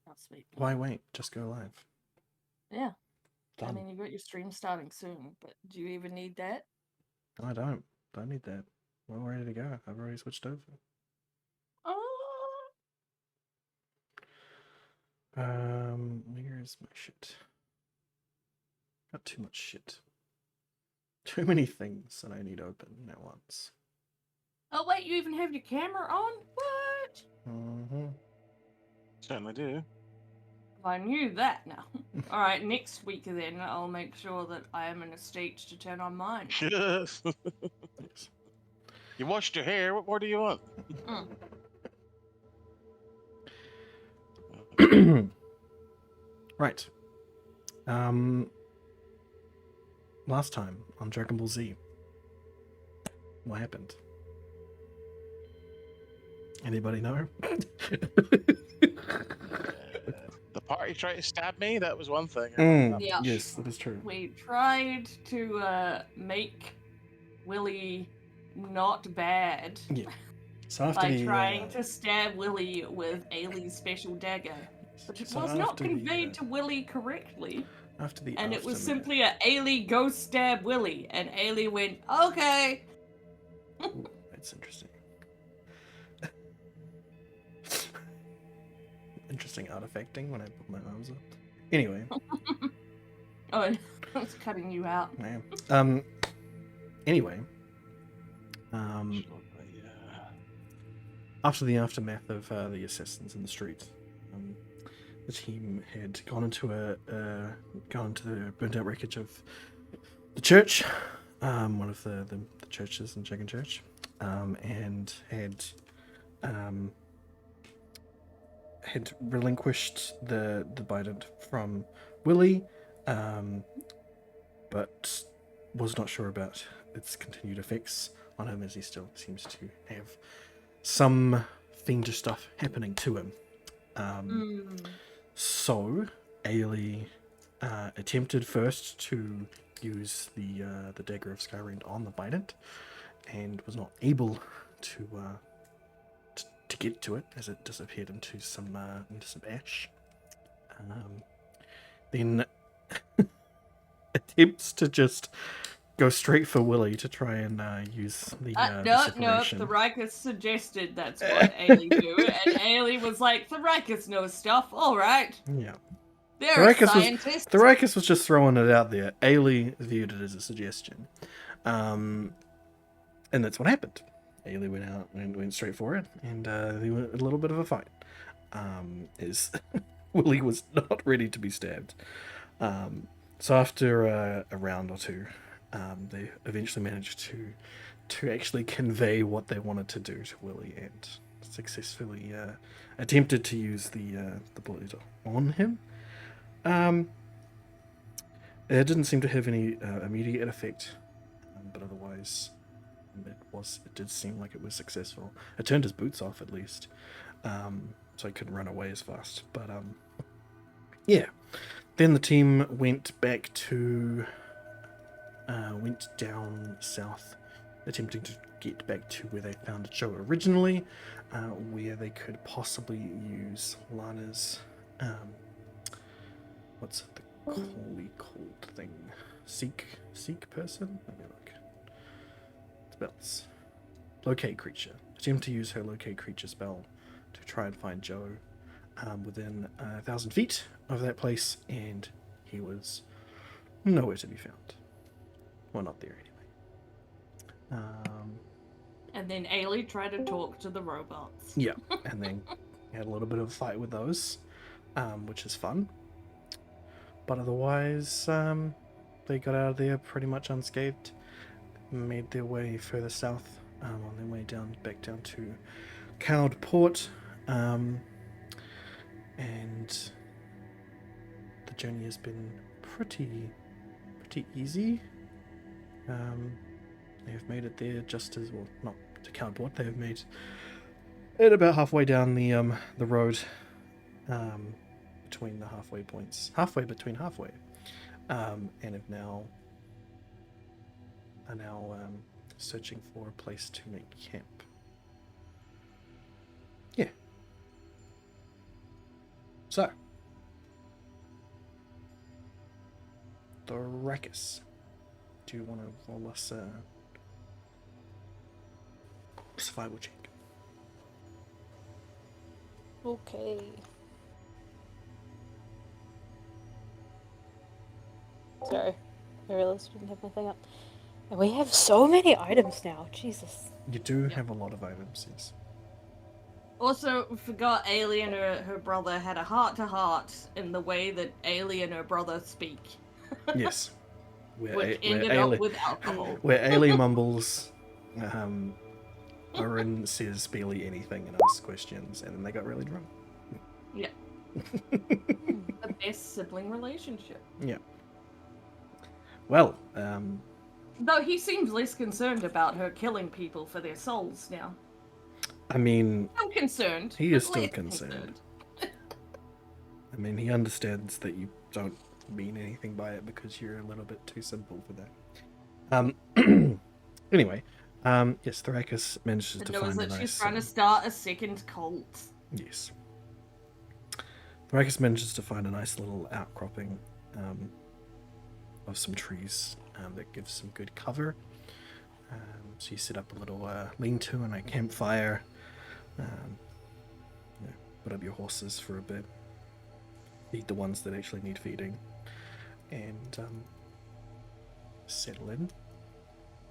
Oh, sweet. Why wait? Just go live. Yeah. Done. I mean, you got your stream starting soon, but do you even need that? I don't. Don't need that. We're ready to go. I've already switched over. Oh. Where is my shit? Got too much shit. Too many things that I need open at once. Oh, wait, you even have your camera on? What? Mm-hmm. Certainly do. I knew that now. All right, next week then I'll make sure that I am in a state to turn on mine. Yes. Yes. You washed your hair. What more do you want? Right. Last time on Dragon Ball Z, what happened? Anybody know? The party tried to stab me. That was one thing. Yeah. Yes, that is true. We tried to make Willie not bad Yeah. So after by the trying to stab Willie with Ailey's special dagger, but it so was not after the, conveyed to Willie correctly. after the And it was aftermath- simply a Ailey go stab Willie, and Ailey went, okay. Ooh, that's interesting. Interesting artifacting when I put my arms up. Anyway. Oh, I was cutting you out. Man. Anyway. After the aftermath of the assassins in the street, the team had gone into the burnt out wreckage of the church, one of the churches in Dragon Church, and had relinquished the bident from Willie, but was not sure about its continued effects on him, as he still seems to have some fiendish stuff happening to him. So Ailey attempted first to use the dagger of Skyrend on the bident, and was not able to get to it, as it disappeared into some ash. Then attempts to just go straight for Willie to try and use the No, separation. Therikus suggested that's what Ailey do, and Ailey was like, Therikus knows stuff, alright. Yeah. They're a scientist. Therikus was just throwing it out there. Ailey viewed it as a suggestion. And that's what happened. Ailey went out and went straight for it, and they were a little bit of a fight. As Willie was not ready to be stabbed. So after a round or two, they eventually managed to actually convey what they wanted to do to Willie, and successfully attempted to use the bullet on him. It didn't seem to have any immediate effect, but otherwise it did seem like it was successful. It turned his boots off at least, so he couldn't run away as fast. But yeah. Then the team went down south, attempting to get back to where they found Joe originally, where they could possibly use Lana's, what's the called thing? Seek person? Let me look. Spells. Locate creature. Attempt to use her locate creature spell to try and find Joe within 1,000 feet of that place, and he was nowhere to be found. Well, not there anyway. And then Ailey tried to talk to the robots. Yeah, and then had a little bit of a fight with those, which is fun. But otherwise, they got out of there pretty much unscathed, made their way further south, on their way back down to Cowed Port, and the journey has been pretty easy. They have made it there just as well, not to Cowed Port. They have made it about halfway down the road, between the halfway points, halfway between halfway, and are now searching for a place to make camp. Yeah. So, Thoracus, do you want to roll us a survival check? Okay. Sorry, I realized I didn't have my thing up. And we have so many items now. Jesus. You do Yep. have a lot of items, yes. Also, we forgot Ailey and her brother had a heart-to-heart in the way that Ailey and her brother speak. Yes. Which ended up with alcohol. Where Ailey mumbles, Oren says barely anything and asks questions, and then they got really drunk. Yeah. The best sibling relationship. Yeah. Well, Though he seems less concerned about her killing people for their souls now. I mean, Still concerned. he but is still less concerned. I mean, he understands that you don't mean anything by it because you're a little bit too simple for that. Anyway, yes, Thoracus manages It to knows find a that nice. she's trying to start a second cult. Yes. Thoracus manages to find a nice little outcropping of some trees that gives some good cover. So you set up a little lean-to and a campfire. Put up your horses for a bit. Feed the ones that actually need feeding. And settle in.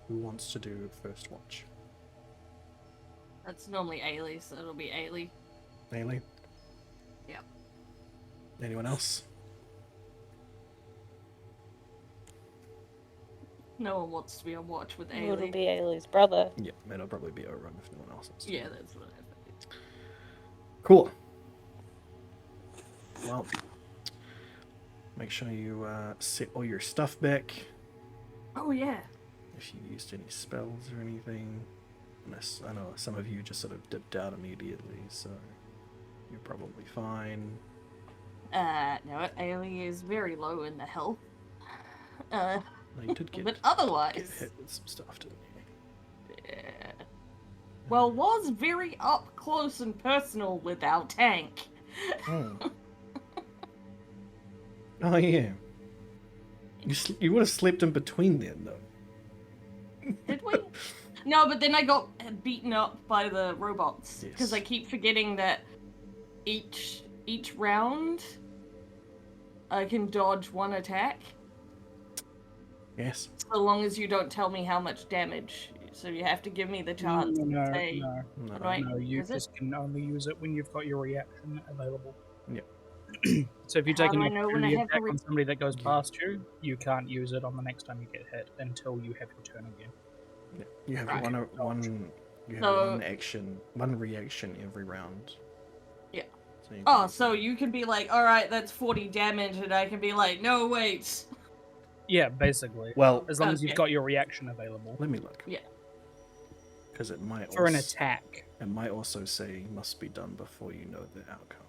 Who wants to do first watch? That's normally Ailey, so it'll be Ailey. Ailey? Yep. Anyone else? No one wants to be on watch with It'll Ailey. be Ailey's brother. Yeah, it'll probably be Oren if no one else is. Yeah, that's what I think. Cool. Well, make sure you set all your stuff back. Oh yeah. If you used any spells or anything. Unless, I know some of you just sort of dipped out immediately, so you're probably fine. No, Ailey is very low in the health. No, you did get, But otherwise, get hit with some stuff, didn't you? yeah. Well, was very up close and personal with our tank. Oh yeah. You would have slept in between then, though. Did we? No, but then I got beaten up by the robots because Yes. I keep forgetting that each round I can dodge one attack, Yes. so long as you don't tell me how much damage. So you have to give me the chance to say. No. Right? No, you Is it? just can only use it when you've got your reaction available. Yeah. So if you How take do an I know when I opportunity have to attack on somebody that goes Yeah. past you, you can't use it on the next time you get hit until you have your turn again. Yeah. You have Right. one. You have So- one reaction every round. Yeah. So you Oh, can- so you can be like, alright, that's 40 damage, and I can be like, no, wait. Yeah, basically. Well, As long as you've Okay. got your reaction available. let me look. Yeah. Because it might For an also, attack. it might also say must be done before you know the outcome.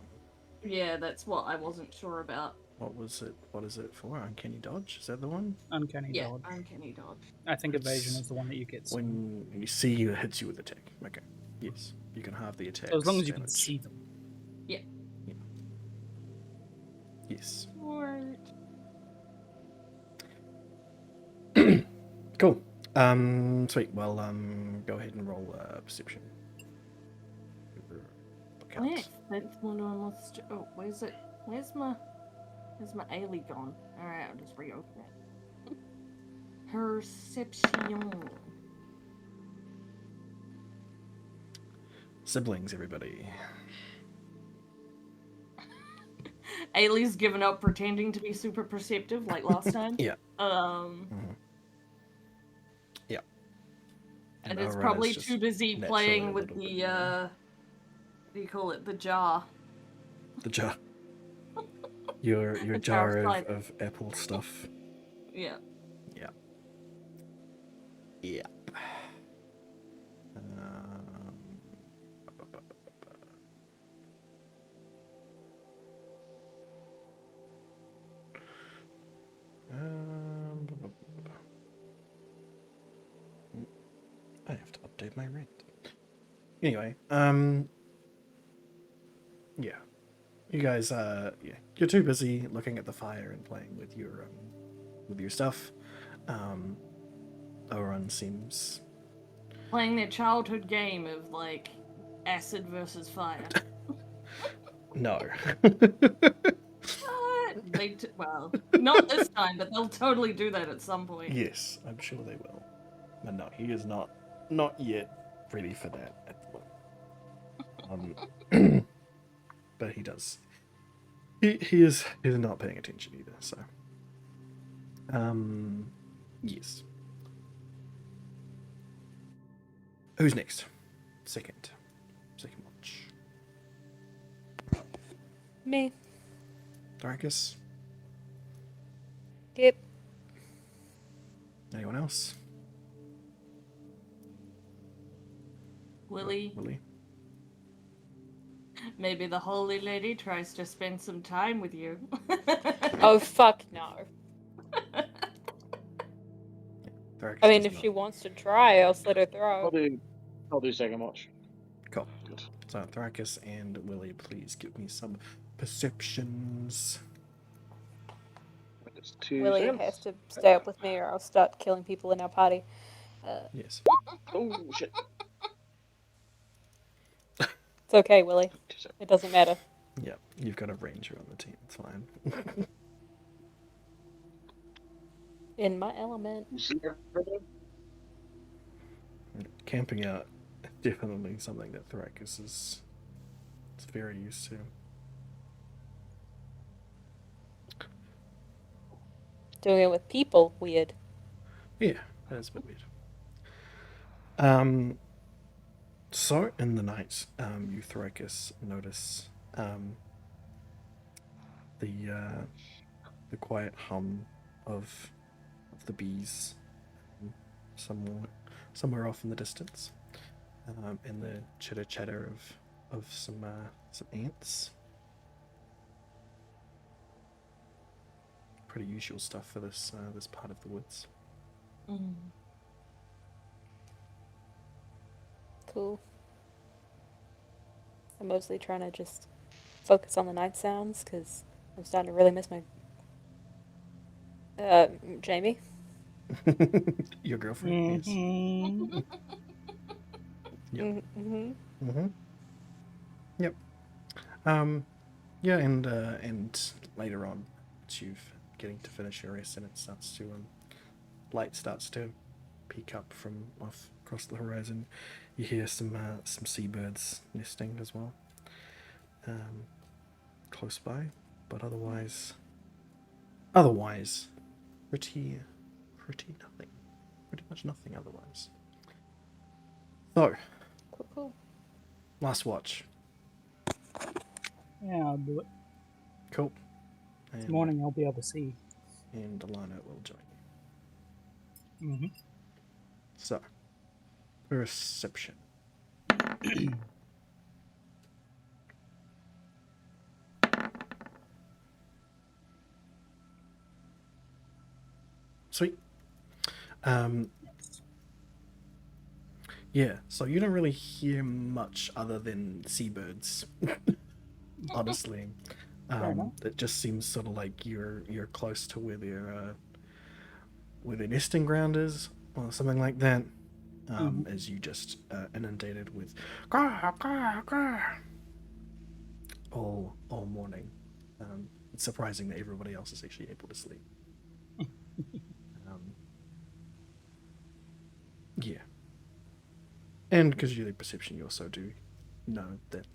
Yeah, that's what I wasn't sure about. What was it? What is it for? Uncanny dodge? Is that the one? Uncanny Yeah, dodge. uncanny dodge. I think evasion It's is the one that you get. When you see you, it hits you with attack. Okay. Yes. You can have the attack. So as long as you can see them. Yes. Right. Cool. Sweet. Well, go ahead and roll perception. Look out. Wait, that's one I must. Oh, where's it? Where's my Ailey gone? Alright, I'll just reopen it. Perception. Siblings, everybody. Ailey's given up pretending to be super perceptive like last time. Yeah. And Oren it's is probably just too busy naturally playing a with little the bit more. what do you call it? The jar. The jar. Your The jar jar of of apple stuff. Yeah. Yeah. I have to update my rate. Anyway, yeah. You guys, you're too busy looking at the fire and playing with your stuff. Oran seems Playing their childhood game of like acid versus fire. no. Well, not this time, but they'll totally do that at some point. Yes, I'm sure they will. But no, he is not yet ready for that at the moment. But he does. He's not paying attention either. So, yes. Who's next? Second watch. Me. Darkus. Yep. Anyone else? Willie, Willie. maybe the holy lady tries to spend some time with you. Oh, fuck no. Darkus I mean, does if not. she wants to try, I'll slit her I'll throat. do second watch. Cool. Good. So Thrakus and Willie, please give me some perceptions. It's 2 Willie seconds. has to stay up with me or I'll start killing people in our party. Yes. Oh shit. It's okay, Willie. 2 seconds. It doesn't matter. Yeah, you've got a ranger on the team. It's fine. In my element. Camping out, definitely something that Thrakus is very used to. Doing it with people, weird. Yeah, that is a bit weird. So in the night, you Thrakus notice the quiet hum of the bees somewhere off in the distance, and the chitter chatter of some ants. Pretty usual stuff for this part of the woods. Mm. Cool. I'm mostly trying to just focus on the night sounds because I'm starting to really miss my Jamie. Your girlfriend, yes. Mhm. Yep. Mm-hmm. Mm-hmm. Yep. Yeah, and later on, as you've getting to finish your rest, and it starts to light starts to peek up from off across the horizon. You hear some seabirds nesting as well, close by, but otherwise, pretty nothing, pretty much nothing otherwise. So, Cool. last watch. Yeah, I'll do it. Cool. This And, morning I'll be able to see. and Alana will join you. Mm-hmm. So, perception. Sweet. Yeah, so you don't really hear much other than seabirds. Honestly. Fair enough. It just seems sort of like you're close to where their nesting ground is, or something like that. As you just inundated with "Grr, grr, grr," all morning. It's surprising that everybody else is actually able to sleep. Yeah. And because you're the perception, you also do know that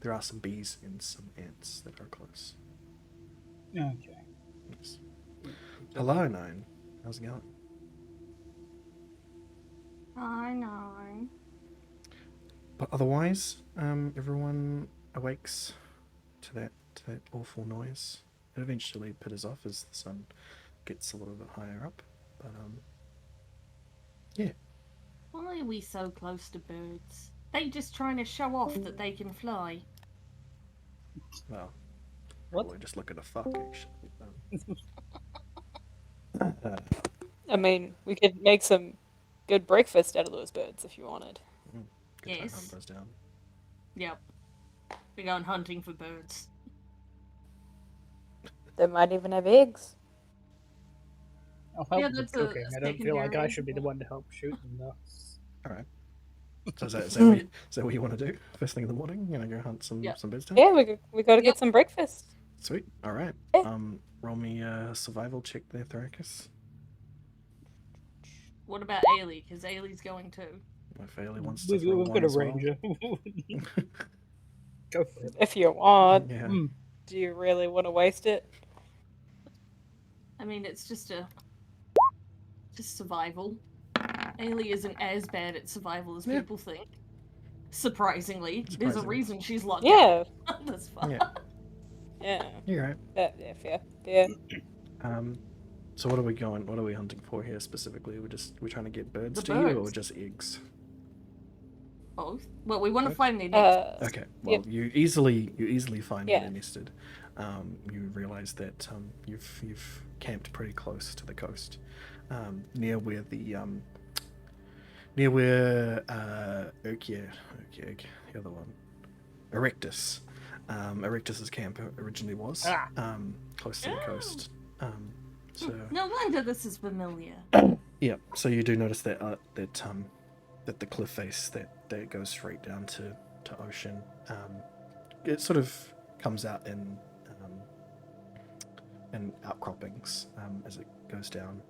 there are some bees and some ants that are close. Okay. Yes. Hello, Nine. How's it going? I know. But otherwise, everyone awakes to that awful noise. It eventually pitters off as the sun gets a little bit higher up. But yeah. Why are we so close to birds? They just trying to show off that they can fly. Well, What? probably just looking to fuck actually. I mean, we could make some good breakfast out of those birds if you wanted. Good time Yes. hunt those down. Yep. We're going hunting for birds. They might even have eggs. I'll help Yeah, with that's a cooking. I don't feel like secondary I should be the one to help shoot them, though. All right. So is that what you want to do? First thing in the morning, you know, go hunt some Yep. birds down. Yeah, we got to Yep. get some breakfast. Sweet. All right. Yeah. Roll me a survival check there, Thoracus. What about Ailey? Because Ailey's going too. If Ailey wants to We've, throw we've one got a as well. ranger. Go for it. If you want. Yeah. Mm. Do you really want to waste it? I mean, it's just survival. Ailey isn't as bad at survival as Yeah. people think. Surprisingly. There's a Surprisingly. reason she's locked Yeah. out. That's fine. Yeah. Yeah. You're right. Yeah, fair. Yeah. So what are we hunting for here specifically? We're trying to get birds The to you or birds. just eggs? Both. Well, we want to Both? find their next. Okay. Well, you easily find where Yeah. they're nested. You realize that you've camped pretty close to the coast, near where the the other one, Erectus, Erectus's camp originally was, close to the coast. So No wonder this is familiar. yeah, so you do notice that that the cliff face that goes straight down to ocean, it sort of comes out in outcroppings as it goes down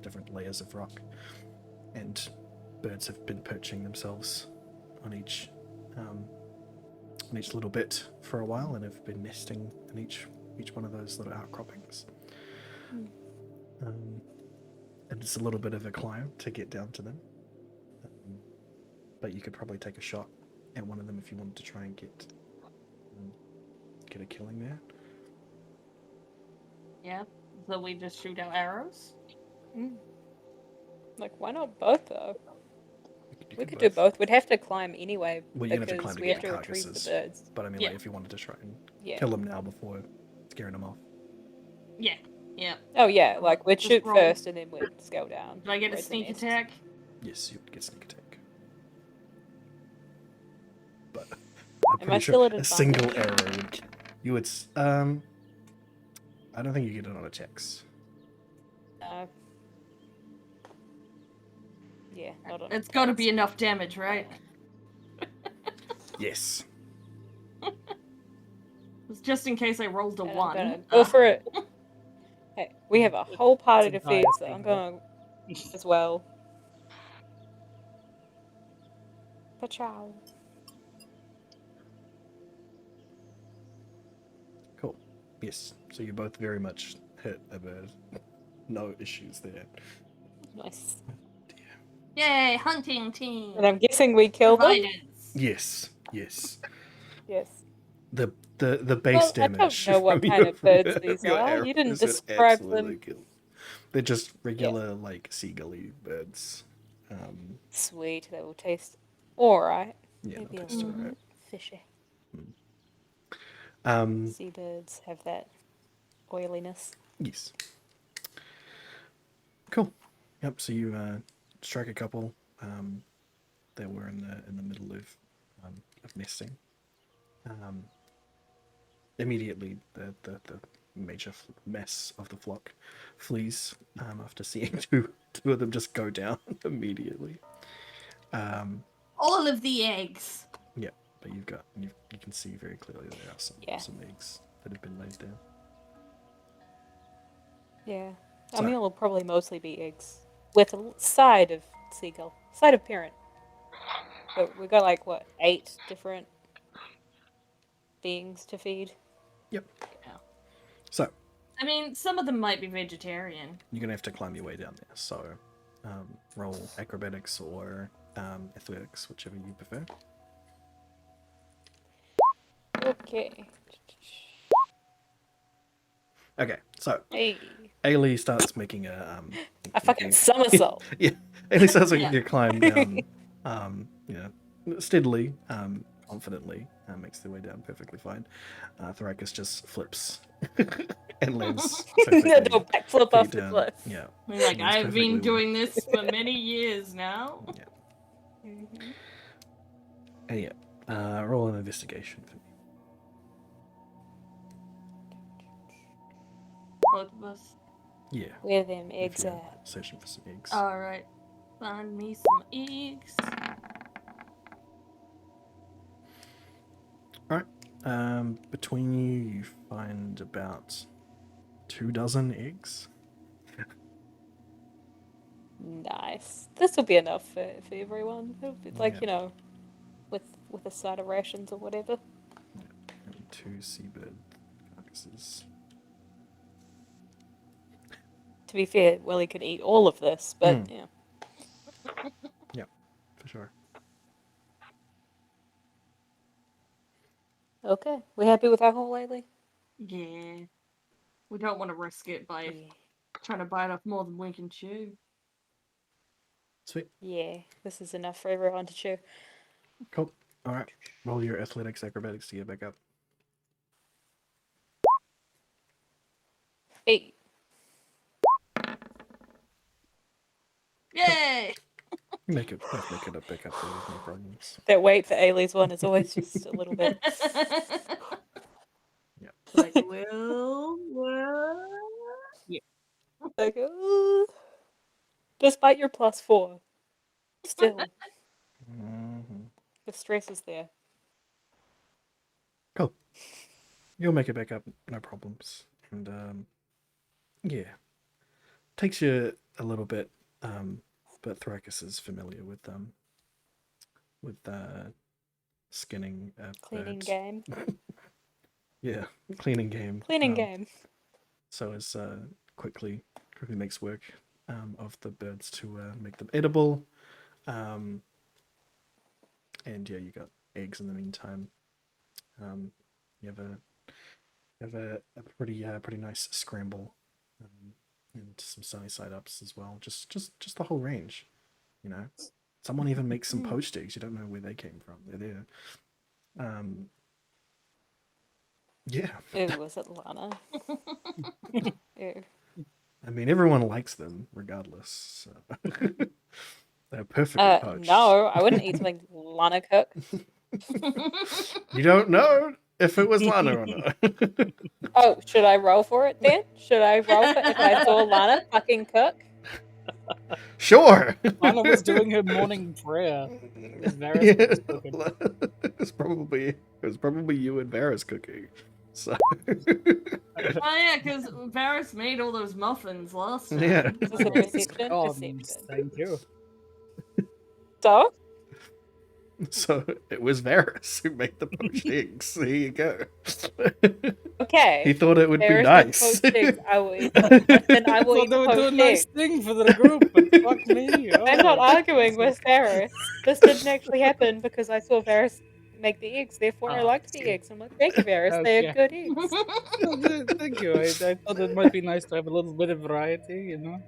different layers of rock, and birds have been perching themselves on each little bit for a while and have been nesting in each one of those little outcroppings. And it's a little bit of a climb to get down to them, but you could probably take a shot at one of them if you wanted to try and get a killing there. Yeah. So we just shoot out arrows? Like, why not both though? You We could could do both. Weid have to climb anyway Well, you're gonna have to because climb to we get have to retrieve the carcasses. birds. But I mean, Yeah. like, if you wanted to try and Yeah. kill them now before scaring them off. Yeah. Yeah. Oh yeah, like we'd Just shoot roll. first and then we'd scale down. Do I get a where's the sneak nest. attack? Yes, you would get sneak attack. But I'm Am pretty I sure still at a advantage? single arrow would. You would. I don't think you get it on attacks. Yeah, not on It's got to attacks. be enough damage, right? Yes. It's just in case I rolled a And I'm 1. gonna go for it. Hey, we have a whole party to It's a dire feed, so I'm thing, going as well. Pachow. Cool. Yes. So you both very much hit a bird. No issues there. Nice. Yay, hunting team. And I'm guessing we killed them? Providence. Yes. Yes. Yes. The base Well, I don't damage. know what from kind your- of birds these your are. You didn't arrows would describe absolutely them. kill. They're just regular, like, seagully birds. Sweet, they will taste alright. Yeah, Maybe they'll a taste little alright. fishy. Um, Seabirds have that oiliness. yes. Cool. Yep. So you strike a couple that were in the middle of nesting. Immediately, the major mass of the flock flees after seeing two of them just go down immediately. All of the eggs. Yeah, but you can see very clearly there are some eggs that have been laid there. Yeah. So- Our meal will probably mostly be eggs. With a side of seagull. Side of parent. So we got like, what, 8 different beings to feed? Yep. Yeah. So I mean, some of them might be vegetarian. you're gonna have to climb your way down there. So roll acrobatics or athletics, whichever you prefer. Okay. Okay, so Hey. Ailey starts making a A fucking somersault. yeah, Ailey starts making Yeah. a climb down, steadily, confidently, makes their way down perfectly fine. Thoracus just flips and lands perfectly. No backflip off the down. cliff. Yeah. We're like, Lands I've perfectly been well. doing this for many years now. Mhm. And yeah, roll an investigation for me. Both of us. Yeah. Where them If eggs you're at? searching for some eggs. Alright. Find me some eggs. Between you find about 24 eggs. Nice. This will be enough for everyone. It'll be like, Yeah. you know, with a side of rations or whatever. And 2 seabird carcasses. To be fair, Willie could eat all of this, but yeah. Yeah, for sure. Okay. We happy with our haul lately? Yeah. We don't want to risk it by Yeah. trying to bite off more than we can chew. Sweet. Yeah. This is enough for everyone to chew. Cool. Alright. Roll your athletics acrobatics to get back up. Hey. Yay! Make it up back up there with no problems. That wait for Ailey's one is always just a little bit. Yeah. Like, well. Like, despite your +4, still, Mm-hmm. the stress is there. Cool. You'll make it back up, no problems. And yeah. Takes you a little bit, but Thrakus is familiar with skinning Cleaning birds. game. Yeah, cleaning game. Cleaning game. So it's quickly makes work of the birds to make them edible. And yeah, you got eggs in the meantime. You have a pretty nice scramble, and some sunny side ups as well. Just the whole range, you know. Someone even makes some poached eggs. You don't know where they came from. They're there. Yeah. Ew, was it Lana? Ew. I mean, everyone likes them regardless. So. They're perfectly poached. No, I wouldn't eat something Lana cooked. You don't know if it was Lana or not. Oh, should I roll for it then? Should I roll for it if I saw Lana fucking cook? Sure. Lana was doing her morning prayer. It was Yeah. Varys that was cooking. It was probably you and Varys cooking. So Oh yeah, because Varys made all those muffins last time. yeah. This is a perception. Oh, Perception. thank you. So? So it was Varys who made the poached eggs. There you go. Okay. He thought it would be Varys nice. did poached eggs. I will eat them. Then I will Thought eat they the would do a poached nice eggs. thing for the group, but fuck me. I'm not arguing with Varys. This didn't actually happen because I saw Varys make the eggs. Therefore, I Oh, liked the okay. eggs. I'm like, thank you, Varys. They're Okay. good eggs. Oh, thank you. I thought it might be nice to have a little bit of variety, you know.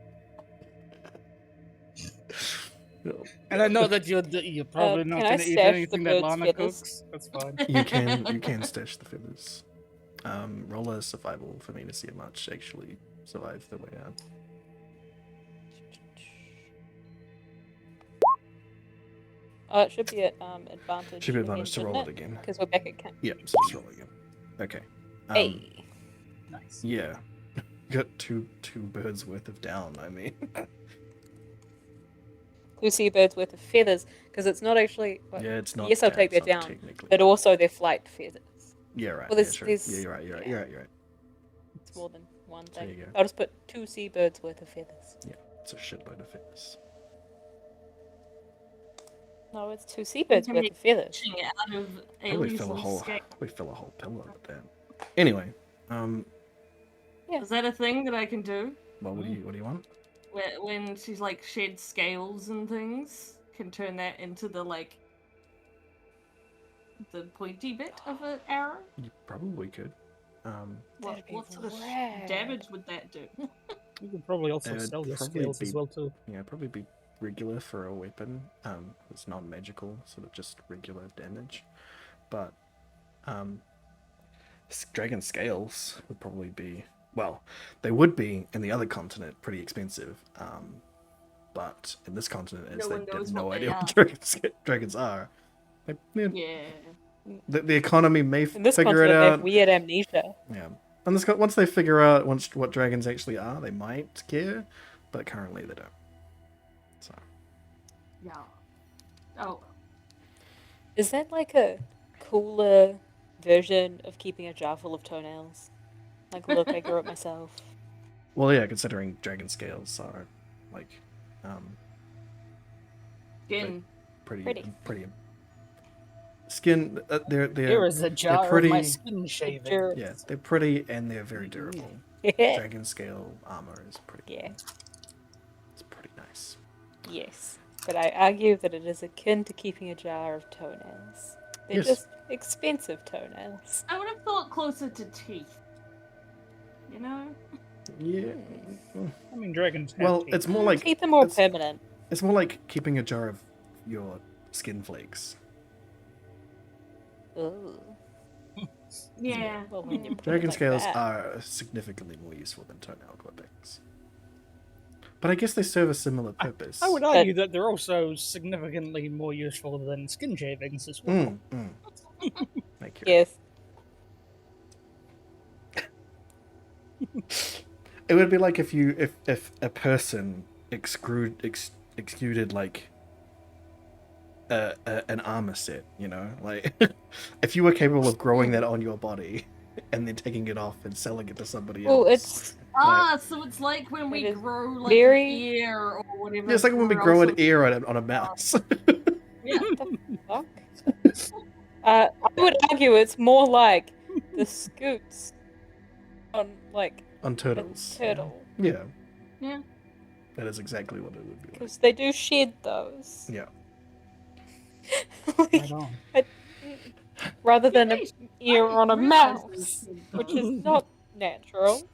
And I know that you're probably not can I going to eat stash the anything that bird's Lana feathers? cooks. That's fine. You can stash the feathers. Roll a survival for me to see how much actually survive the way out. Oh, it should be at advantage. Should be advantage to again, roll it shouldn't again. Because we're back at camp. Yeah, so just roll again. Okay. Hey. Nice. Yeah. Got two birds worth of down, I mean. 2 seabirds worth of feathers. Because it's not actually. Well, Yeah, it's not. yes, I'll take it's that not down. technically. But also their flight feathers. Yeah, right. Well, yeah, there's- sure. there's- Yeah, you're right. You're right. yeah. You're right. You're right. It's more than one There thing. you go. I'll just put 2 seabirds worth of feathers. It's a shitload of feathers. No, it's 2 seabirds can worth make- of feathers. Pushing it out of Probably Ailey's fill a little whole. scale. We fill a whole pillow with that. Anyway, Is that a thing that I can do? what do you want? When she's like shed scales and things, can turn that into the like the pointy bit of an arrow? You probably could. That'd be What sort of rad. damage would that do? You could probably also It would sell your probably skills be- as well too. Yeah, probably be regular for a weapon. It's not magical, sort of just regular damage. But dragon scales would probably be, well, they would be in the other continent pretty expensive. But in this continent, as No they one knows have no what they idea what are. dragons are. Like, yeah, Yeah. the economy may In this figure it continent, they have out. weird amnesia. Yeah, And once they figure out what dragons actually are, they might care, but currently they don't. So Yeah. Oh. Is that like a cooler version of keeping a jar full of toenails? Like, look, I grew it myself. well, yeah, considering dragon scales are like Skin. pretty Pretty. skin. They're Here is a jar of my pretty. skin shaving. Jar- Yeah, they're pretty and they're very durable. Yeah. Dragon scale armor is pretty. Yeah. It's pretty nice. Yes. But I argue that it is akin to keeping a jar of toenails. They're Yes. just expensive toenails. I would have thought closer to teeth. You know? Yeah. I mean, dragons have Well, teeth. it's more like Teeth are more it's, permanent. it's more like keeping a jar of your skin flakes. Ooh. Yeah. Well, when you put it Dragon like scales that. are significantly more useful than toenail clippings. But I guess they serve a similar purpose. I would argue that they're also significantly more useful than skin shavings as well. Thank you. Yes. It would be like if a person exuded like an armor set, you know, like if you were capable of growing that on your body and then taking it off and selling it to somebody else. Oh, it's So it's like when we It is grow like very- an ear or whatever. Yeah, it's like when we we're grow an also- ear on a mouse. Yeah. fuck. I would argue it's more like the scoots on like on a turtles. turtle, Yeah. Yeah. That is exactly what it would be like. because they do shed those. Yeah. Like, Right on. rather than an Nice. ear I on a didn't realize mouse, those things. which is not natural.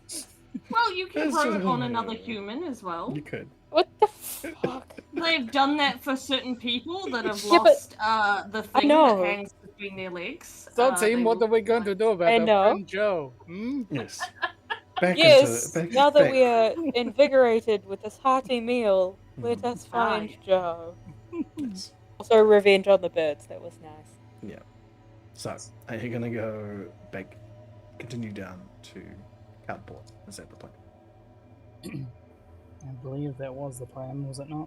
Well, you can It's grow just- it on another human as well. You could. What the fuck? They've done that for certain people that have Yeah, but- lost the thing know. that hangs between their legs. So, They team, what will- are we going to do about I our know. friend Joe? Hmm? Yes. Back Yes, into now that back- we are invigorated with this hearty meal, let Mhm. us find yeah. Joe. Yes. Also, revenge on the birds. That was nice. So, are you gonna go back, continue down to Cardboard? Is that the plan? I believe that was the plan, was it not?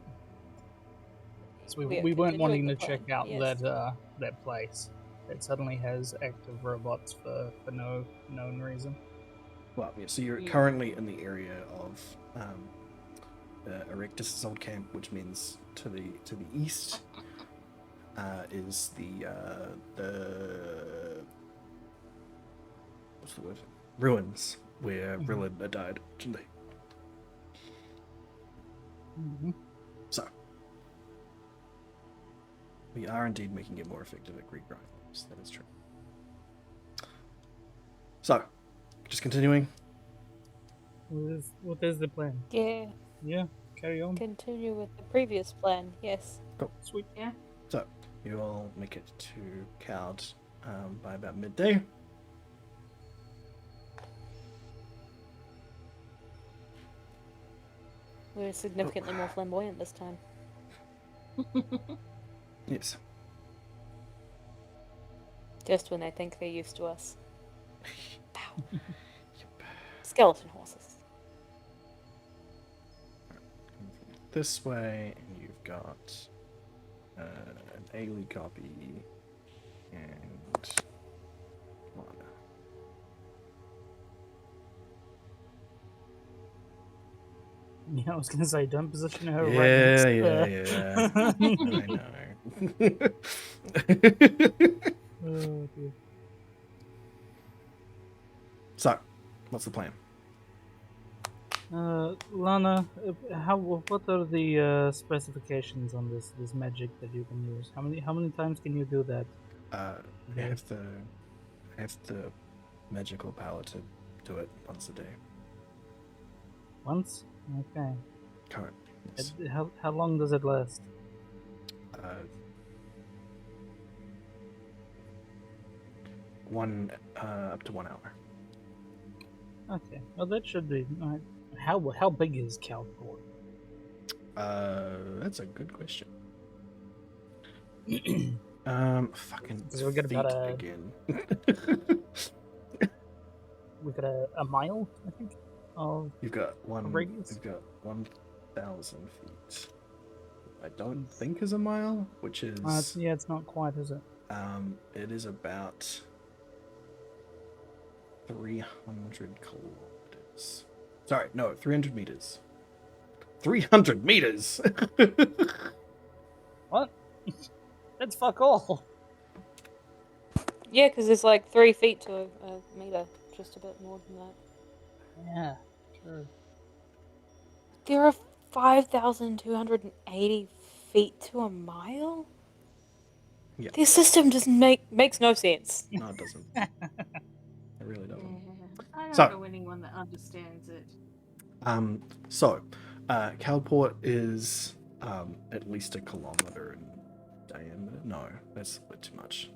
So We are we weren't wanting continuing to the check plan, out yes. that place that suddenly has active robots for no known reason. Well, yeah, so you're Yeah. currently in the area of Erectus' old camp, which means to the east is the what's the word? Ruins where Rillard died originally. Mm-hmm. So we are indeed making it more effective at Greek rivals. That is true. So, just continuing. What is the plan? Yeah, Yeah, carry on. continue with the previous plan. Yes. Sweet. So, you all make it to Cowd by about midday. We're significantly more flamboyant this time. Yes. Just when they think they're used to us. Ow. Skeleton horses. This way, and you've got an Ailey copy and Lana. Yeah, I was gonna say, don't position her right Yeah, next yeah, to yeah. I know. Oh, dear. So, what's the plan? Lana, what are the specifications on this magic that you can use? How many times can you do that? I have the magical power to do it once a day. Once? Okay. Current. Yes. How long does it last? Up to 1 hour. Okay. Well, that should be. How big is Caldport? That's a good question. Fucking So we get feet about a- again. we've got a mile, I think. Of You've got radius? You've got 1,000 feet. I don't think is a mile, which is yeah, it's not quite, is it? it is about 300 kilometers. Sorry, no, 300 meters. 300 meters. What? That's fuck all. Yeah, because it's like 3 feet to a meter, just a bit more than that. Yeah, sure. There are 5,280 feet to a mile? Yeah. This system doesn't makes no sense. No, it doesn't. It really Yeah, doesn't. I don't So- know anyone that understands it. So, Calport is at least a kilometer in diameter. No, that's a bit too much.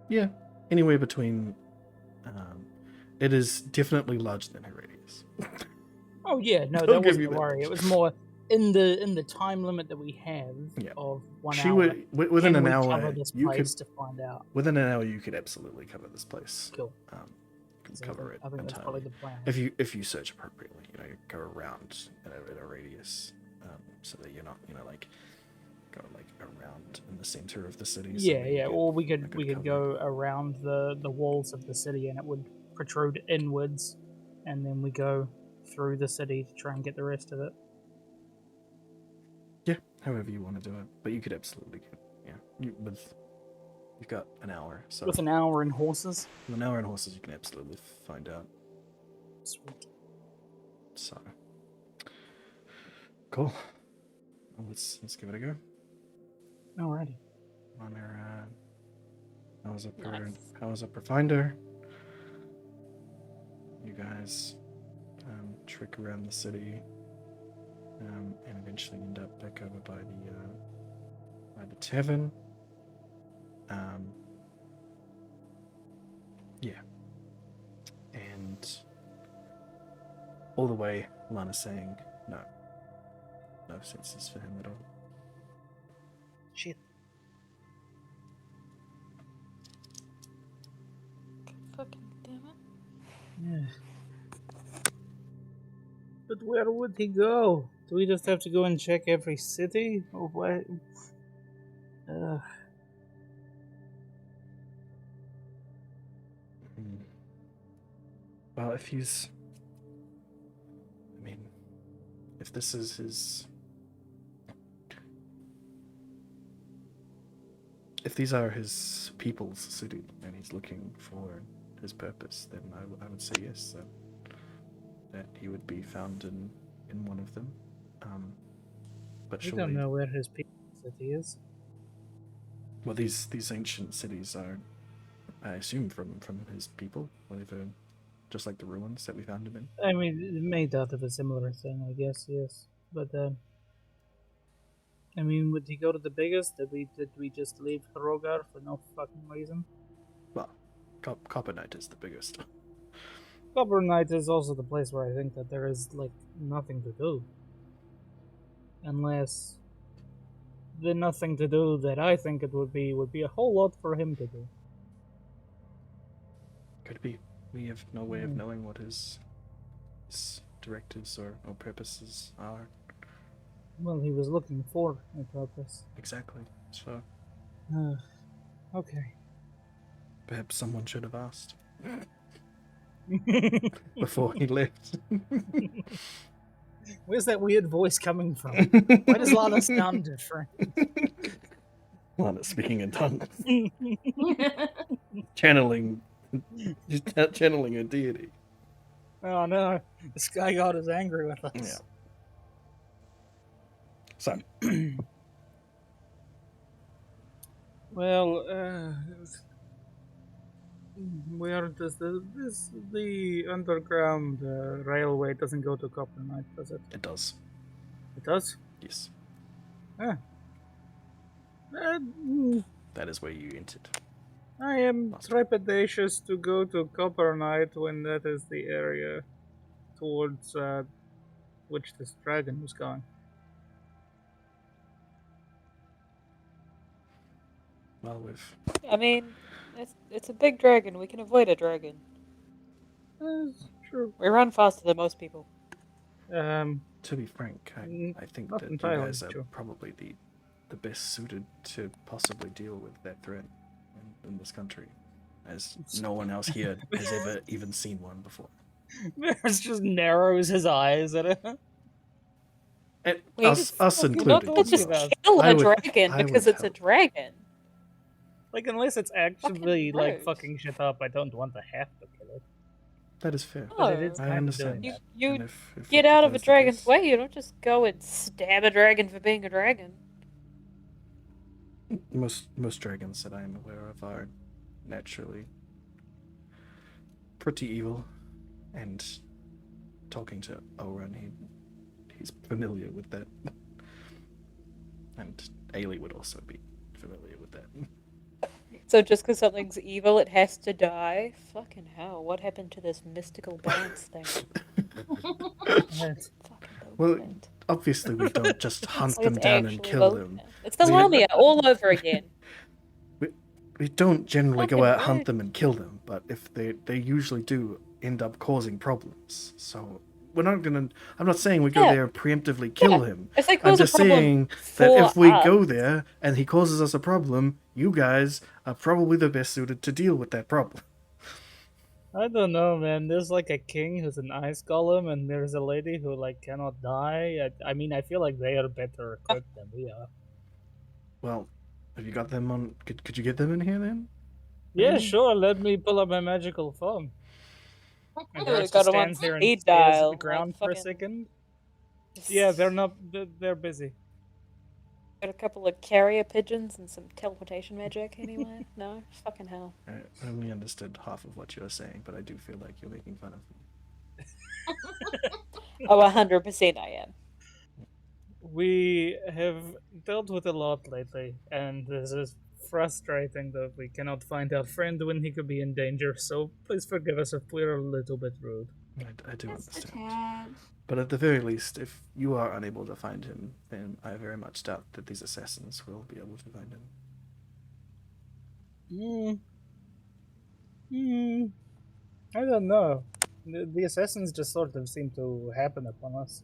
Yeah, anywhere between. It is definitely larger than her radius. Oh yeah, no, I'll that give wasn't you a that worry. much. It was more in the time limit that we have Yeah. of 1 She hour. would within Can an we hour. cover this You place could to find out? within an hour you could absolutely cover this place. Cool. Can So cover it I think that's entirely. probably the plan. If you search appropriately, you go around in a radius, so that you're not like go like around in the center of the city. So Yeah, that you yeah. get Or we a could good cover. go around the walls of the city, and it would protrude inwards, and then we go through the city to try and get the rest of it. Yeah, however you want to do it, but you could absolutely you've got an hour, so With an hour and horses. with an hour and horses you can absolutely find out. Sweet. So cool. Well, let's give it a go. Alrighty. On our how's up Nice. her finder. You guys trick around the city and eventually end up back over by the tavern. Yeah. And all the way Lana's saying no senses for him at all. Shit. Fucking damn it. Yeah. But where would he go? Do we just have to go and check every city? Or what? Well, if this is his, if these are his people's city and he's looking for his purpose, then I would say yes, that he would be found in one of them. But We surely, don't know where his people city is. well, these ancient cities are, I assume, from his people, whatever, just like the ruins that we found him in. I mean, made out of a similar thing, I guess. Yes, but I mean, would he go to the biggest? Did we just leave Rogar for no fucking reason? Well, Copper Knight is the biggest. Copper Knight is also the place where I think that there is like nothing to do, unless the nothing to do that I think it would be a whole lot for him to do. Could be. We have no way of knowing what his directives or purposes are. Well, he was looking for a purpose. Exactly. So Okay. perhaps someone should have asked before he left. Where's that weird voice coming from? Why does Lana sound different? Lana speaking in tongues, channeling a deity. Oh no, the Sky God is angry with us. Yeah. So, Well, where does the underground railway doesn't go to Copper Knight, does it? it does. It does. Yes. Ah. That is where you entered. I am Must. trepidatious to go to Copper Knight when that is the area towards which this dragon was going. Well, we've I mean, it's a big dragon. We can avoid a dragon. That's true. We run faster than most people. to be frank, I think Not that you entirely guys are true. probably the best suited to possibly deal with that threat in this country, as no one else here has ever even seen one before. Varys just narrows his eyes at it. And Wait, us fucking included. not as talking well. about. Kill I a would- dragon I because would it's a help. dragon. Like, unless it's actually, Fucking like, rude. fucking shit up, I don't want to have to kill it. That is fair. But it is Oh. I kind of understand. doing You that. And if get out of a that is the dragon's case- way. You don't just go and stab a dragon for being a dragon. Most dragons that I am aware of are naturally pretty evil, and talking to Oren, he's familiar with that, and Ailey would also be familiar with that. So just because something's evil, it has to die? Fucking hell, what happened to this mystical balance thing? Right. Fucking Well, Lothland. obviously we don't just hunt Like them it's down and actually kill Lothland. them. It's the We- Lamia all over again. We don't generally go Fucking out hunt rude. them and kill them, but if they usually do end up causing problems. So we're not gonna. I'm not saying we go Yeah. there and preemptively kill Yeah. him. If they I'm cause a just problem saying for that if we us, go there and he causes us a problem, you guys are probably the best suited to deal with that problem. I don't know, man. There's like a king who's an ice golem, and there's a lady who like cannot die. I mean, I feel like they are better equipped than we are. Well, have you got them on? Could you get them in here then? Yeah, Maybe? sure. Let me pull up my magical phone. And Yeah, we Drax got just 'em on stands there and speed stares at dial, the like ground for a fucking- second. Yeah, they're not. They're busy. Got a couple of carrier pigeons and some teleportation magic anywhere? No? Fucking hell. I only understood half of what you were saying, but I do feel like you're making fun of me. Oh, 100% I am. We have dealt with a lot lately, and this is frustrating that we cannot find our friend when he could be in danger. So please forgive us if we're a little bit rude. I do Just a understand. tad. But at the very least, if you are unable to find him, then I very much doubt that these assassins will be able to find him. I don't know. The assassins just sort of seem to happen upon us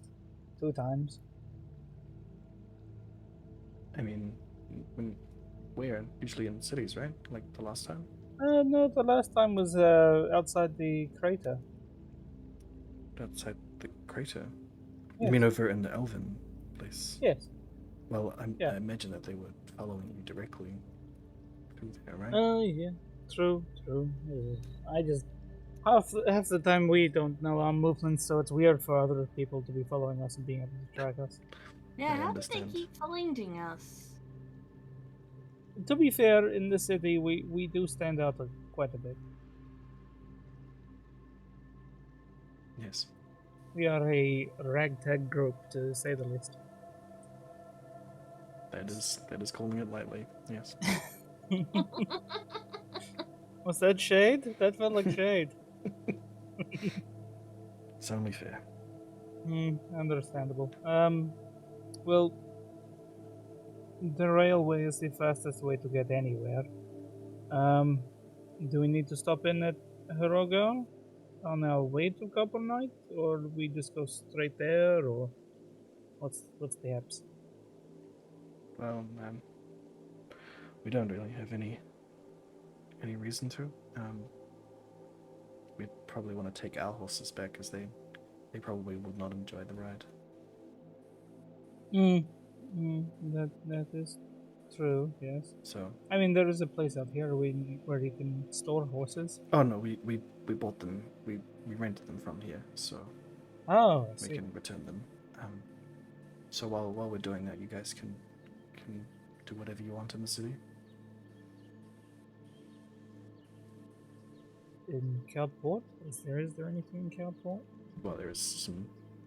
2 times. I mean, where? Usually in cities, right? Like the last time? No, the last time was outside the crater. Outside the crater? Yeah. You mean over in the Elven place? Yes. Well, Yeah. I imagine that they were following you directly through there, right? Oh, yeah. True. I just half the time we don't know our movements, so it's weird for other people to be following us and being able to track us. Yeah, I how did understand. they keep finding us? To be fair, in the city, we do stand out quite a bit. Yes. We are a ragtag group, to say the least. That is calling it lightly. Yes. Was that shade? That felt like shade. It's only fair. Understandable. Well, the railway is the fastest way to get anywhere. Do we need to stop in at Hirogo on our way to Copper Knight, or do we just go straight there, or what's the haps? Well, we don't really have any reason to. We'd probably want to take our horses back, as they probably would not enjoy the ride. That is true. Yes. So. I mean, there is a place out here where you can store horses. Oh no, we bought them. We rented them from here, so Oh, I we see. can return them. So while we're doing that, you guys can do whatever you want in the city. In Cloudport? Is there anything in Cloudport? Well, there is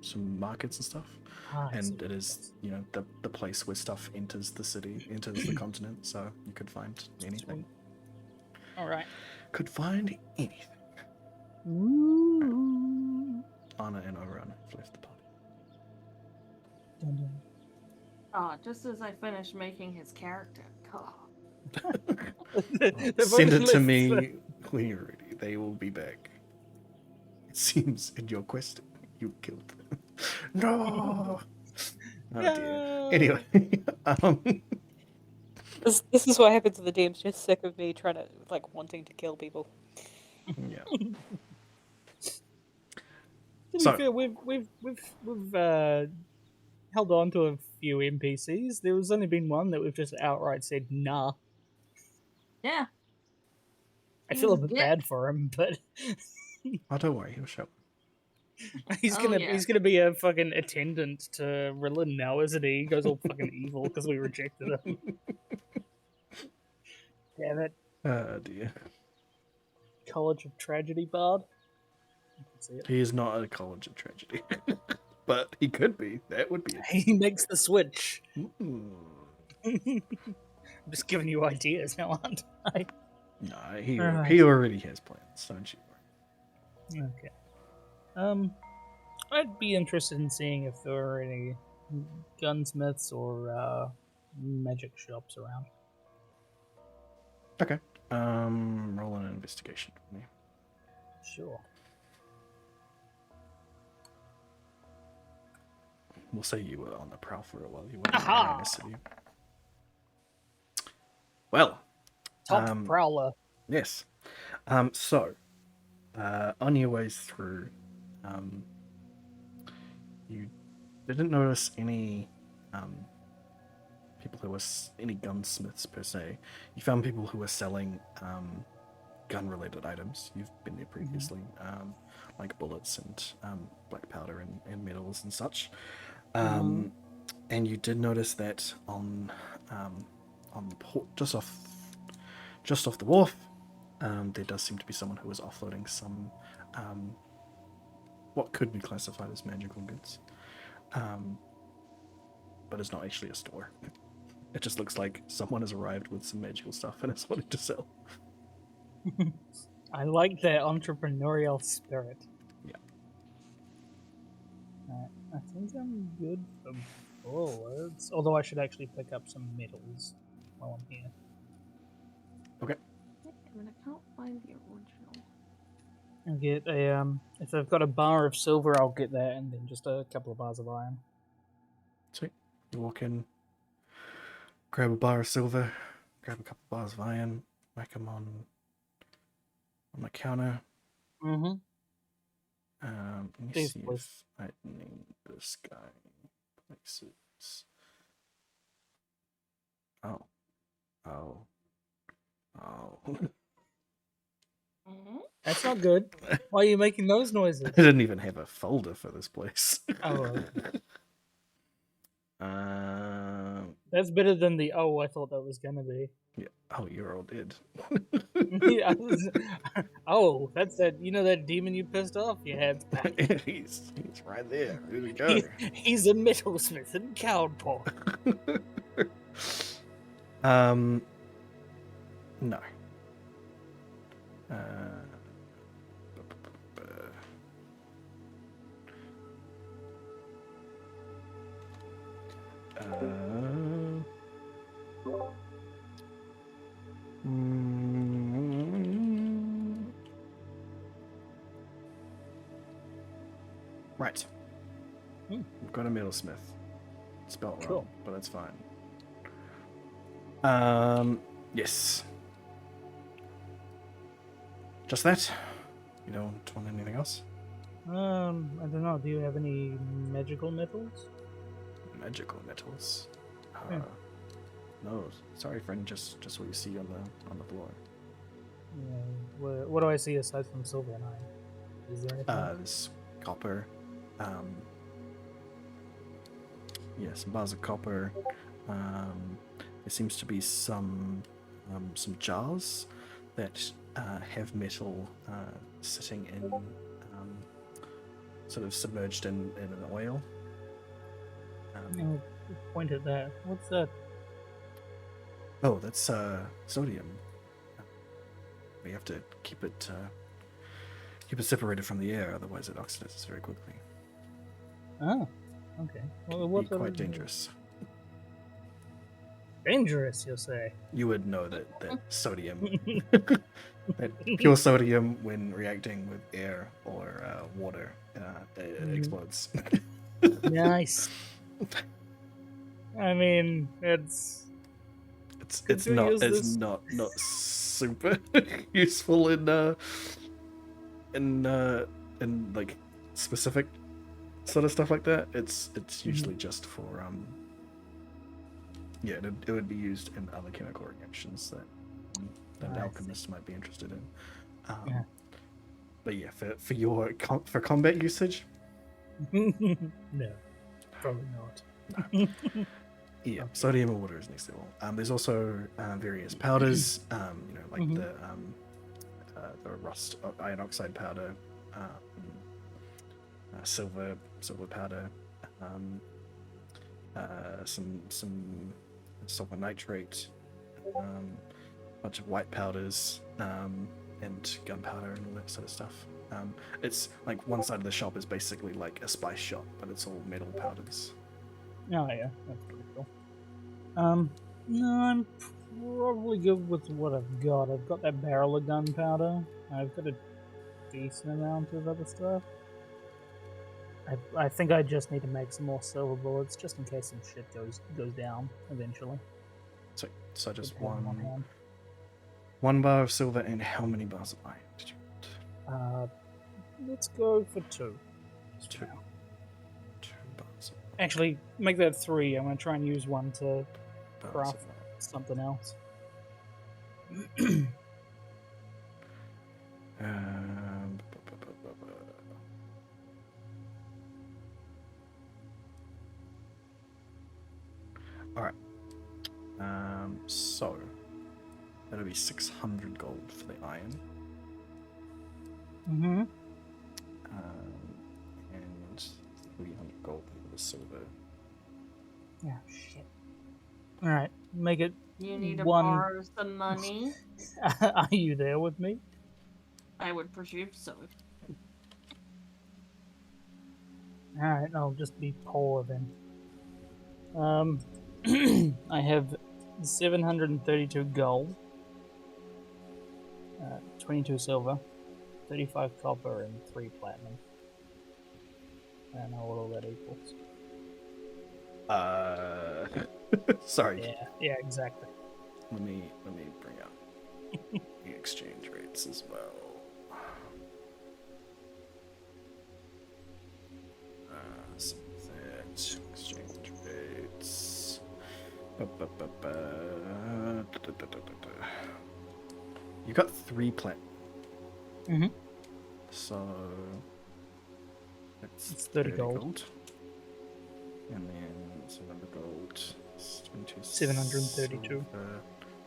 some markets and stuff, Ah, I and see. it is the place where stuff enters the city, enters the continent. So you could find anything. All right. Could find anything. Ooh. Anna and Oran have left the party. Dun, dun. Oh, just as I finished making his character. Oh. They've Send already it to left. me when you're ready. They will be back. It seems in your quest you killed them. No. Oh dear. No. Anyway, This is what happens when the DM's just sick of me trying to wanting to kill people. yeah. To be So- fair, we've held on to a few NPCs. There was only been one that we've just outright said nah. Yeah. I He feel a was a bit dick. bad for him, but Oh, don't worry, he'll show. he's Oh, gonna yeah. he's gonna be a fucking attendant to Rillen now, isn't he? He goes all fucking evil because we rejected him. Damn it, Oh dear. College of Tragedy bard. I can see it. He is not at a college of tragedy, but he could be. That would be. He makes the switch. Mm. I'm just giving you ideas now, aren't I? No, he Alright. he already has plans, don't you worry. Okay. I'd be interested in seeing if there are any gunsmiths or magic shops around. Okay. Roll an investigation for me. Sure. We'll say you were on the prowl for a while. You weren't Aha! in the city. Well, Top prowler. yes. So, on your ways through, you didn't notice any people who were any gunsmiths per se. You found people who were selling gun-related items. You've been there previously, like bullets and black powder and metals and such. And you did notice that on the port, just off the wharf, there does seem to be someone who is offloading some what could be classified as magical goods, but it's not actually a store. It just looks like someone has arrived with some magical stuff and is wanting to sell. I like their entrepreneurial spirit. Yeah. I think I'm good for bullets. Although I should actually pick up some metals while I'm here. Okay. I mean, I can't find the original. I'll get a if I've got a bar of silver, I'll get that, and then just a couple of bars of iron. Sweet. You walk in, grab a bar of silver, grab a couple bars of iron, whack them on the counter. Mm-hmm. Let me Please, see please. if I name this guy places. Oh. That's not good. Why are you making those noises? I didn't even have a folder for this place. Oh, Um, that's better than the I thought that was gonna be. yeah. Oh, you're all dead. Yeah, oh, that's that. You know that demon you pissed off? Yeah, it's back. he's right there. Ready to go. He's a metalsmith and cowboy. No. Right. We've got a metalsmith. Spelled wrong, Cool. but that's fine. Yes. Just that? You don't want anything else? I don't know. Do you have any magical metals? Magical metals? Yeah. No, sorry, friend. Just what you see on the floor. Yeah. What do I see aside from silver and iron? Is there anything? There's copper. Some bars of copper. There seems to be some jars that have metal sitting in sort of submerged in an oil. Point at that. What's that? Oh, that's sodium. We have to keep it separated from the air, otherwise it oxidizes very quickly. Oh. Okay. Well, Be what quite dangerous. Dangerous, you say? You would know that sodium, that pure sodium, when reacting with air or water, it explodes. Nice. I mean, Could It's you not use it's this? not super useful in like specific sort of stuff like that. It's usually just for yeah, it would be used in other chemical reactions that an I alchemist might be interested in. Yeah. But yeah, for your for combat usage, No, probably not. yeah, Okay. sodium and water is next level. There's also various powders, you know, like the rust iron oxide powder, silver powder, some sulfur nitrate, bunch of white powders, and gunpowder and all that sort of stuff. It's like one side of the shop is basically like a spice shop, but it's all metal powders. Oh yeah, that's pretty cool. No, I'm probably good with what I've got. I've got that barrel of gunpowder. I've got a decent amount of other stuff. I think I just need to make some more silver bullets, just in case some shit goes down eventually. So just Good to have in hand. one bar of silver and how many bars of iron did you want? Let's go for 2. Two. 2 bars. Actually, make that 3. I'm gonna try and use 1 to Bars craft of iron. something else. All right. So that'll be 600 gold for the iron. Mm-hmm. And 300 gold for the silver. Yeah, shit. Alright, make it You need to 1. borrow some money. Are you there with me? I would presume so. Alright, I'll just be poor then. I have 732 gold, 22 silver, 35 copper, and 3 platinum. I don't know what all that equals. Sorry. Yeah, exactly. Let me bring up the exchange rates as well. So that exchange rates. You got 3 plat. Mm-hmm. So it's 30 gold. And then 700 gold. 732. Silver.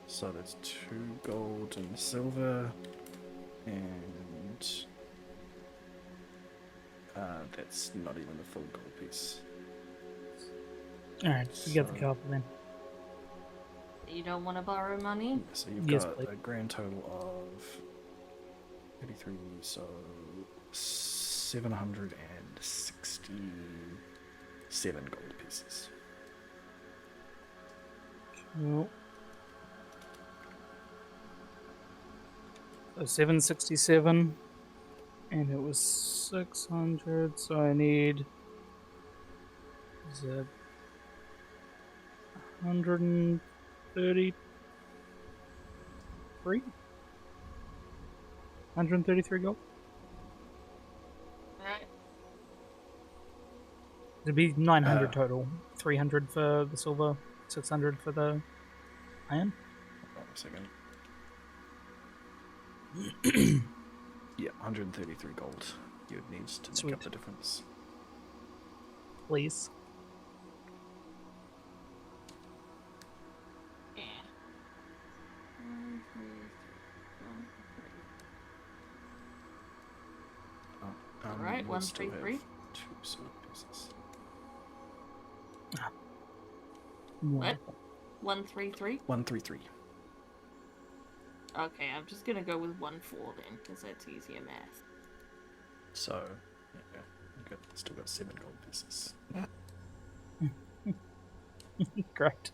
So that's 2 gold and silver. And that's not even the full gold piece. Alright, forget the So- copper then. You don't want to borrow money? So you've Yes, got please. a grand total of 33, so 767 gold pieces. Cool. So 767, and it was 600, so I need... Is it 133? 133 gold? Alright. It'd be 900 total. 300 for the silver, 600 for the iron. Hold on a second. Yeah, 133 gold. You would need to make Sweet. up the difference. Please. Yeah. 1, 3, 1, 3. Alright, we'll 1, still 3, have 3. 2 silver pieces. What? 1, 3, 3? 133. Okay, I'm just gonna go with 1, 4 then, because that's easier math. So, yeah, you still got 7 gold pieces. Great.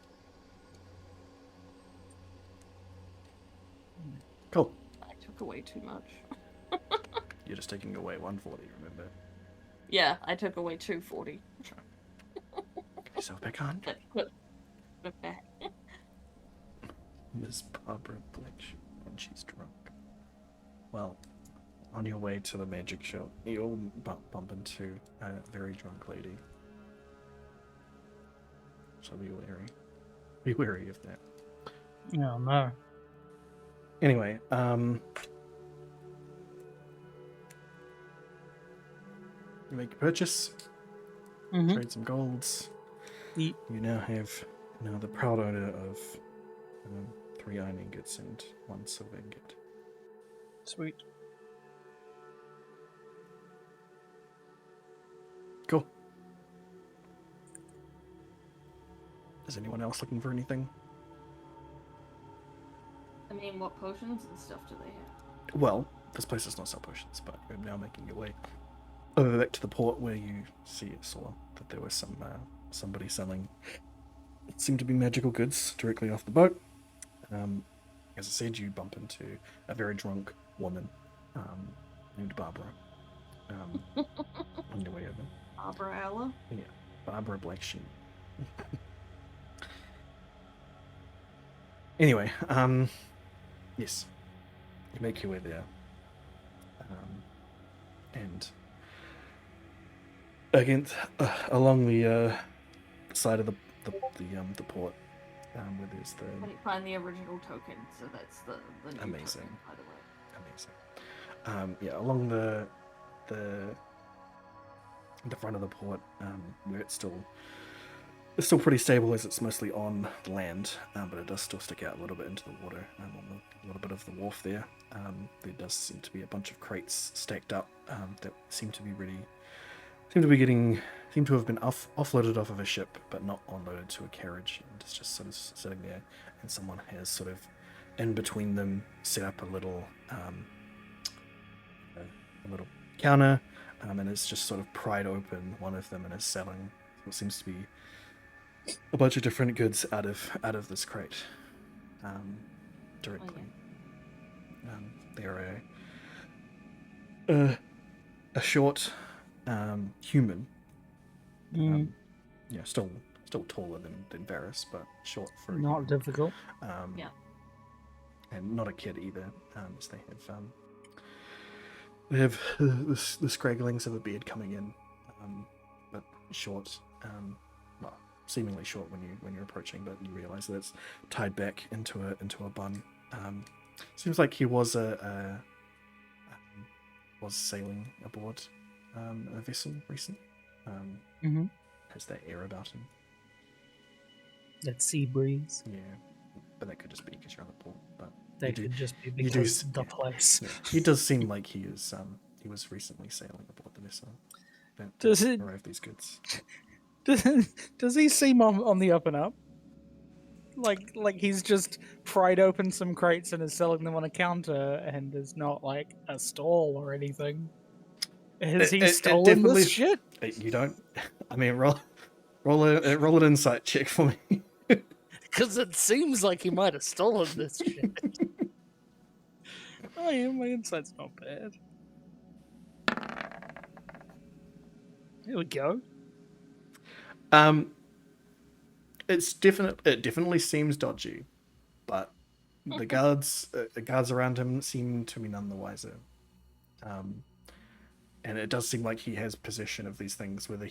Cool. I took away too much. You're just taking away 140, remember? Yeah, I took away 240. Get yourself back on. Put back. Miss Barbara Bleach when she's drunk. Well, on your way to the magic shop, you'll bump into a very drunk lady. So be wary. Be wary of that. Oh no. Anyway, you make a purchase, Mm-hmm. trade some golds. Yeet. You now have the proud owner of 3 iron ingots and 1 silver ingot. Sweet. Cool. Is anyone else looking for anything? I mean, what potions and stuff do they have? Well, this place does not sell potions, but you're now making your way over back to the port where you saw that there was somebody selling what seemed to be magical goods directly off the boat. As I said, you bump into a very drunk woman named Barbara on your way over. Barbara Ella? Yeah, Barbara Blacksheep. Anyway, yes, you make your way there, and against along the side of the port, where there's the I didn't find the original token, so that's the new Amazing. token, by the way. amazing, yeah, along the front of the port, where it's still pretty stable as it's mostly on land, but it does still stick out a little bit into the water on a little bit of the wharf there. There does seem to be a bunch of crates stacked up that seem to have been offloaded off of a ship, but not onloaded to a carriage, and it's just sort of sitting there. And someone has sort of in between them set up a little counter, and it's just sort of pried open one of them and is selling what seems to be a bunch of different goods out of this crate directly. They're a short human. Yeah, still taller than Varys, but short for a Not human. difficult. Yeah. And not a kid either, as they have the scragglings of a beard coming in, but short. Well, seemingly short when you're approaching, but you realise that it's tied back into a bun. Seems like he was was sailing aboard a vessel recently. Mm-hmm. Has that air about him. That sea breeze. Yeah, but that could just be because you're on the port. But That you do- could just be you do because s- the yeah. place. yeah, he does seem like he was recently sailing aboard the vessel that Does it- arrived these goods. Does he seem on the up and up? Like he's just pried open some crates and is selling them on a counter and is not like a stall or anything. Has he It stolen definitely- this shit? You don't. I mean, roll an insight check for me. Because it seems like he might have stolen this shit. Oh yeah, my insight's not bad. Here we go. It definitely seems dodgy, but the guards around him seem to be none the wiser. And it does seem like he has possession of these things, whether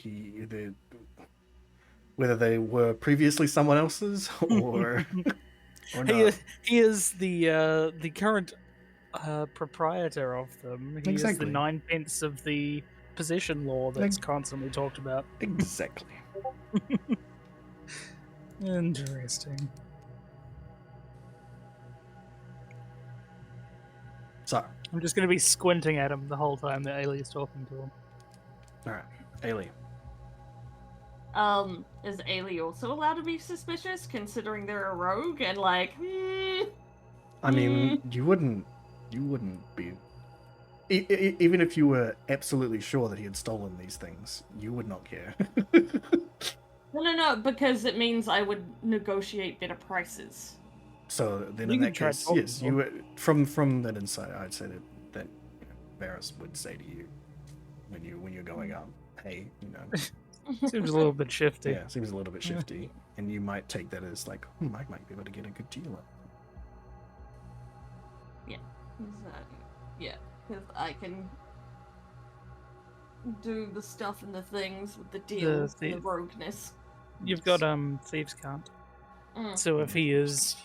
they were previously someone else's or not. He is the current proprietor of them. He Exactly. is the 9/10 of the possession law that's constantly talked about. Exactly. Interesting. So, I'm just going to be squinting at him the whole time that Ailey is talking to him. all right, Ailey. Is Ailey also allowed to be suspicious, considering they're a rogue and I mean, you wouldn't be. Even if you were absolutely sure that he had stolen these things, you would not care. No, because it means I would negotiate better prices. So then, You in can that try case, talking yes, to you him. from that insight, I'd say that Varys would say to you when you're going up, hey, Seems a little bit shifty. yeah, seems a little bit shifty, and you might take that as like, I might be able to get a good deal. Yeah, because I can do the stuff and the things with the deals and the thief. rogueness. You've got thieves can't. Mm. So if he is,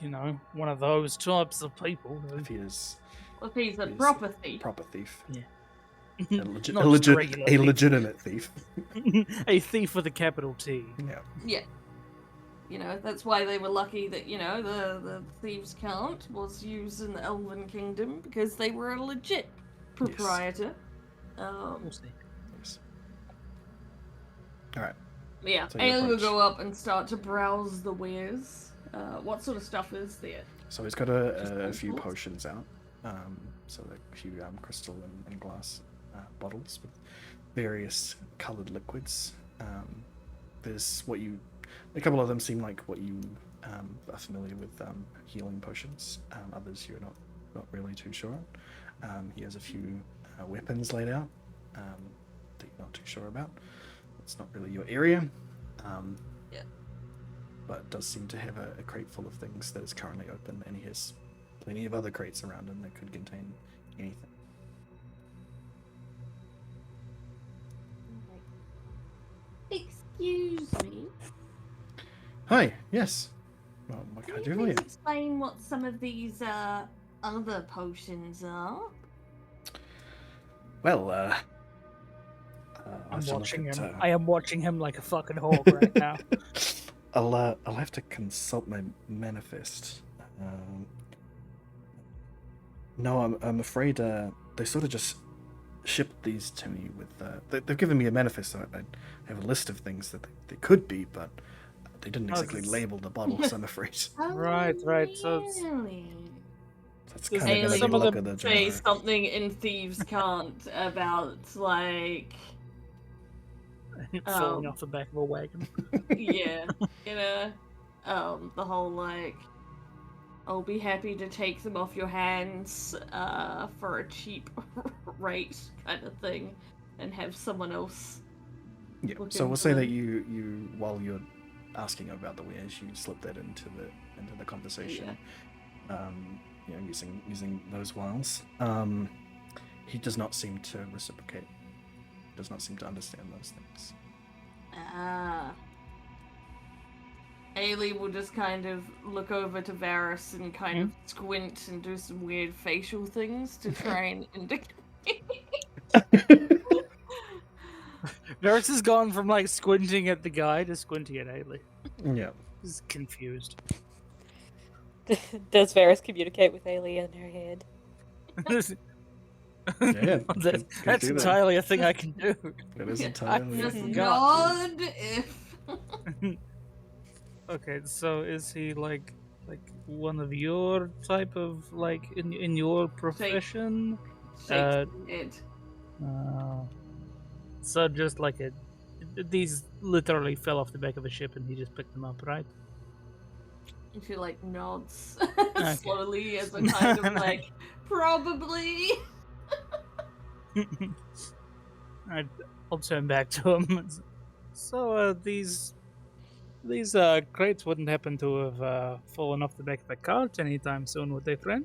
one of those types of people, If he is Well, if he's a He's proper thief. proper thief, yeah, a, not just a regular thief. legitimate thief, a thief with a capital T. yeah. Yeah. That's why they were lucky that, the Thieves' Count was used in the Elven Kingdom, because they were a legit proprietor. We'll see. Yes. All right. Yeah, So you Ailey will approach. go up and start to browse the wares. What sort of stuff is there? So he's got a few potions out. So a few crystal and glass bottles with various coloured liquids. There's a couple of them seem like what you are familiar with, healing potions. Others you're not really too sure on. He has a few weapons laid out that you're not too sure about. It's not really your area. Yeah. But it does seem to have a crate full of things that is currently open, and he has plenty of other crates around him that could contain anything. Excuse me. Hi, yes. Well, what can I do for you? Please explain what some of these other potions are? Well, I'm watching him. I am watching him like a fucking hawk right now. I'll have to consult my manifest. No, I'm afraid they sort of just shipped these to me with. They've given me a manifest, so I have a list of things that they could be, but they didn't exactly label the bottles. I'm afraid. Right. So it's- Really? That's Does kind of Ailey gonna be some of luck them of the say draw. something in Thieves Can't about, like, falling off the back of a wagon. yeah, the whole, like, I'll be happy to take them off your hands for a cheap rate kind of thing, and have someone else. Yeah. look So we'll into say them. that you while you're asking about the wares, you slip that into the conversation. Using those wiles. He does not seem to reciprocate. Does not seem to understand those things. Ailey will just kind of look over to Varys and kind of squint and do some weird facial things to try and indicate. Varys has gone from like squinting at the guy to squinting at Ailey. Yeah. He's confused. Does Varys communicate with Ailey in her head? Yeah. That's do that. entirely a thing I can do. That is I entirely. Just forgot. nod if. Okay, so is he like one of your type of like in your profession? Shakes his head. So just like these literally fell off the back of a ship and he just picked them up, right? And she like nods Okay. slowly as a kind of like, probably. I'll turn back to him. So these crates wouldn't happen to have fallen off the back of the cart anytime soon, would they, friend?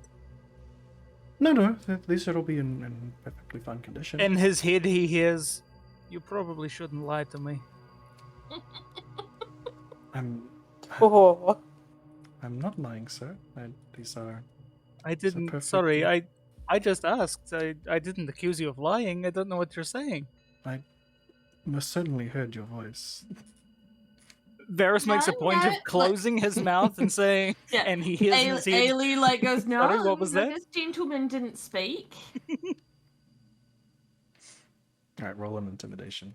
No. These should all be in perfectly fine condition. In his head, he hears, "You probably shouldn't lie to me." Oh. I'm not lying, sir. These are. I didn't. perfect- Sorry, I just asked. I didn't accuse you of lying. I don't know what you're saying. I most certainly heard your voice. Varys makes a point of closing his mouth and saying, Yeah. and he hears in his head, Ailey like goes, no, Sorry, what was that? This gentleman didn't speak. All right, roll an intimidation.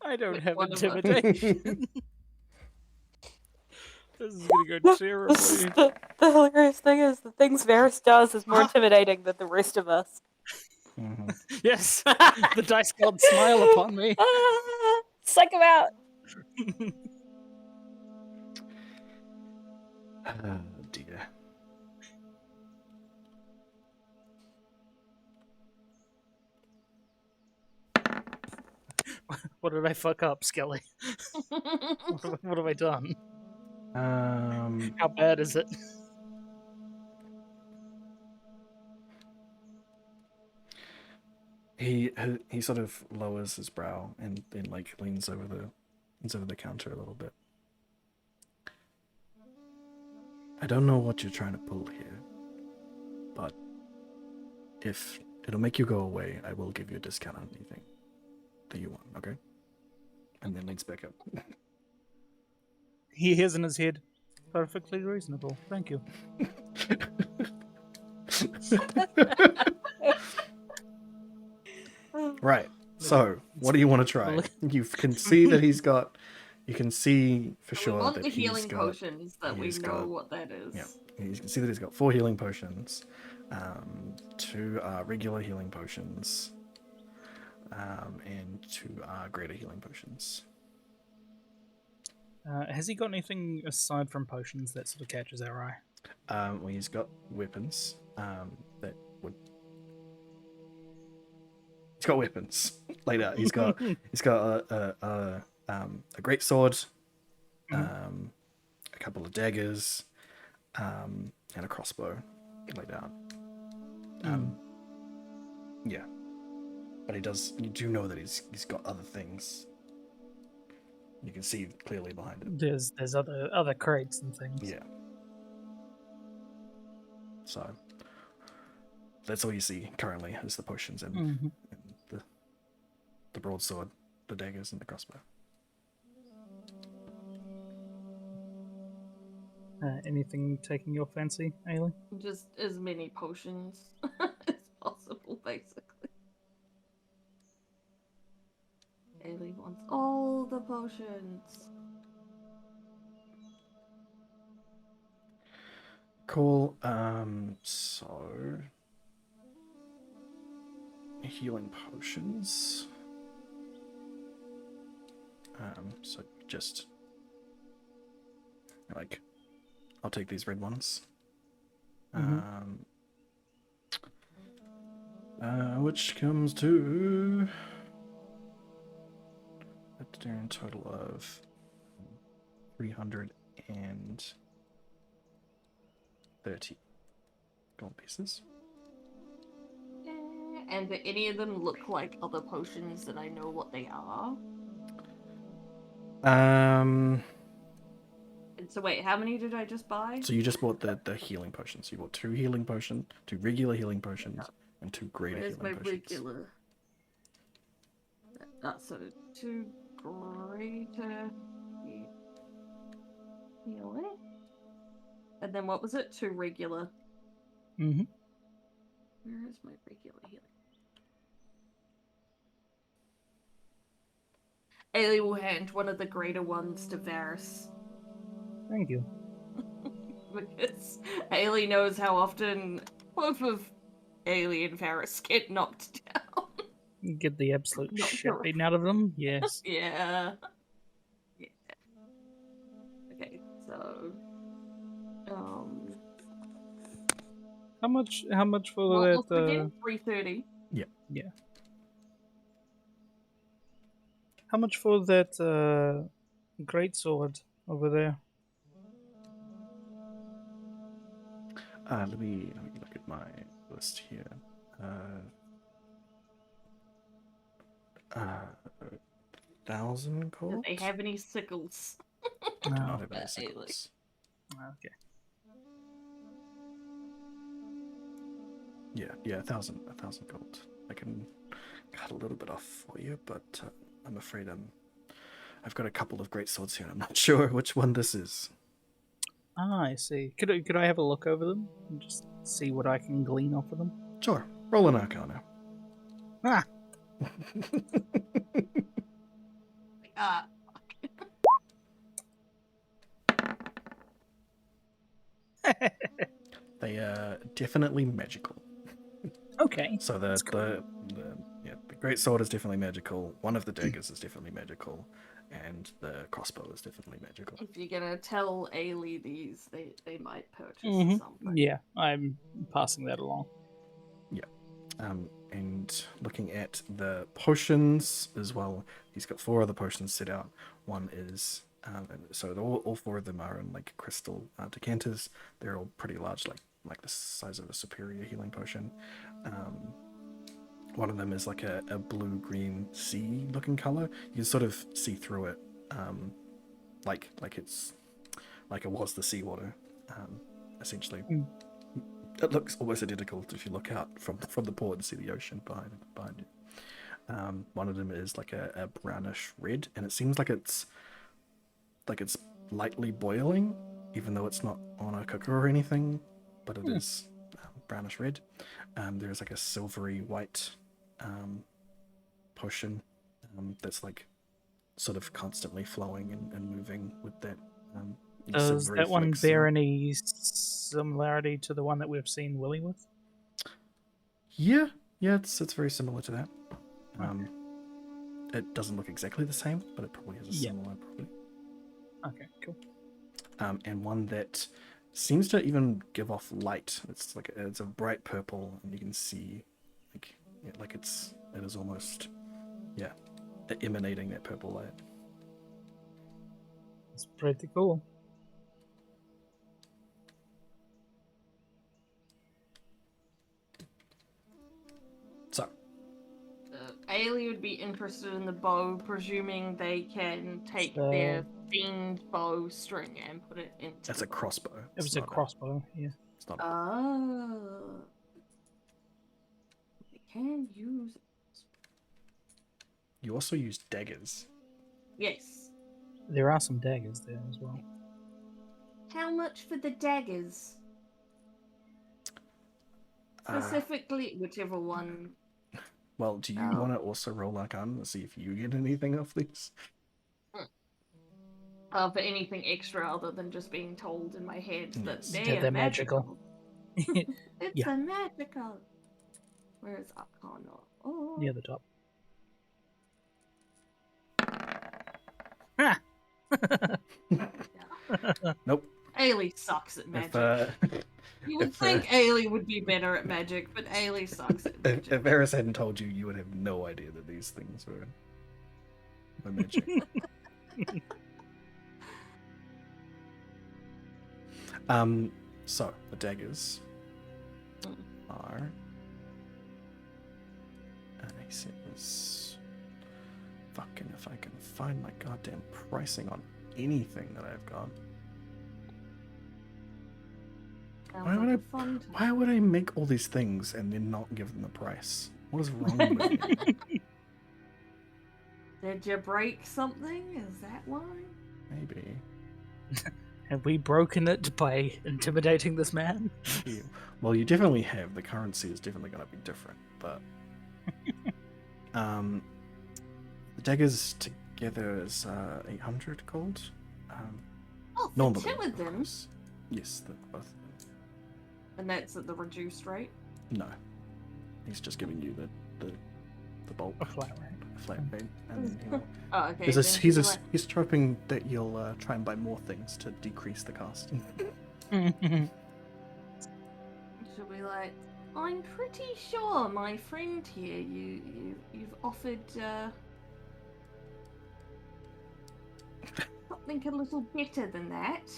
I don't Which have one of us? intimidation. This is gonna go terribly. The hilarious thing is, the things Varys does is more intimidating than the rest of us. Mhm. Yes, the dice gods smile upon me. Psych him out! Oh dear. What did I fuck up, Skelly? What have I done? How bad is it? He sort of lowers his brow and then like leans over the counter a little bit. I don't know what you're trying to pull here, but if it'll make you go away, I will give you a discount on anything that you want, okay? And then leans back up. He hears in his head. Perfectly reasonable. Thank you. Right. So, what do you want to try? You can see that he's got. You can see for We sure want that the he's healing got. potions that we he's know got- what that is. Yeah, you can see that he's got 4 healing potions, 2 regular healing potions, and 2 greater healing potions. Has he got anything aside from potions that sort of catches our eye? Well, he's got weapons that would. He's got weapons laid out. He's got a great sword, a couple of daggers, and a crossbow laid out. Yeah, but he does. You do know that he's got other things. You can see clearly behind it. There's other crates and things. Yeah. So that's all you see currently is the potions and the broadsword, the daggers, and the crossbow. Anything taking your fancy, Ailey? Just as many potions as possible, basically. Ailey wants all the potions. Cool. So healing potions. So just like I'll take these red ones. Which comes to a total of 330 gold pieces. And do any of them look like other potions that I know what they are? Um. And so wait, how many did I just buy? So you just bought the healing potions. You bought 2 healing potions, 2 regular healing potions, and 2 greater Where's my healing potions. regular? So 2 greater healing? And then what was it? 2 regular. Mm-hmm. Where is my regular healing? Ailey will hand one of the greater ones to Varys. Thank you. Because Ailey knows how often both of Ailey and Varys get knocked down. You get the absolute Not shit sure. beaten out of them. Yes. Yeah. Okay, so How much for what that? was it again? 330. Yeah. How much for that great sword over there? Let me look at my list here. 1,000 Do gold. they have any sickles? Do not have any Ailey. sickles. Okay. Yeah, 1,000 gold. I can cut a little bit off for you, but I'm afraid I've got a couple of great swords here. I'm not sure which one this is. Ah, I see. Could I have a look over them and just see what I can glean off of them? Sure, roll an Arcana. Ah, They are definitely magical. okay. So the great sword is definitely magical. One of the daggers is definitely magical, and the crossbow is definitely magical. If you're gonna tell Ailey these, they might purchase Mhm. something. Yeah, I'm passing that along. And looking at the potions as well, he's got 4 other potions set out. One is, so all 4 of them are in like crystal decanters. They're all pretty large, like the size of a superior healing potion. One of them is like a blue-green sea looking color. You can sort of see through it, like it's like it was the seawater, essentially. It looks almost identical if you look out from the port and see the ocean behind you. One of them is like a brownish red, and it seems like it's lightly boiling, even though it's not on a cooker or anything, but it is brownish red. There's like a silvery white potion that's like sort of constantly flowing and moving with that. Does silvery that one flecks bear in it. any similarity to the one that we've seen Willie with? Yeah, it's very similar to that. It doesn't look exactly the same, but it probably has a similar property. Okay, cool. And one that seems to even give off light. It's a bright purple, and you can see like it is almost emanating that purple light. It's pretty cool. So Ailey would be interested in the bow, presuming they can take So- their fiend bow string and put it into. that's a crossbow. It was a crossbow, yeah. It's not. Oh. They can use. You also use daggers. Yes. There are some daggers there as well. How much for the daggers? Specifically, whichever one. Well, do you want to also roll Arcana to see if you get anything off these? For anything extra other than just being told in my head that Yes. they're magical. It's It's a magical. Where is Arcana? Oh. near the top. Nope. Ailey sucks at magic. If You would if, think Ailey would be better at magic, but Ailey sucks at magic. if Varys hadn't told you, you would have no idea that these things were magic. So the daggers are. He says, "Fucking if I can find my goddamn pricing on anything that I've got." Sounds like a fun time. Why would I make all these things and then not give them a price? What is wrong with me? Did you break something? Is that why? Maybe. Have we broken it by intimidating this man? Maybe. Well, you definitely have. The currency is definitely going to be different, but the daggers together is 800 gold. Oh, for Normally, two of them? course. Yes, both of them. And that's at the reduced rate? No, he's just giving you the bulk, A flat rate. a flat rate, and you know, Oh, okay. he's hoping that you'll try and buy more things to decrease the cost. Should we like? I'm pretty sure, my friend here, you've offered something a little better than that.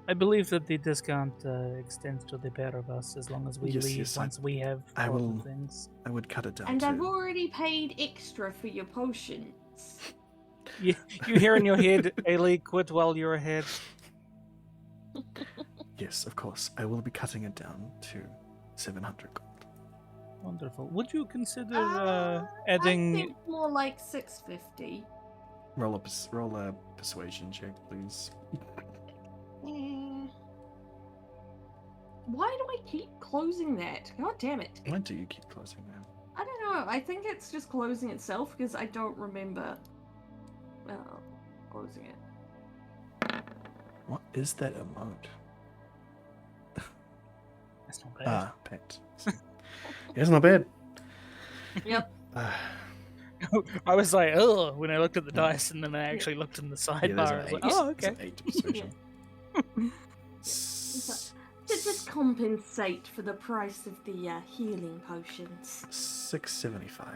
I believe that the discount extends to the pair of us as long as we Yes, leave yes, once we have I bought the will- things. I would cut it down And to. I've already paid extra for your potions. You hear in your head, Ailey, quit while you're ahead. Yes, of course. I will be cutting it down to 700 gold. Wonderful. Would you consider I adding... think more like 650. Roll a persuasion check, please. Eh. Why do I keep closing that? God damn it. Why do you keep closing that? I don't know. I think it's just closing itself because I don't remember closing it. What is that emote? That's not bad. Ah, pet. Yeah, it's not bad. Yep. I was like, oh, when I looked at the dice, and then I actually looked in the Yeah, there's sidebar. I an was 8. like, oh, There's okay. an 8 persuasion. To just compensate for the price of the healing potions. 675.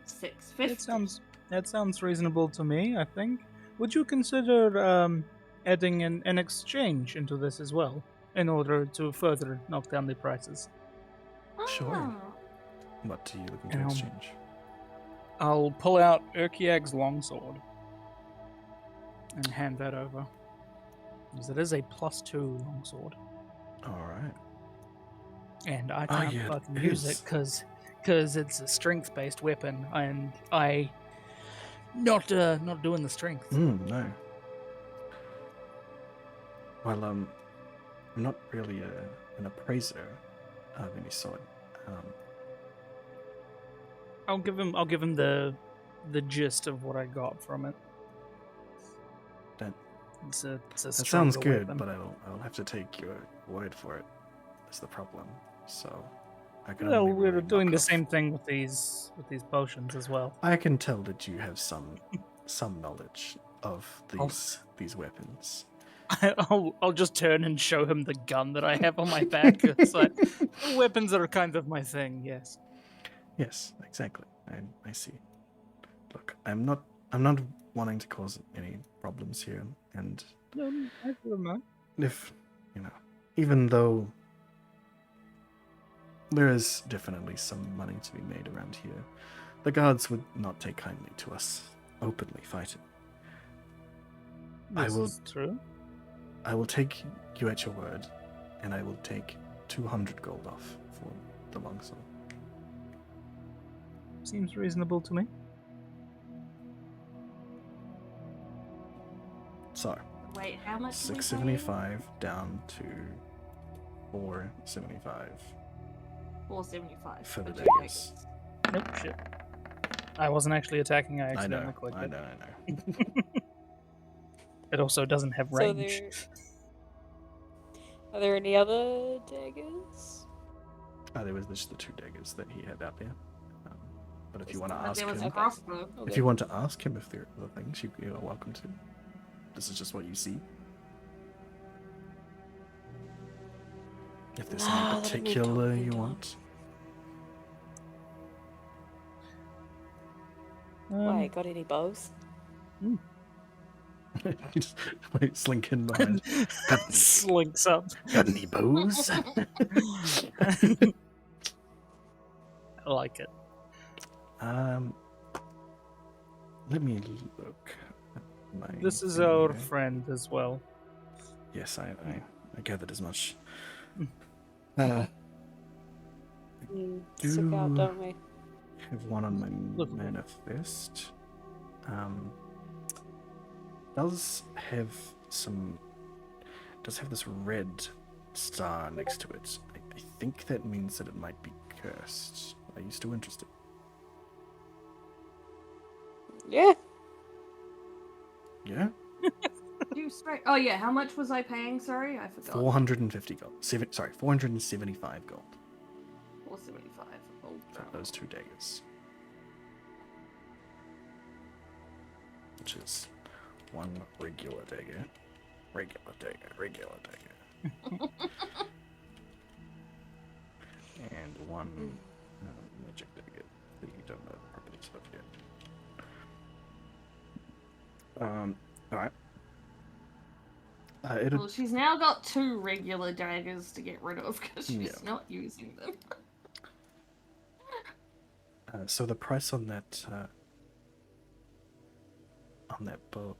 650. That sounds reasonable to me. I think. Would you consider adding an exchange into this as well, in order to further knock down the prices? Sure. Ah. What are you looking to exchange? I'll pull out Urkiag's longsword and hand that over. Because it is a +2 longsword. Alright. And I Oh, can't yeah, fucking it use is. it because it's a strength-based weapon, and I not doing the strength. No. Well, I'm not really an appraiser of any sort. I'll give him the gist of what I got from it. That It's a that stronger sounds good, weapon. but I'll have to take your word for it. That's the problem. So I can Well, only we're really doing knock the off. same thing with these potions as well. I can tell that you have some knowledge of these weapons. I'll just turn and show him the gun that I have on my back. It's like weapons are kind of my thing. Yes. Yes, exactly. I see. Look, I'm not wanting to cause any problems here, and No, I don't know. if even though there is definitely some money to be made around here, the guards would not take kindly to us openly fighting. This is true. I will take you at your word, and I will take 200 gold off for the longsword. Seems reasonable to me. So, Wait, how much? 675 down to 475 475 for the two daggers. Nope, shit. I wasn't actually attacking. I I accidentally know, clicked I it. know. It also doesn't have So range. are there any other daggers? There was just the 2 daggers that he had out there. But if you want to But ask there was a him, crossbow. Okay. if you want to ask him if there are other things, you are welcome to. This is just what you see. If there's Ah, something let me particular talk you to want. Why, got any bows? You just slink in behind. Slinks up. Got any bows? I like it. Let me look. At my This is thing our here. friend as well. Yes, I gathered as much. Stick out, Do don't we? have one on my Look. manifest. Does have this red star next to it. I think that means that it might be cursed. Are you still interested? Yeah. Yeah? Oh yeah, how much was I paying? Sorry, I forgot. 450 gold. 475 gold 475. Oh, for those 2 daggers. Which is 1 regular dagger. Regular dagger. And 1 magic dagger that you don't know the properties of yet. Alright. Well, she's now got 2 regular daggers to get rid of because she's Yeah. not using them. So the price on that boat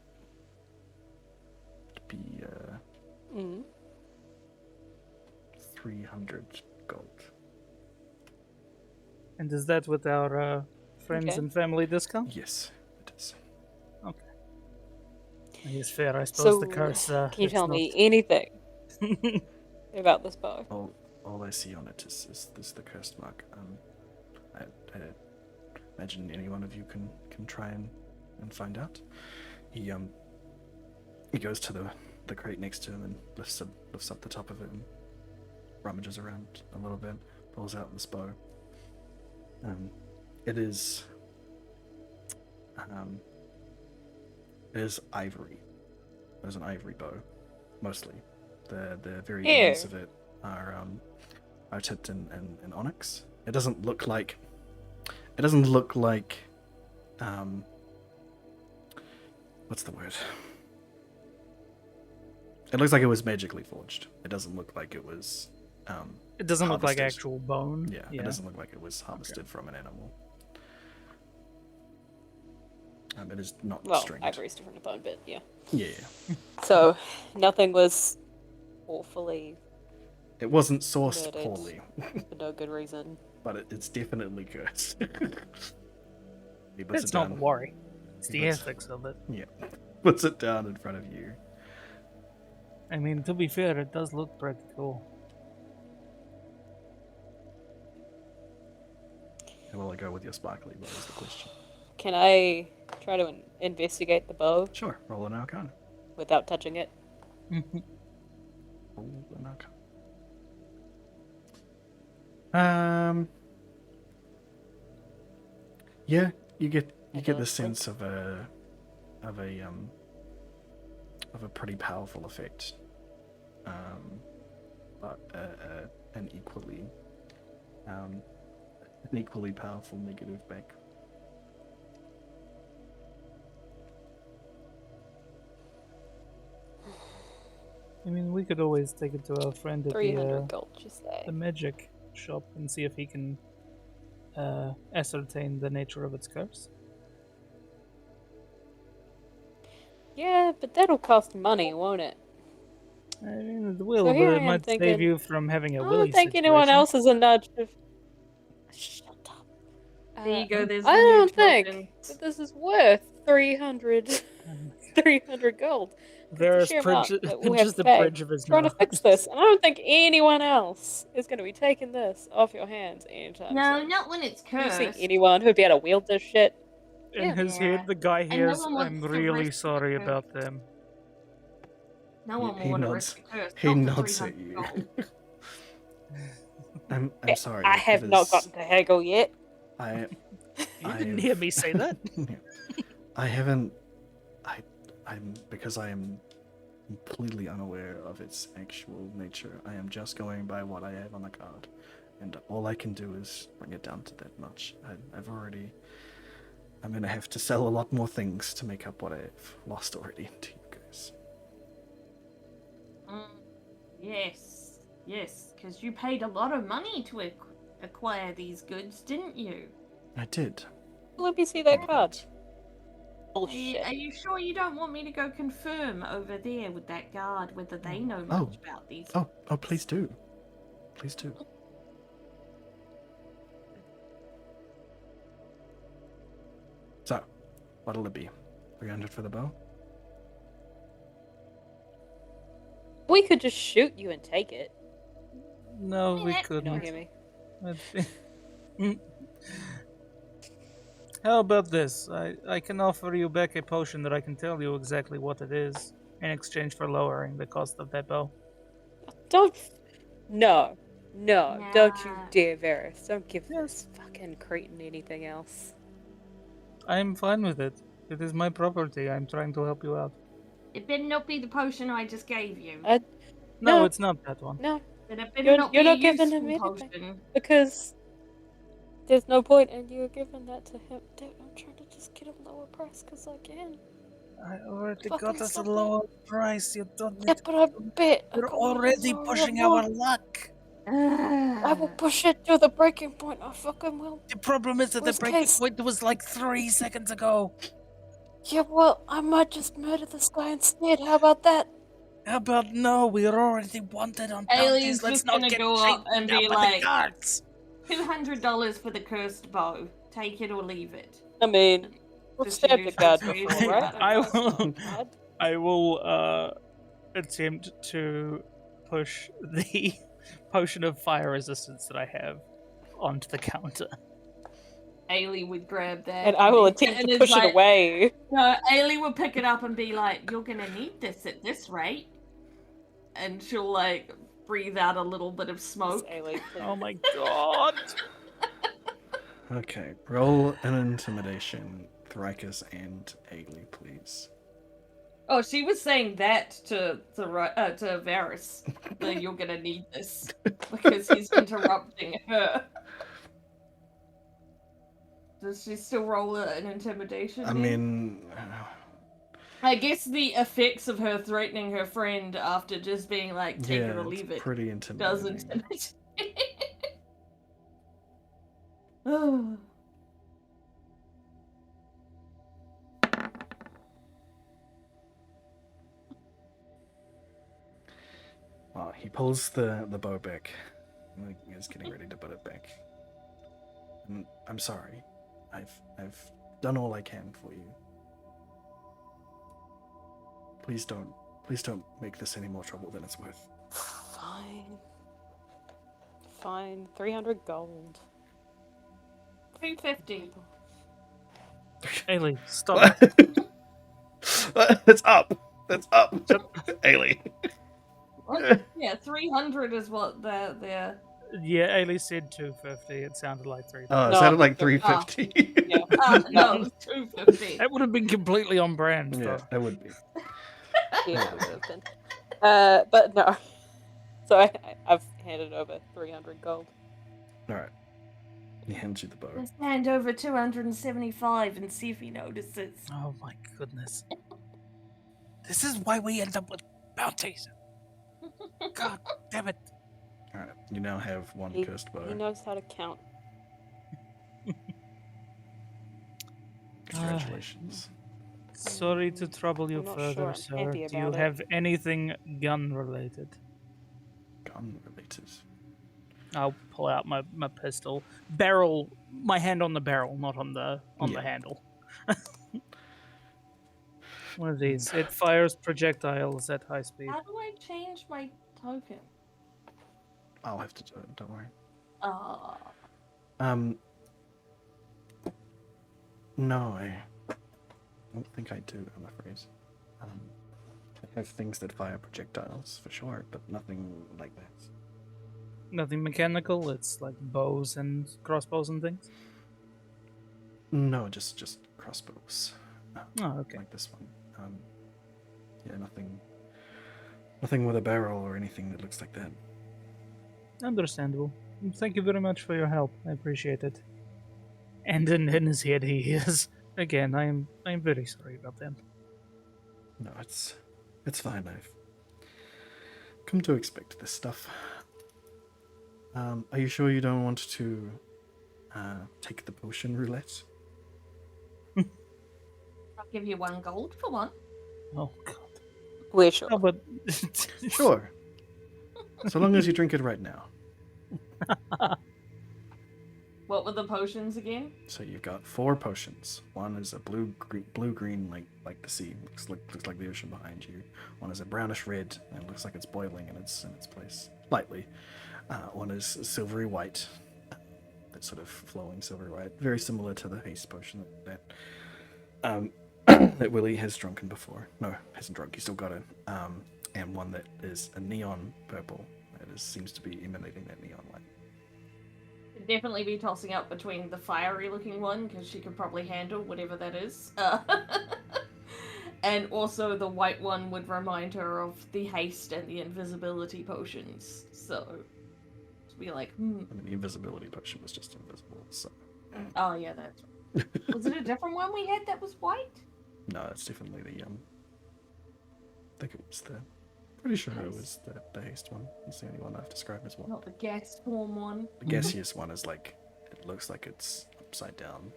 would be 300 gold. And is that with our friends Okay. and family discount? Yes, it is. It's fair, I suppose. So, The curse. can you it's tell not- me anything about this bow? All I see on it is the cursed mark. I imagine any one of you can try and find out. He goes to the crate next to him and lifts up the top of it and rummages around a little bit, pulls out this bow, It is ivory. There's an ivory bow, mostly. The very ends Ew. of it are tipped in onyx. It doesn't look like what's the word? It looks like it was magically forged. It doesn't look like it was It doesn't look like harvested. actual bone. Yeah, it doesn't look like it was harvested from an animal. It is not Well, stringed. ivory's different to bone, but yeah. Yeah. So nothing was awfully It wasn't sourced Murdered. poorly, for no good reason. but it's definitely cursed. He puts That's it not down. the worry. It's the That's- ethics of it. Yeah. Puts it down in front of you. I mean, to be fair, it does look pretty cool. How will I go with your sparkly bow is the question. Can I try to investigate the bow Sure, roll an arcana. without touching it? Roll an arcana. Yeah, you get the sense of a pretty powerful effect, but an equally powerful negative back. I mean, we could always take it to our friend at 300 gold, you say? the magic shop and see if he can ascertain the nature of its curse. Yeah, but that'll cost money, won't it? I mean, it will, So but here I it am might save thinking, you from having a I willy don't think anyone situation. else is a nudge of... Shut up. There you go. There's I the new don't think token. that this is worth 300 gold. There's sheer amount bridge, that we'll have just to the pay. bridge of his Trying to nose. fix this, and I don't think anyone else is going to be taking this off your hands anytime No, soon. not when it's Do you cursed. see anyone who'd be able to wield this shit? In Yeah. his Yeah. head, the guy And no hears, one wants I'm to really risk the sorry curse. about them. No one He will want to nods. risk the curse. He not for nods at 300 you. gold. I'm sorry. I have it not is- gotten to haggle yet. I You I didn't have- hear me say that. I haven't. I'm because I am completely unaware of its actual nature. I am just going by what I have on the card, and all I can do is bring it down to that much. I'm gonna have to sell a lot more things to make up what I've lost already to you guys. Yes, because you paid a lot of money to acquire these goods, didn't you? I did. Let me see that all of card. it. Bullshit. Are you sure you don't want me to go confirm over there with that guard whether they know Oh. much about these? Oh, please do. Please do. So, what'll it be? 300 for the bow? We could just shoot you and take it. No, we Yeah. You don't couldn't. hear me? How about this? I can offer you back a potion that I can tell you exactly what it is in exchange for lowering the cost of that bow. Don't. No, don't you Nah. dare, Varys. Don't give Yes. this fucking cretin anything else. I'm fine with it. It is my property. I'm trying to help you out. It better not be the potion I just gave you. I- No, No. it's not that one. No, It better you're- not you're be not a giving him useful anything. potion. because there's no point in you giving that to him. Dude, I'm trying to just get a lower price because I can. I already Fucking got us a stop it. lower price. You don't need Yeah, to. but I bet I You're got already lower pushing reward. our luck. I will push it to the breaking point. I fucking will. The problem is that the Worst breaking case- point was like 3 seconds ago. Yeah, well, I might just murder this guy instead. How about that? How about no? We are already wanted on Alien's bounties. Let's just not gonna get go up chased and down be by like- the guards. $200 for the cursed bow. Take it or leave it. I mean, we've Just stabbed the use guard that to before, use right? that. I That's not will- bad. I will attempt to push the potion of fire resistance that I have onto the counter. Ailey would grab that. And I will attempt and to it's push like- it away. No, Ailey will pick it up and be like, "You're gonna need this at this rate," and she'll like breathe out a little bit of smoke. Ailey, please. Oh my god! Okay, roll an intimidation, Thrykus and Ailey, please. Oh, she was saying that to Varys. That you're gonna need this because he's interrupting her. Does she still roll an intimidation? I then? mean, I guess the effects of her threatening her friend after just being like, take it yeah, or it's leave it, pretty does intimidating. intimidate. Oh. Well, he pulls the bow back. Like, he's getting ready to put it back. And I'm sorry. I've done all I can for you. Please don't make this any more trouble than it's worth. Fine. Fine. 300 gold. 250. Ailey, stop. That's up. That's up. Ailey. Yeah, 300 is what the Yeah, Ailey said 250. It sounded like 350. Oh, it No, sounded like 350. 350. Yeah. no, it was 250. That would have been completely on brand, Yeah, though. that would be. Yeah, it would have been. But no. So I've handed over 300 gold. All right. He hands you the bow. Let's hand over 275 and see if he notices. Oh my goodness. This is why we end up with bounties. God damn it. All right. You now have one He, cursed bow. he knows how to count. Congratulations. Sorry to trouble you I'm not further, sure I'm sir. happy Do you about it. have anything gun related? Gun related. I'll pull out my pistol. Barrel, my hand on the barrel, not on the Yeah. handle. One of these. It fires projectiles at high speed. How do I change my token? I'll have to do it. Don't worry. Oh. No, I don't think I do. I'm afraid. I have things that fire projectiles for sure, but nothing like that. Nothing mechanical. It's like bows and crossbows and things. No, just crossbows. Oh, okay. Like this one. Yeah, nothing with a barrel or anything that looks like that. Understandable. Thank you very much for your help. I appreciate it. And in his head, he is again. I'm very sorry about that. No, it's fine. I've come to expect this stuff. Are you sure you don't want to take the potion roulette? I'll give you 1 gold for one. Oh God. We're sure. No, but Sure. So long as you drink it right now. What were the potions again? So you've got 4 potions. One is a blue-green, like the sea, looks like the ocean behind you. One is a brownish red, and it looks like it's boiling in its place, lightly. One is silvery white, that sort of flowing silvery white, very similar to the haste potion that that Willie has drunken before. No, hasn't drunk. He's still got it. And one that is a neon purple. That seems to be emanating that neon light. Could definitely be tossing up between the fiery looking one, because she could probably handle whatever that is. And also the white one would remind her of the haste and the invisibility potions. So, to be like, I mean, the invisibility potion was just invisible, so... Oh yeah, that's... Was it a different one we had that was white? No, it's definitely the, I think it was the... Pretty sure it was the haste one. It's the only one I've described as one. Not the gas form one. The gaseous one is like... It looks like it's upside down.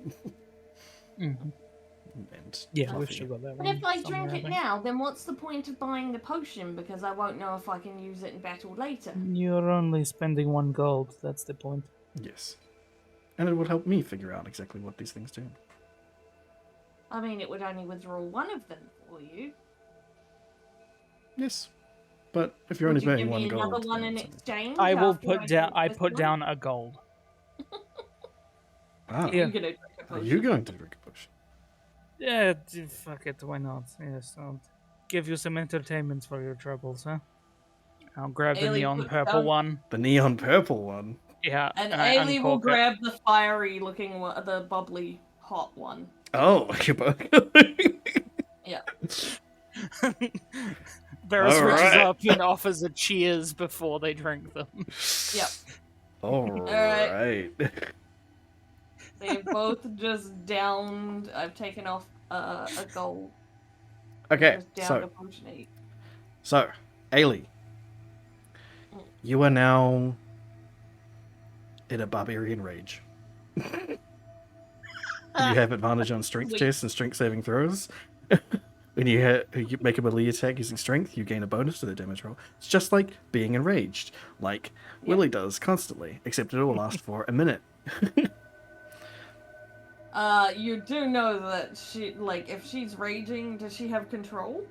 Mhm. And Yeah, fluffy. we've still got that But one. if I somewhere, drink it think. now, then what's the point of buying the potion? Because I won't know if I can use it in battle later. You're only spending 1 gold. That's the point. Yes. And it would help me figure out exactly what these things do. I mean, it would only withdraw one of them for you. Yes. But if you're Would only you paying give me 1 gold... another one then in it's- exchange? I will after put down. drink I this put one? down a gold. Ah, Yeah. I'm gonna drink a are potion. you going to drink a potion? Yeah, fuck it. Why not? Yes, I'll give you some entertainment for your troubles, huh? I'll grab the Ailey neon puts purple down- one. The neon purple one? Yeah, And I Ailey will uncork it. grab the fiery looking one, the bubbly hot one. Oh, you're both. Yeah. Barris reaches Alright. up and offers a cheers before they drink them. Yep. All right. They've both just downed. I've taken off a gold. Okay, Just downed a potion each. so, Ailey, you are now in a barbarian rage. You have advantage on strength Sweet. tests and strength saving throws. When you make a melee attack using strength, you gain a bonus to the damage roll. It's just like being enraged, like Willie does constantly, except it will last for a minute. You do know that she, like, if she's raging, does she have control?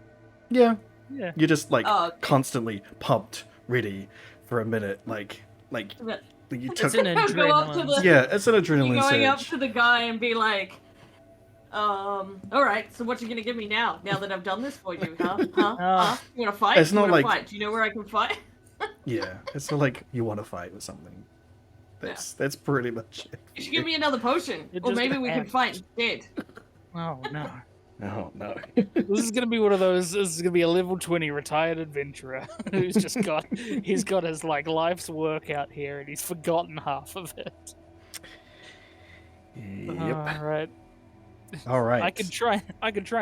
Yeah. Yeah. You're just like Oh, okay. constantly pumped, ready for a minute, like But you It's took. an go up to adrenaline. the, Yeah, it's an you adrenaline going up surge. to the guy and be like, all right, so what you gonna give me now that I've done this for you, huh? You wanna fight? It's You not wanna like- fight? Do you know where I can fight? Yeah, it's not like you want to fight or something. That's pretty much it. You should give me another potion, It or just maybe we can happens. fight instead. Oh no. Oh no. This is gonna be one of those. This is gonna be a level 20 retired adventurer who's just got he's got his like life's work out here and he's forgotten half of it. Yep. All right. All right. I could try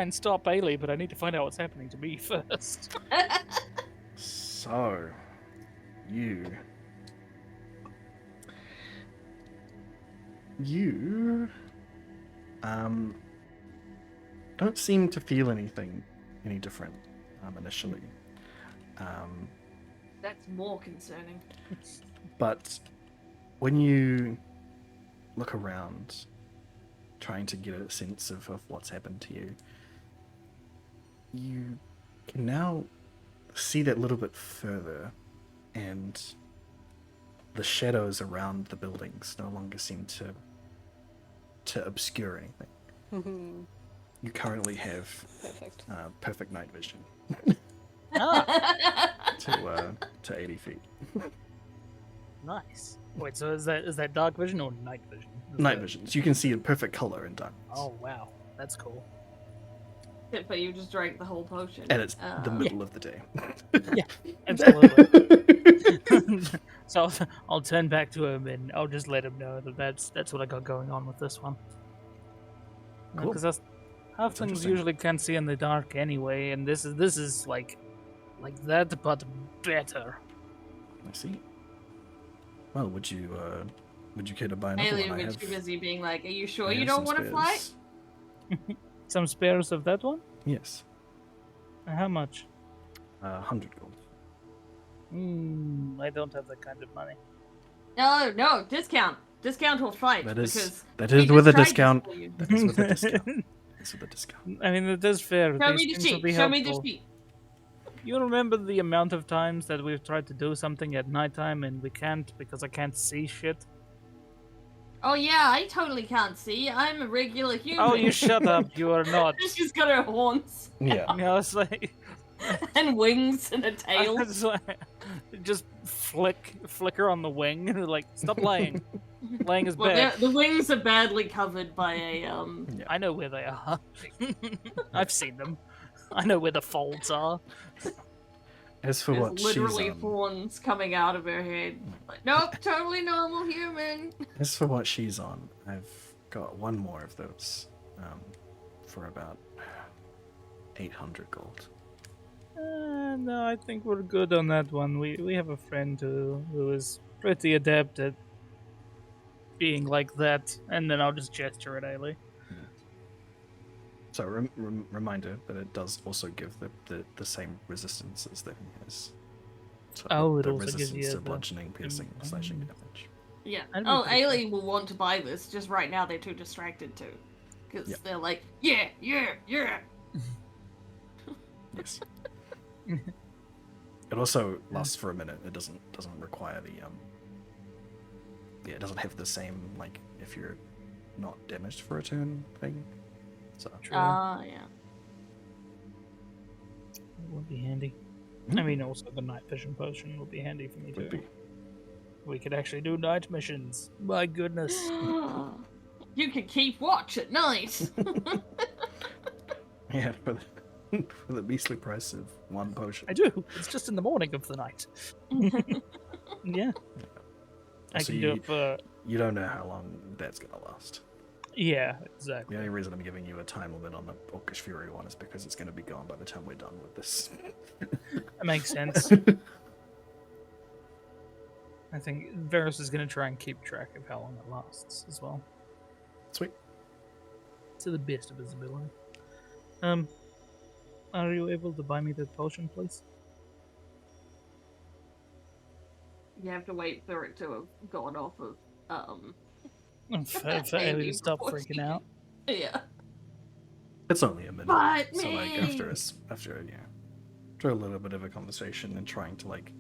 and stop Ailey, but I need to find out what's happening to me first. So, you don't seem to feel anything any different initially. That's more concerning. But when you look around, trying to get a sense of what's happened to you, you can now see that little bit further, and the shadows around the buildings no longer seem to obscure anything. You currently have Perfect. perfect night vision Ah, to 80 feet. nice. Wait, so is that dark vision or night vision? Night vision, so you can see in perfect color in darkness. Oh wow, that's cool. But you just drank the whole potion. And it's the middle of the day. Absolutely. So I'll turn back to him and I'll just let him know that that's what I got going on with this one. Cool. Because that's half things interesting. usually can't see in the dark anyway, and this is like that, but better. I see. Well, would you care to buy another Alien one? I was too have, busy being like, are you sure I you have don't some want to fight? spares. Some spares of that one? Yes. How much? 100 gold. I don't have that kind of money. No, discount. Discount will fight. That is because that we is with a just tried this discount. for you. That is with a discount. That's with a discount. I mean, it is fair. Show These me the things will sheet. be Show me the helpful. sheet. You remember the amount of times that we've tried to do something at nighttime and we can't because I can't see shit? Oh yeah, I totally can't see. I'm a regular human. Oh, you shut up. You are not. She's got her horns Yeah. I was like, and wings and a tail. I was like, just flicker on the wing. Like, stop lying. Lying is Well, bad. the wings are badly covered by a I know where they are. I've seen them. I know where the folds are. As for There's what literally she's on, horns coming out of her head. Like, nope, totally normal human. I've got one more of those for about 800 gold. No, I think we're good on that one. We have a friend who is pretty adept at being like that, and then I'll just gesture at Ailey. So reminder that it does also give the same resistance as the he has. So Oh, it the also gives resistance you to the- bludgeoning, piercing, slashing damage. Yeah. I'd be Oh, pretty Ailey will want to buy this. Just right now, they're too distracted to, because Yeah. they're like, yeah. Yes. It also lasts for a minute. It doesn't require the it doesn't have the same like if you're not damaged for a turn thing. So Yeah. It would be handy. I mean, also the night vision potion would be handy for me would too. be. We could actually do night missions. My goodness. You can keep watch at night. Yeah, for the beastly price of one potion. I do. It's just in the morning of the night. Yeah. I Also, can do it for... you don't know how long that's gonna last. Yeah, exactly. The only reason I'm giving you a time limit on the Orcish Fury one is because it's gonna be gone by the time we're done with this. That makes sense. I think Varus is going to try and keep track of how long it lasts as well, Sweet. to the best of his ability. Are you able to buy me that potion, please? You have to wait for it to have gone off of For Ailey to stop before freaking she- out. Yeah. It's only a minute. But So like me! after a little bit of a conversation and trying to like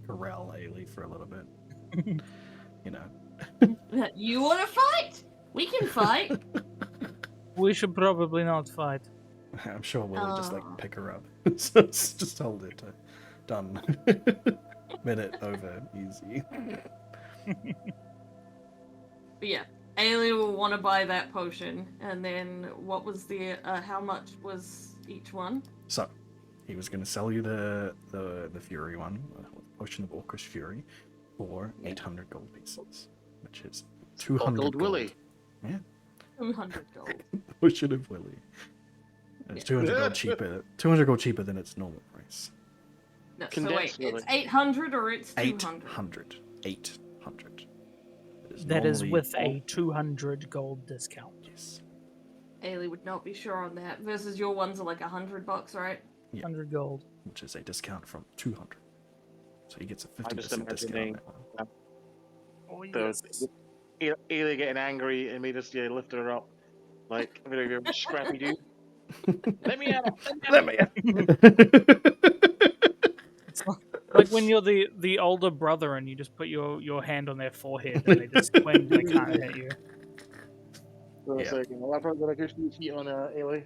corral Ailey for a little bit. You know. You want to fight? We can fight. We should probably not fight. I'm sure we'll just like Oh. pick her up. So it's just hold it. Done. Minute over. Easy. But yeah, Ailey will want to buy that potion, and then what was the how much was each one? So, he was going to sell you the Fury one, potion of Orcish Fury, for 800 gold pieces, which is 200 Gold Willy. Yeah, 200 gold. potion of Willy. And it's Yeah. 200 gold cheaper. 200 gold cheaper than its normal price. No, so Condensed wait, Willy. it's 800 or it's 200? 800. 800. That is normally- with a 200 gold discount. Yes. Ailey would not be sure on that. Versus your ones are like $100, right? 100 gold. Which is a discount from 200. So he gets a I'm just 50% discount on imagining that one. Oh, The Ailey getting angry and me just lift her up. Like, I'm gonna go scrappy dude. Let me out! Let me Like when you're the older brother and you just put your hand on their forehead and they just squint, they can't hit you. For a Yeah. second. Well, I've heard that I just cheat on Ailey.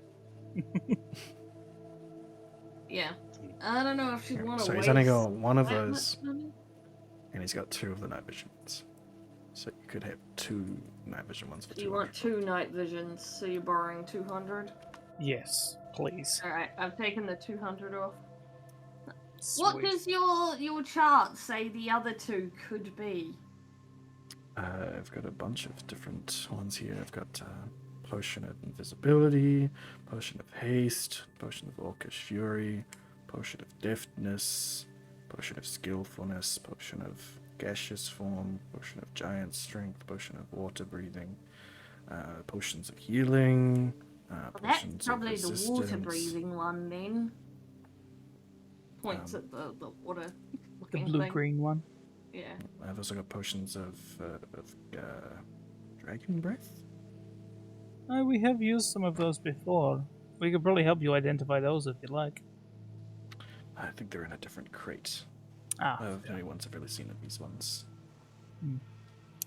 Yeah. I don't know if she'd want to So waste he's only got one of that those, much money. and he's got 2 of the night vision ones. So you could have 2 night vision ones for So you 200. want 2 night visions, so you're borrowing 200. Yes, please. Alright, I've taken the 200 off. What Sweet. does your chart say the other 2 could be? I've got a bunch of different ones here. I've got Potion of Invisibility, Potion of Haste, Potion of Orcish Fury, Potion of Deftness, Potion of Skillfulness, Potion of Gaseous Form, Potion of Giant Strength, Potion of Water Breathing, Potions of Healing, Well, Potions that's probably of the Resistance. water breathing one then. Points at the water The looking blue thing. green one. Yeah. I've also got potions of Dragon Breath. We have used some of those before. We could probably help you identify those if you'd like. I think they're in a different crate. Ah, The only ones I've really seen of these ones.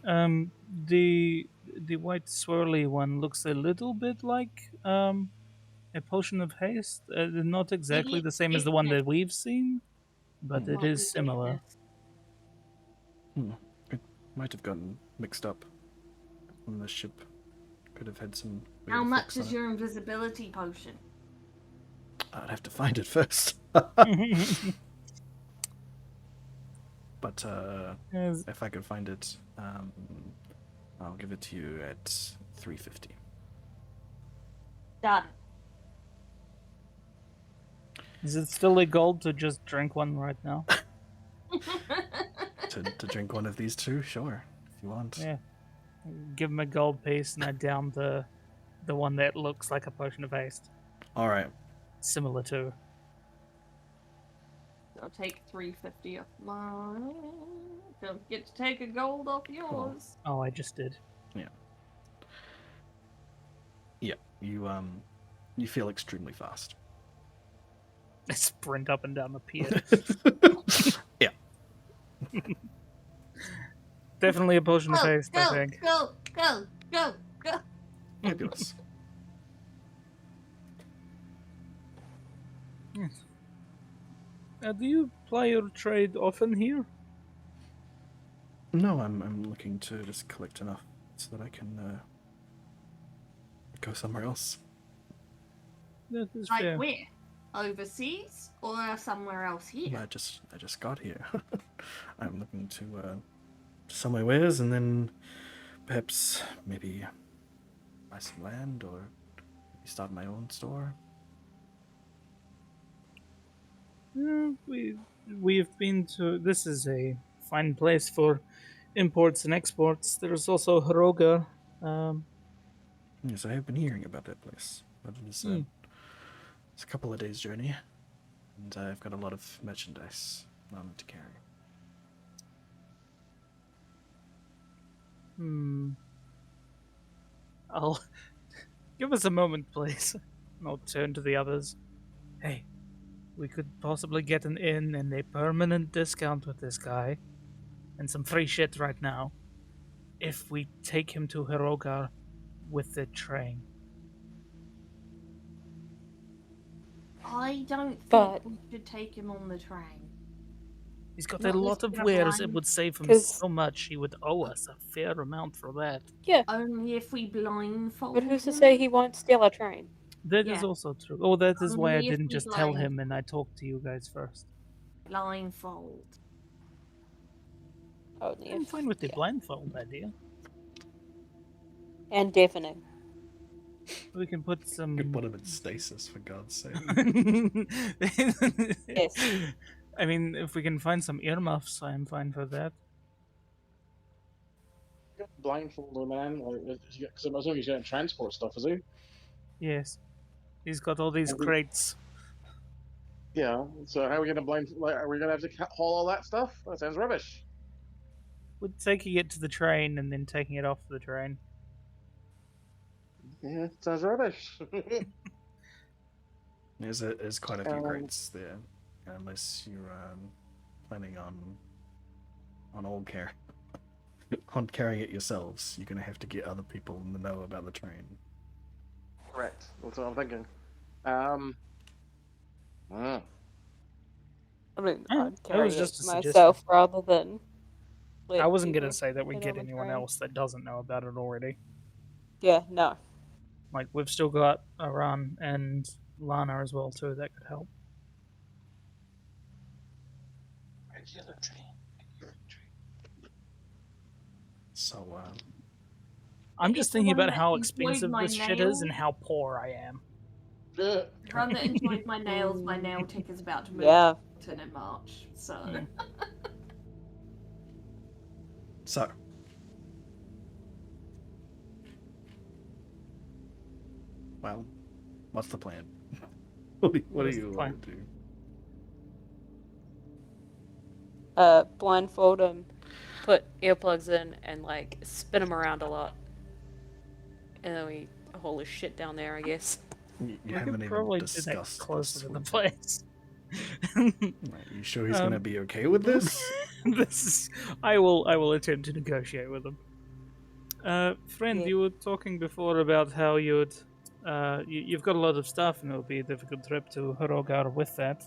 the white swirly one looks a little bit like a potion of haste. Not exactly the same as the one that we've seen, but it What is similar. this? It might have gotten mixed up on the ship. Could have had some. weird How much effects on is it. your invisibility potion? I'd have to find it first. But Yes. if I could find it, I'll give it to you at 350. Done. Is it still a gold to just drink one right now? to drink one of these 2, sure, if you want. Yeah. Give him a gold piece and I down the one that looks like a potion of haste. All right. Similar to. I'll take 350 off mine. Don't get to take a gold off yours. Oh, I just did. Yeah. You feel extremely fast. I sprint up and down the pier. Yeah. Definitely a potion of Go, haste, I go, think. go, go, go, go. Fabulous. Do you ply your trade often here? No, I'm looking to just collect enough so that I can go somewhere else. That is Like fair. where? Overseas or somewhere else here? I just got here. I'm looking to somewhere where's and then perhaps maybe buy some land or maybe start my own store. We've been to. This is a fine place for imports and exports. There's also Hiroga. Um, Yes, I have been hearing about that place, but it's hmm, a couple of days journey, and I've got a lot of merchandise I need to carry. hmm. I'll give us a moment, please. And I'll turn to the others. Hey, we could possibly get an inn and a permanent discount with this guy, and some free shit right now, if we take him to Hiroga with the train. I don't think But- we should take him on the train. He's got Not a unless lot of we're wares. It blind, would save him 'cause- so much. He would owe us a fair amount for that. Yeah, Only if we blindfold but who's to him. say he won't steal our train? That is Yeah. also true. Oh, that is why I Only if didn't we just tell blind- him and I talked to you guys first. Blindfold. Only I'm if, fine with the yeah. blindfold idea. And deafening. We can put some. Could put him in stasis, for God's sake. Yes. I mean, if we can find some earmuffs, I'm fine for that. Blindfold the man, because I'm assuming he's going to transport stuff, is he? Yes. He's got all these And we- crates. Yeah. So how are we going to are we going to have to haul all that stuff? That sounds rubbish. We're taking it to the train and then taking it off the train. Yeah, sounds rubbish. There's quite a few Um, crates there, unless you're planning on all care on carrying it yourselves. You're gonna have to get other people in the know about the train. Correct. That's what I'm thinking. Mm. I mean, Yeah, I'd that carry was just it a suggestion. myself rather than. let I wasn't going people to say that we get get on the anyone train. else that doesn't know about it already. Yeah, no. Like, we've still got Aran and Lana as well, too. That could help. So I'm It's just the thinking one about that how enjoyed expensive my this shit is and nails. how poor I am. Yeah. Run that enjoyed my nails. My nail tech is about to move Yeah. to in March. So Hmm. so well, what's the plan? What do What is the you plan? want to do? Blindfold him, put earplugs in, and like spin him around a lot. And then we haul his shit down there, I guess. You We haven't could even probably do that discussed closer this to the with him. place. Right, you sure he's gonna Um, be okay with this? This is. I will attempt to negotiate with him. Friend, Yeah. you were talking before about how you've got a lot of stuff, and it'll be a difficult trip to Hirogar with that.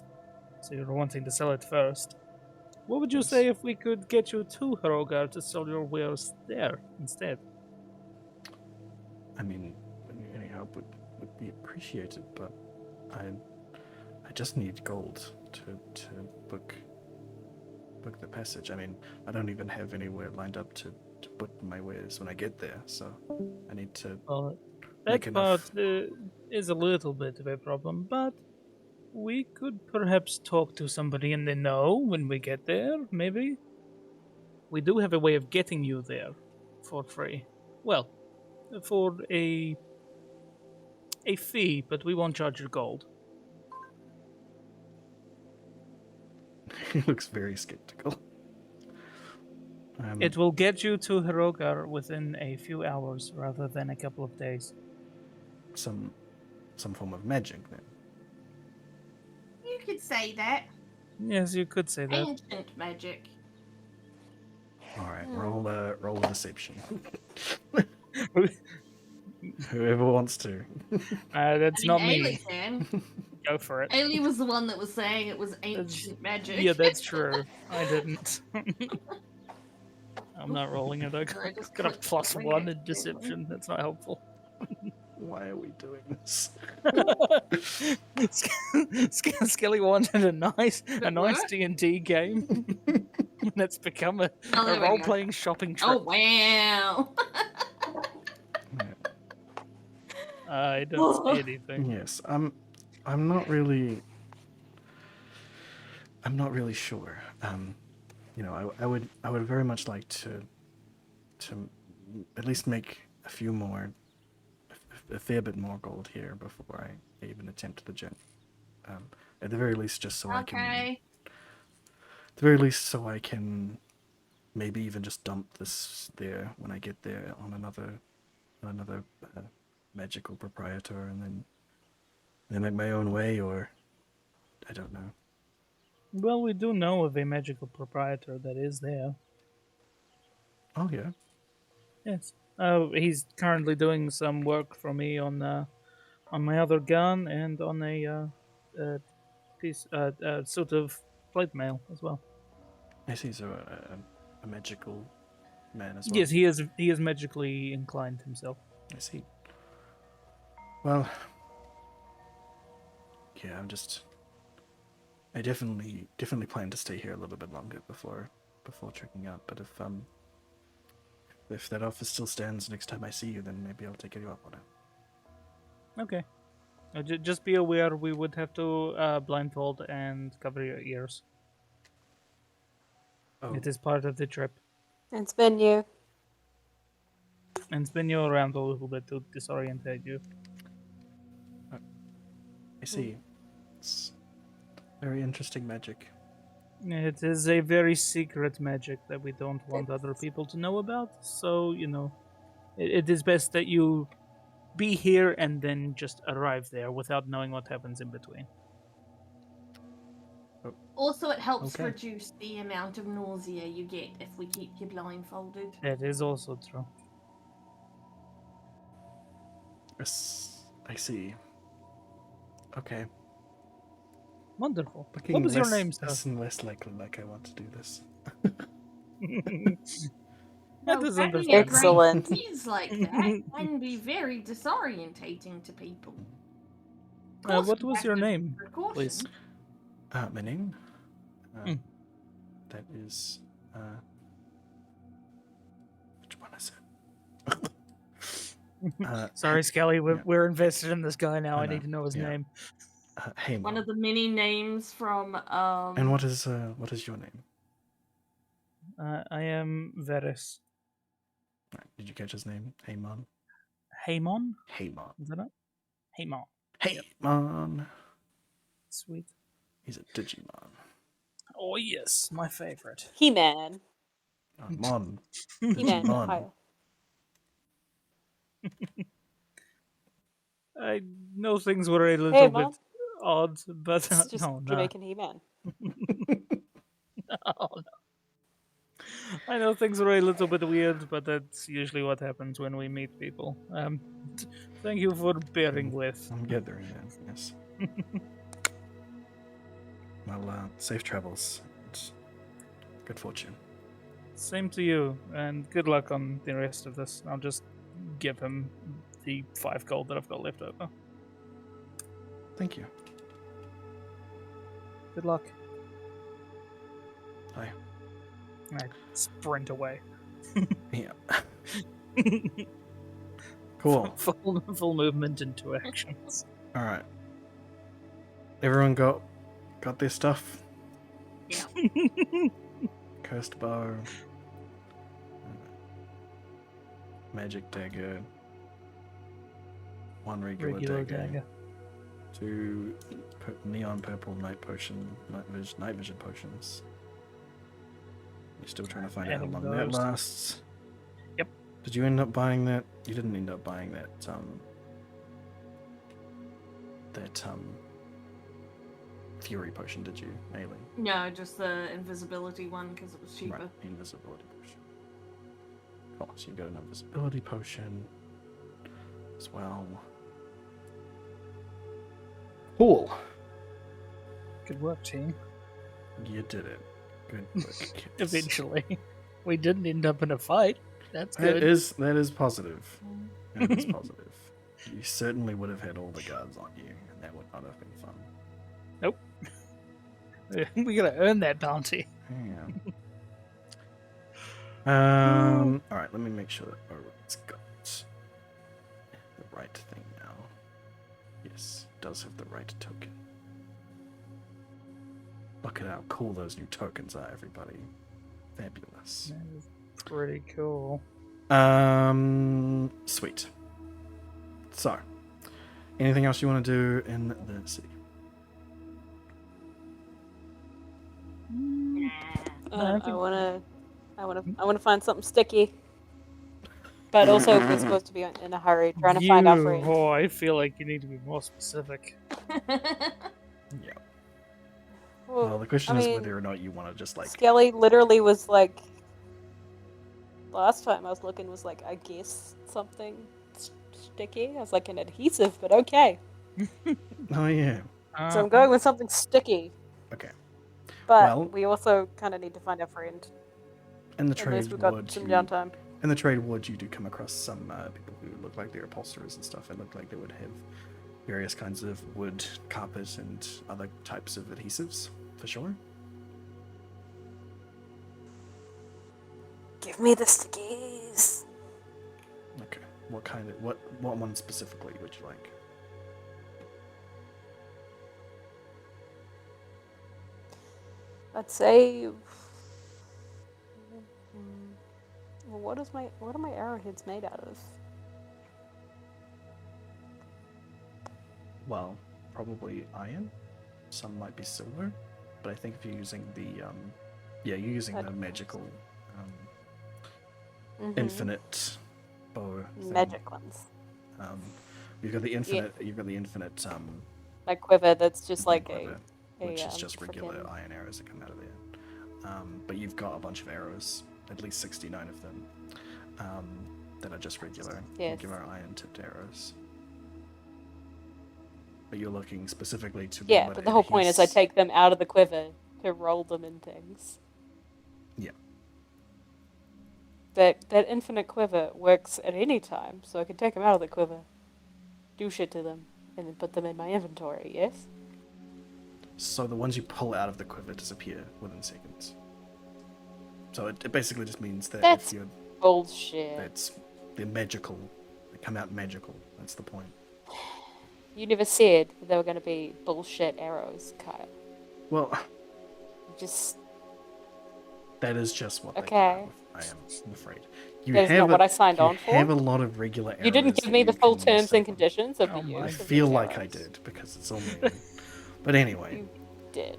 So you're wanting to sell it first. What would you Yes. say if we could get you to Hirogar to sell your wares there instead? I mean, any help would be appreciated, but I just need gold to book the passage. I mean, I don't even have anywhere lined up to put my wares when I get there, so I need to Well, make that enough. part is a little bit of a problem, but we could perhaps talk to somebody in the know when we get there, maybe? We do have a way of getting you there for free. Well, for a fee, but we won't charge you gold. He looks very skeptical. It will get you to Hirogar within a few hours rather than a couple of days. some form of magic then. you could say that. Yes, you could say that. Ancient magic. All right, roll a deception. Whoever wants to. That's I not mean, me. Ailey can. Go for it. Ailey was the one that was saying it was ancient magic. Yeah, that's true. I didn't. I'm not rolling it. I I just got a clicked plus something 1 in accidentally. deception. That's not helpful. Why are we doing this? Skelly wanted a nice work? D&D game. That's become a Oh, there we go. role-playing shopping trip. Oh wow! I don't see anything. Yes, I'm not really sure. I would very much like to at least make a few more, a fair bit more gold here before I even attempt the journey. At the very least, just so I can. Okay. At the very least, so I can maybe even just dump this there when I get there on another magical proprietor, and then make my own way, or I don't know. Well, we do know of a magical proprietor that is there. Oh yeah. Yes. He's currently doing some work for me on my other gun and on a suit of plate mail as well. I see. So a magical man as well. Yes, he is magically inclined himself. I see. Well, yeah, I definitely plan to stay here a little bit longer before checking out. But if that offer still stands next time I see you, then maybe I'll take you up on it. Okay. Just be aware we would have to blindfold and cover your ears. Oh, It is part of the trip. And spin you. And spin you around a little bit to disorientate you. I see. It's very interesting magic. It is a very secret magic that we don't want other people to know about. So, it is best that you be here and then just arrive there without knowing what happens in between. Also, it helps Okay. reduce the amount of nausea you get if we keep you blindfolded. That is also true. Yes, I see. Okay. Wonderful. Looking What was your less- name, sir? less and less likely like I want to do this. That is having a understandable. great Excellent. disease like that can be very disorientating to people. Of course, What we was have your to name, precaution. please? My name? Mm. That is, which one is it? Sorry, Skelly, yeah. we're invested in this guy now. I I know, need to know his yeah. name. Hey, One Mom. of the many names from And what is your name? I am Varys. Did you catch his name? Hey, Mom. Haemon? Hey, Mom. Is that it? Haemon. Hey, Mom. Sweet. He's a Digimon. Oh, yes, my favorite. He-Man. Mon. He-Man. Digimon. Ohio. I know things were a little Hey, bit Mom. odd, but It's just no. Jamaican He-Man. Oh, no. I know things were a little bit weird, but that's usually what happens when we meet people. Thank you for bearing with. I'm gathering that, yes. Well, safe travels. It's good fortune. Same to you, and good luck on the rest of this. I'll just give him the 5 gold that I've got left over. Thank you. Good luck. Bye. And I sprint away. Yeah. Cool. Full movement into actions. All right. Everyone got their stuff. Yeah. Cursed bow. Magic dagger. 1 regular dagger. 2 neon purple night vision potions. You're still trying to find out how Adding long that those. lasts. Yep. Did you end up buying that? You didn't end up buying that fury potion, did you, Aileen? No, just the invisibility one because it was cheaper. Right, invisibility potion. Cool, so you got an invisibility potion as well. Cool. Good work, team. You did it. Good work, kids. Eventually. We didn't end up in a fight. That's good. That is positive. That is positive. You certainly would have had all the guards on you, and that would not have been fun. We gotta earn that bounty. Yeah. All right. Let me make sure that Owen's got the right thing now. Yes, it does have the right token. Look at how cool those new tokens are, everybody. Fabulous. That is pretty cool. Sweet. So, anything else you want to do in the city? I wanna find something sticky. But also, we're supposed to be in a hurry, trying to find our friend. Oh, I feel like you need to be more specific. Yeah. Well, the question is whether or not you want to just like. Skelly literally was like. Last time I was looking was like, I guess something sticky. I was like an adhesive, but okay. Oh yeah. So I'm going with something sticky. Okay. But we also kind of need to find our friend. In the At trade least we've got ward, some downtime. in the trade ward, you do come across some people who look like they're upholsterers and stuff. It looked like they would have various kinds of wood, carpet, and other types of adhesives, for sure. Give me the stickies. Okay. What kind of what one specifically would you like? I'd say. Well, what are my arrowheads made out of? Well, probably iron. Some might be silver, but I think if you're using the you're using the magical infinite bow thing. Magic ones. You've got the infinite. Yeah. You've got the infinite. Like quiver. That's just like quiver, which is just regular frickin' iron arrows that come out of there. But you've got a bunch of arrows, at least 69 of them, that are just regular iron-tipped arrows. But you're looking specifically to. Yeah, but the whole point is I take them out of the quiver to roll them in things. Yeah. That infinite quiver works at any time, so I can take them out of the quiver, do shit to them, and then put them in my inventory, yes? So the ones you pull out of the quiver disappear within seconds. So it basically just means that That's if you're... bullshit. They're magical. They come out magical. That's the point. You never said they were going to be bullshit arrows, Kyle. Well... Just... That is just what they okay. come out with, I am afraid. That is not what I signed on for. You have a lot of regular arrows. You didn't give me the full terms and conditions of the use. I feel like I did, because it's on me. But anyway. You did.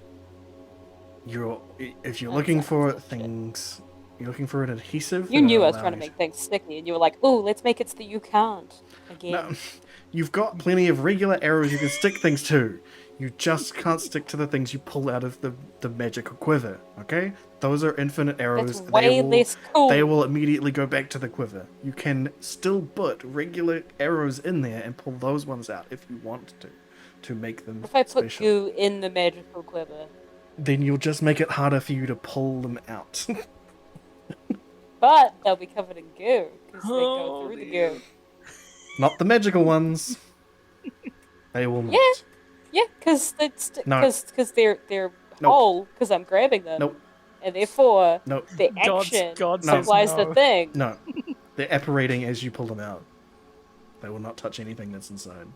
If you're looking for things... You're looking for an adhesive? You knew I was trying to make things sticky, and you were like, ooh, let's make it so that you can't. Again. No, you've got plenty of regular arrows you can stick things to. You just can't stick to the things you pull out of the magical quiver, okay? Those are infinite arrows. That's way less cool. They will immediately go back to the quiver. You can still put regular arrows in there and pull those ones out if you want to make them special. If I put special. goo in the magical quiver? Then you'll just make it harder for you to pull them out. But they'll be covered in goo, because they go through the goo. Not the magical ones. They will not. Yeah, because they're whole, because I'm grabbing them. Nope. And therefore, nope. the action God supplies the thing. No. They're apparating as you pull them out. They will not touch anything that's inside.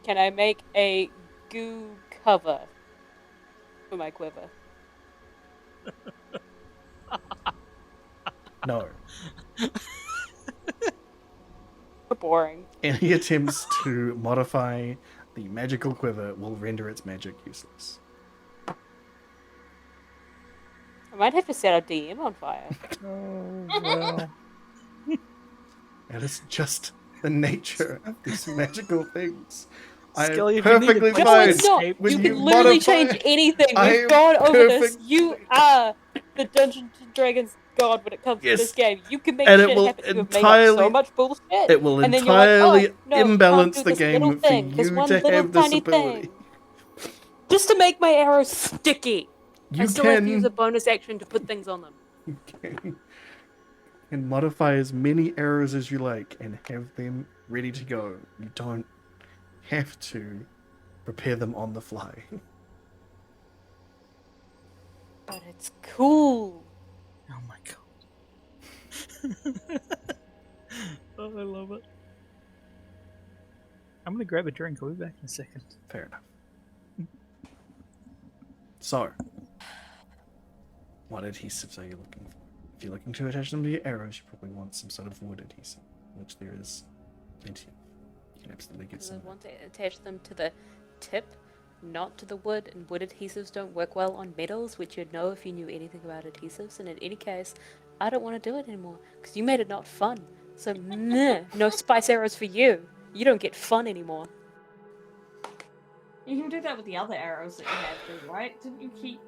Can I make a goo cover for my quiver? No. Boring. Any attempts to modify the magical quiver will render its magic useless. I might have to set our DM on fire. Oh, well. That is just the nature of these magical things. Skelly, I am perfectly fine. No, it's not. When you can literally modify, change anything. I We've am gone over this. perfect- You are the Dungeons and Dragons god when it comes to Yes. this game. You can make And it shit will happen. You have made up so much bullshit. It will and then you're like, entirely oh, no, can't imbalance do the this little game for thing, you 'cause one to little have this tiny ability. thing. Just to make my arrows sticky. I You still have to can use a bonus action to put things on them. You can modify as many arrows as you like and have them ready to go. You don't have to prepare them on the fly. But it's cool. Oh my god. Oh, I love it. I'm gonna grab a drink. I'll be back in a second. Fair enough. So, what adhesives are you looking for? If you're looking to attach them to your arrows, you probably want some sort of wood adhesive, which there is plenty of. You can absolutely get Because I some. want to attach them to the tip, not to the wood, and wood adhesives don't work well on metals, which you'd know if you knew anything about adhesives. And in any case, I don't want to do it anymore because you made it not fun. So, meh, no spice arrows for you. You don't get fun anymore. You can do that with the other arrows that you have, though, right? Didn't you keep?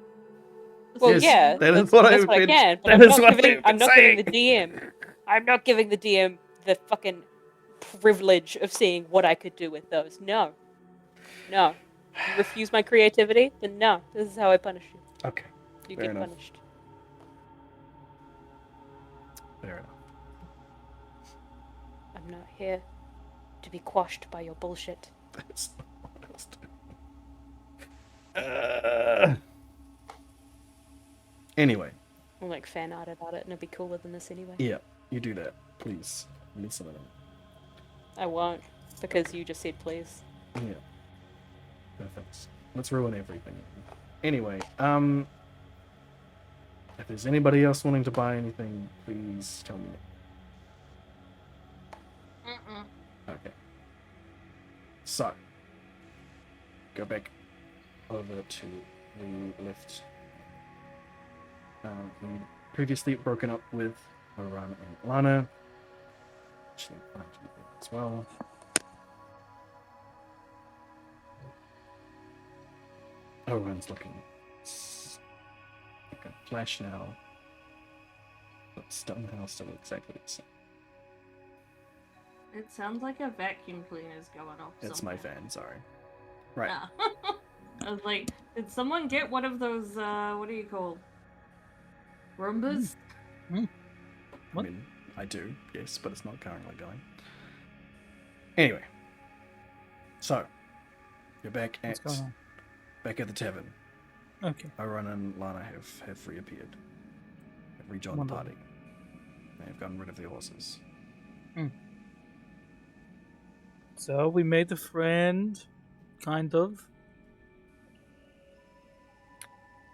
Well, Yes, yeah, that is that's what that's I've what I been- can. But that I'm is not what giving. I've I'm been not giving the saying. DM. I'm not giving the DM the fucking privilege of seeing what I could do with those. No, no. You refuse my creativity, then no. This is how I punish you. Okay, You fair get enough. punished. Fair enough. I'm not here to be quashed by your bullshit. That's not what I was doing. Anyway, I'll like fan art about it, and it'll be cooler than this anyway. yeah, you do that, please. We need some of them. I won't, because you just said please. Yeah. Perfect. Let's ruin everything. Anyway, if there's anybody else wanting to buy anything, please tell me. Okay. So, go back over to the left. We previously broken up with Oran and Lana. Actually, I have to do that as well. Oran's looking like a flash now, but somehow still exactly the same. It sounds like a vacuum cleaner's going off. It's my somewhere. fan, sorry. Right. Ah. I was like, did someone get one of those, what are you called? Roombas? I What? mean, I do, yes, but it's not currently going. Anyway, so you're back What's at going on? the tavern. Okay. Oran and Lana have reappeared, have rejoined the Wonderful. party. They have gotten rid of their horses. So we made a friend, kind of.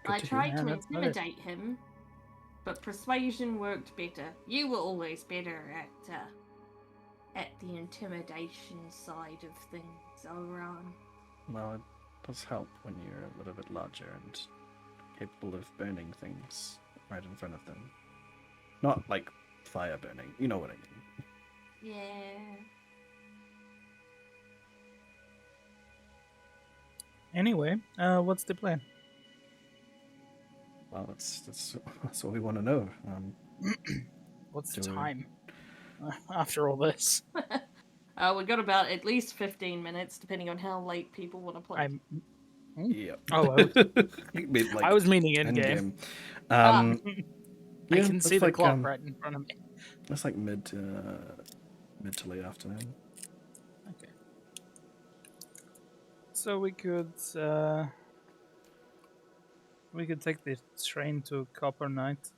I to tried hear. to Yeah, that's nice. intimidate him, but persuasion worked better. You were always better at the intimidation side of things, Oran. Well, it does help when you're a little bit larger and capable of burning things right in front of them. Not like fire burning, you know what I mean. Yeah. Anyway, what's the plan? Well, that's what we want to know. What's the Do we- time? After all this, We got about at least 15 minutes, depending on how late people want to play. I'm. Yeah. Oh, You mean, like, I was meaning in end game. game. I Yeah, can that's see the like, clock right in front of me. That's like mid to late afternoon. Okay. So we could take the train to Copper Night.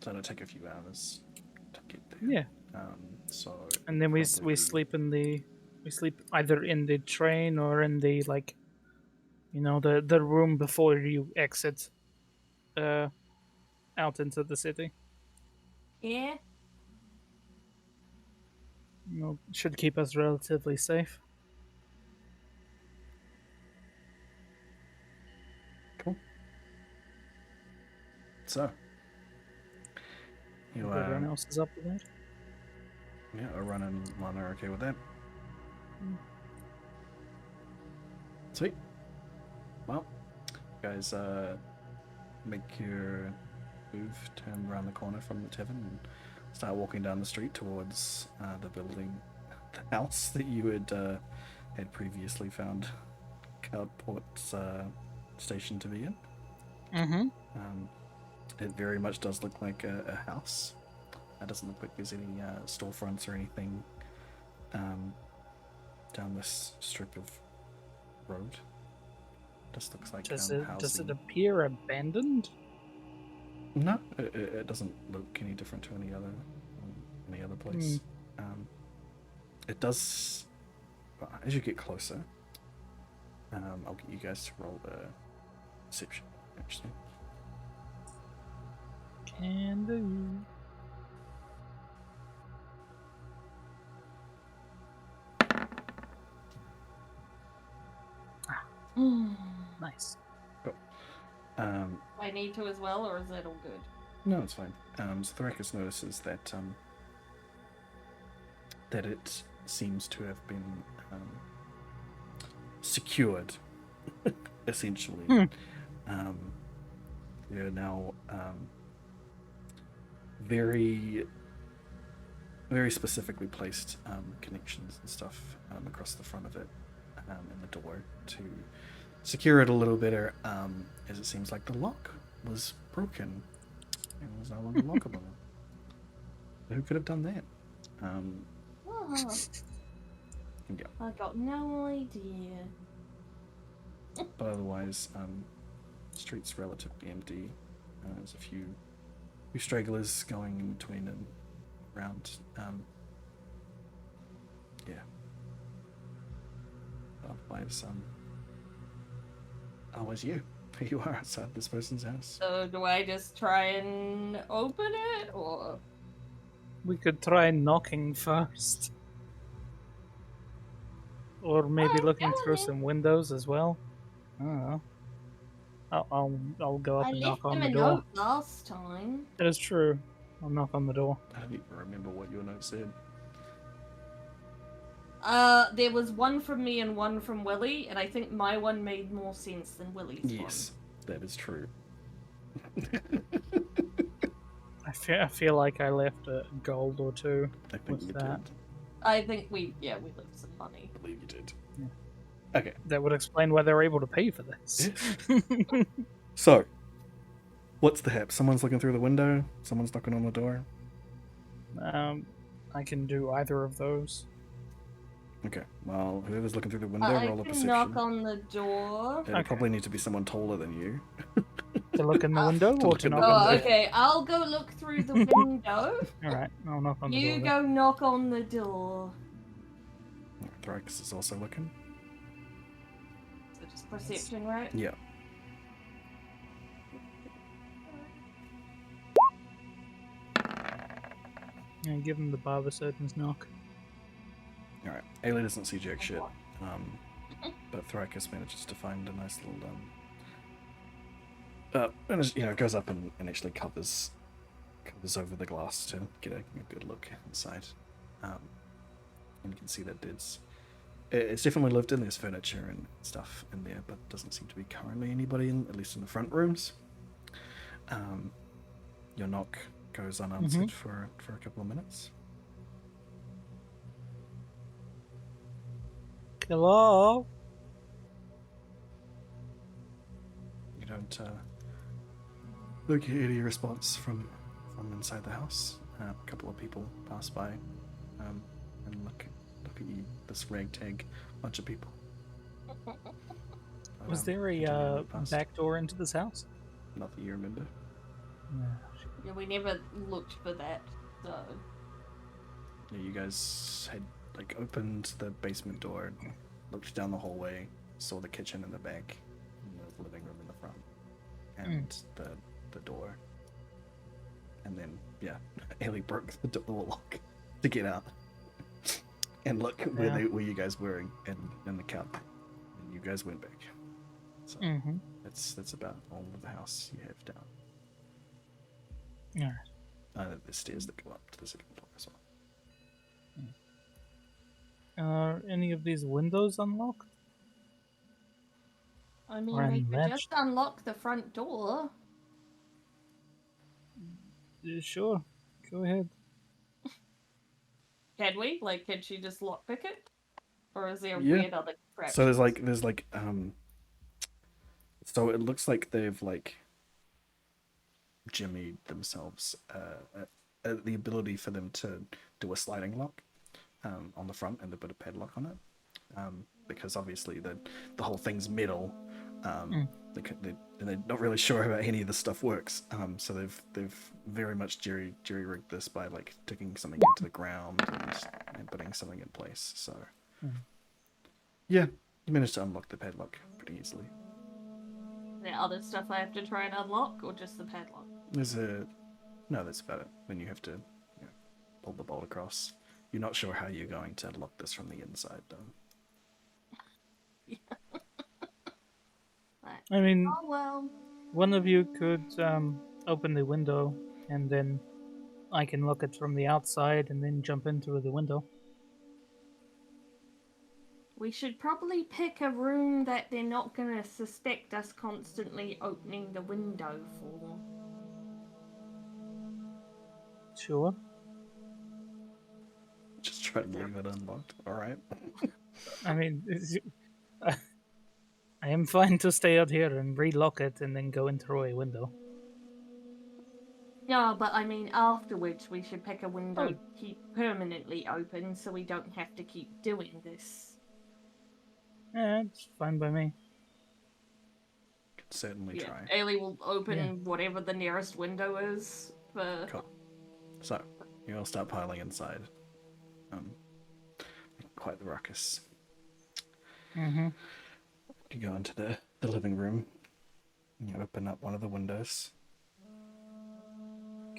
So it'll take a few hours to get there. Yeah, So and then we probably- sleep either in the train or in the the room before you exit out into the city. Yeah. Should keep us relatively safe. Cool. So you Everyone else is up with that. yeah, Oran and Lana are okay with that. Sweet. Well, guys, make your move, turn around the corner from the tavern, and start walking down the street towards the building, the house that you had previously found Cloudport's station to be in. Mm-hmm. It very much does look like a house. It doesn't look like there's any storefronts or anything down this strip of road. Just looks like Does housing. it appear abandoned? No, it doesn't look any different to any other place. It does. As you get closer, I'll get you guys to roll the perception. Actually, Can do. Nice. cool. I need to as well, or is that all good? No, it's fine. So Thrakus notices that that it seems to have been secured, essentially. There are now very, very specifically placed connections and stuff across the front of it and the door to secure it a little better, as it seems like the lock was broken and was no longer lockable. Who could have done that? Oh, Yeah. I got no idea. But otherwise, street's relatively empty. There's a few stragglers going in between and around. Yeah. Otherwise, always you. Here you are outside this person's house. So do I just try and open it, or? We could try knocking first. Or maybe Alright, looking go on through then. some windows as well. I don't know. I'll go up I and left knock on him the a door. note last time. That is true. I'll knock on the door. I don't even remember what your note said. There was one from me and one from Willie, and I think my one made more sense than Willie's Yes, that is true. I feel like I left a gold or two. I think With you that. did. I think we left some money. I believe you did. Yeah. Okay. That would explain why they were able to pay for this. So, what's the hap? Someone's looking through the window? Someone's knocking on the door? I can do either of those. Okay, well, whoever's looking through the window, I roll a can perception. knock on the door. It'll Okay. probably need to be someone taller than you. To look in the window To or look to in the knock on Oh, the window. okay. I'll go look through the window. Alright, I'll knock on the You door. go knock on the door. Thrax is also looking. So just perception, right? Yeah. And give him the Barber Surgeon's knock. Alright. Ailey doesn't see jack shit. But Thrakus manages to find a nice little and it goes up and actually covers over the glass to get a good look inside. And you can see that it's definitely lived in. There's furniture and stuff in there, but doesn't seem to be currently anybody in, at least in the front rooms. Your knock goes unanswered for a couple of minutes. Hello? You don't look at any response from inside the house. A couple of people pass by and look at you, this ragtag bunch of people. Was there continue on a the past. back door into this house? Not that you remember. Yeah, we never looked for that, so. Yeah, you guys had opened the basement door, looked down the hallway, saw the kitchen in the back, and the living room in the front, and the door. And then, yeah, Ellie broke the door lock to get out and look where you guys were in the cup, and you guys went back. So that's about all of the house you have down. Alright. There's stairs that go up to the second floor as well. Are any of these windows unlocked? I mean, Or we could unlatched? just unlock the front door. Sure. Go ahead. Can we? Can she just lockpick it? Or is there Yeah. weird other crap? So there's so it looks like they've jimmied themselves the ability for them to do a sliding lock on the front and a bit of padlock on it, because obviously the whole thing's metal. They're not really sure how any of this stuff works. So they've very much jerry rigged this by like digging something into the ground and putting something in place. So yeah, you managed to unlock the padlock pretty easily. Is there other stuff I have to try and unlock, or just the padlock? No, that's about it. Then you have to pull the bolt across. You're not sure how you're going to unlock this from the inside, though. I mean, Oh well. one of you could open the window, and then I can look it from the outside, and then jump in through the window. We should probably pick a room that they're not gonna suspect us constantly opening the window for. Sure. Just try to leave it unlocked. All right. I mean, I am fine to stay out here and relock it, and then go in through a window. Yeah, but I mean, afterwards we should pick a window Oh. keep permanently open so we don't have to keep doing this. Yeah, it's fine by me. Could certainly Yeah, try. Ailey will open Yeah. whatever the nearest window is for. Cool. So you all start piling inside. Quite the ruckus. Mm-hmm. You go into the living room. You open up one of the windows.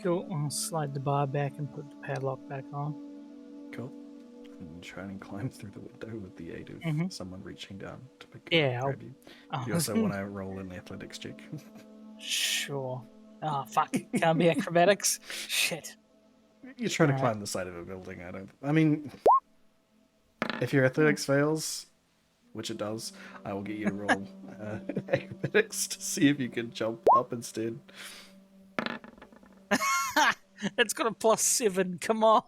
Cool. I'll slide the bar back and put the padlock back on. Cool. And try and climb through the window with the aid of Mhm. someone reaching down to pick Yeah, grab you. You also want to roll an athletics check. Sure. Ah, fuck. Can't be acrobatics. Shit. You're trying to Alright. climb the side of a building. I mean, if your athletics fails, which it does, I will get you to roll acrobatics to see if you can jump up instead. It's got a +7. Come on.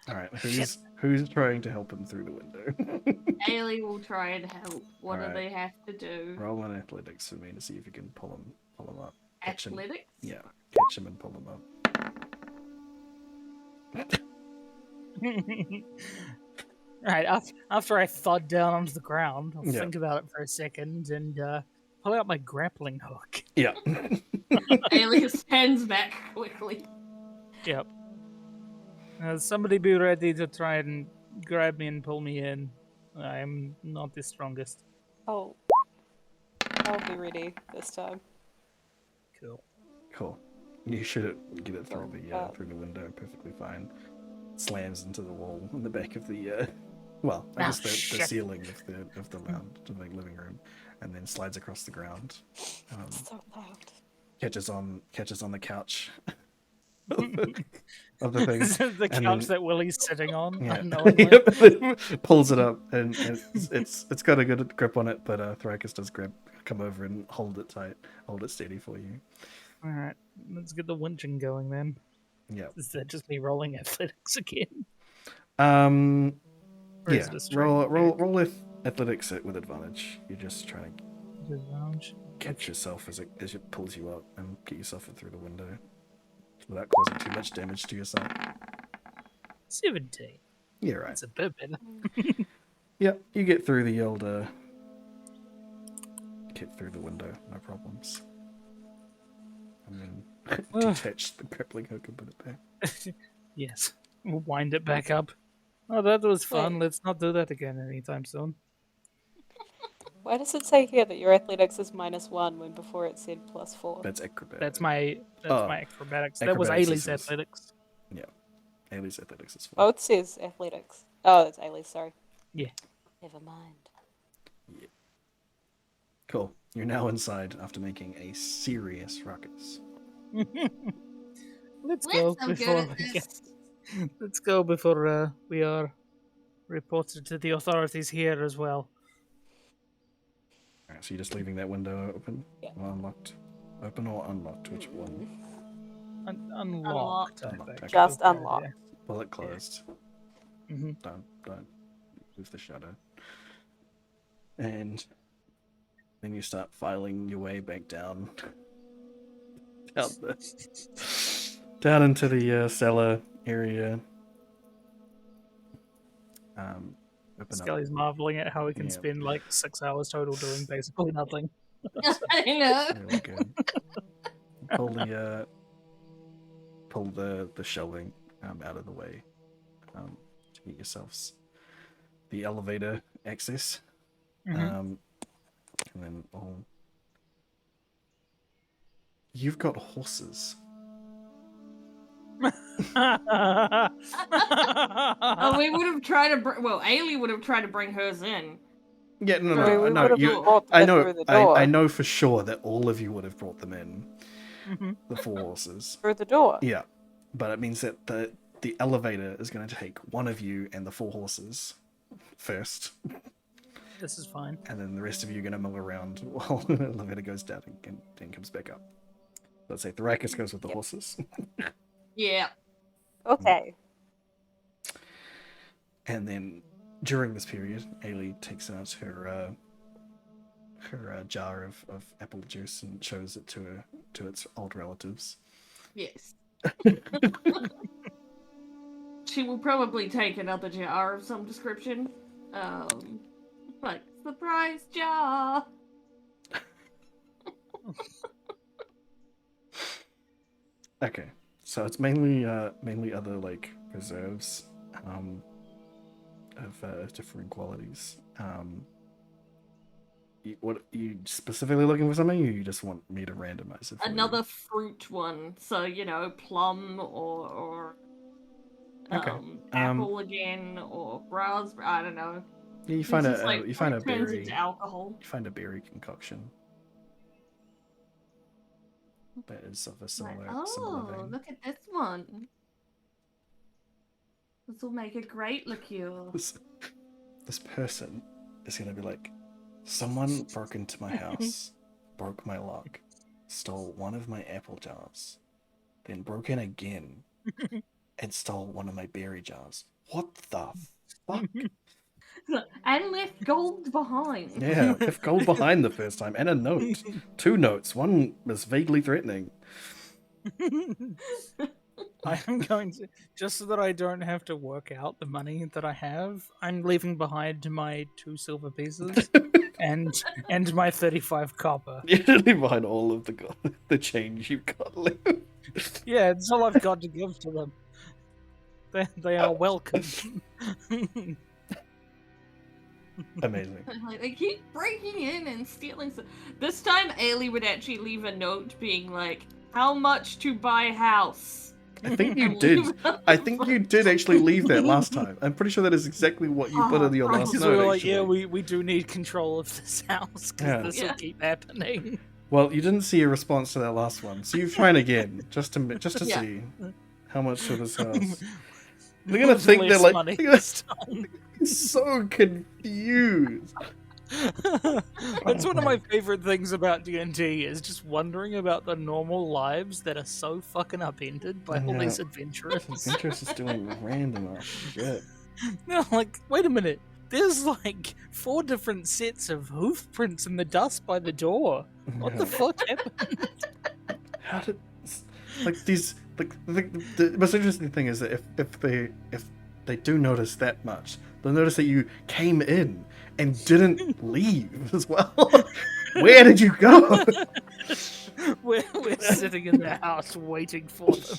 All right, who's trying to help him through the window? Ailey will try and help. What do Alright. they have to do? Roll an athletics for me to see if you can pull him up. Catch him. Athletics? Yeah, catch him and pull him up. Right, after I thud down onto the ground, I'll Yeah. think about it for a second and pull out my grappling hook. Yeah. Ailey stands back quickly. Yep. Somebody be ready to try and grab me and pull me in. I'm not the strongest. I'll be ready this time. Cool. Cool. You should get it through the window perfectly fine. Slams into the wall in the back of the I guess the ceiling of the living room, and then slides across the ground. So loud. Catches on the couch of the thing. The and couch then- that Willie's sitting on. Yeah. unknowingly. Yep. Pulls it up, and it's got a good grip on it, but Thrakus does come over and hold it tight, hold it steady for you. All right, let's get the winching going then. Yeah. Is that just me rolling athletics again? Or is Yeah. it a strength? Roll athletics with advantage. You're just trying to Advantage. catch yourself as it pulls you up and get yourself through the window without causing too much damage to yourself. 17. Yeah, right. That's a bit better. Yep, you get through the old get through the window, no problems. And then detach the grappling hook and put it back. Yes. We'll wind it back up. Oh, that was fun. Wait. Let's not do that again anytime soon. Why does it say here that your athletics is -1 when before it said +4? That's acrobat. That's my acrobatics. That was acrobatics Ailey's is- athletics. Ailey's athletics is Oh, fine. it says athletics. Oh, it's Ailey, sorry. Yeah. Never mind. Cool. You're now inside after making a serious ruckus. Let's We're go so good before at we this. get. Let's go before we are reported to the authorities here as well. Alright, so you're just leaving that window open? Yeah. Or unlocked? Open or unlocked? Which one? Unlocked. I Unlocked, think. okay. Just Okay, unlocked. Well, it closed. yeah. Mhm. Don't move the shutter. And then you start filing your way back down down into the cellar area. Open up. Skelly's marveling at how we can Yeah. spend like 6 hours total doing basically nothing. I know. Really good. Pull the shelving out of the way to get yourselves the elevator access. And then you've got horses. Oh, we would have tried to. Well, Ailey would have tried to bring hers in. Yeah, no, Sorry, we no, would've you. brought I them know, through the door. I know for sure that all of you would have brought them in. The 4 horses. Through the door. Yeah, but it means that the elevator is going to take one of you and the 4 horses first, This is fine. and then the rest of you are going to mill around while the elevator goes down and comes back up. Let's say Thrakis goes with the horses. Yeah. Okay. And then during this period, Ailey takes out her jar of apple juice and shows it to its old relatives. Yes. She will probably take another jar of some description. Like, surprise jar! Okay, so it's mainly other like preserves of different qualities. What you specifically looking for something, or you just want me to randomize it? For Another fruit one. So, plum or Okay. apple again, or raspberry. I don't know. you? You find It's just a like you find a fruit turns berry. into alcohol. You find a berry concoction. That is of a Like, similar vein. look at this one. This will make a great liqueur. This person is gonna be like, someone broke into my house, broke my lock, stole one of my apple jars, then broke in again, and stole one of my berry jars. What the fuck? And left gold behind. Yeah, left gold behind the first time, and a note. 2 notes. One was vaguely threatening. I am going to, just so that I don't have to work out the money that I have, I'm leaving behind my 2 silver pieces and my 35 copper. You're leaving behind all of the change you've got left. Yeah, it's all I've got to give to them. They are welcome. Amazing. Like, they keep breaking in and stealing stuff. This time, Ailey would actually leave a note being like, how much to buy house? I think you And did. leave it on I the think front. you did actually leave that last time. I'm pretty sure that is exactly what you put in your last Because note. we were like, actually. yeah, we do need control of this house, because Yeah. this will Yeah. keep happening. Well, you didn't see a response to that last one, so you've tried again just to Yeah. see how much for this house. They're gonna think they're Less like money they're gonna this time. be so confused. That's one of my favorite things about D&D is just wondering about the normal lives that are so fucking upended by all Yeah. these adventurers. Adventurous is doing random ass shit. No, like, wait a minute. There's like 4 different sets of hoof prints in the dust by the door. What the Yeah. fuck happened? How did like these like the most interesting thing is that if they do notice that much, they'll notice that you came in and didn't leave as well. Where did you go? We're sitting in the house waiting for them.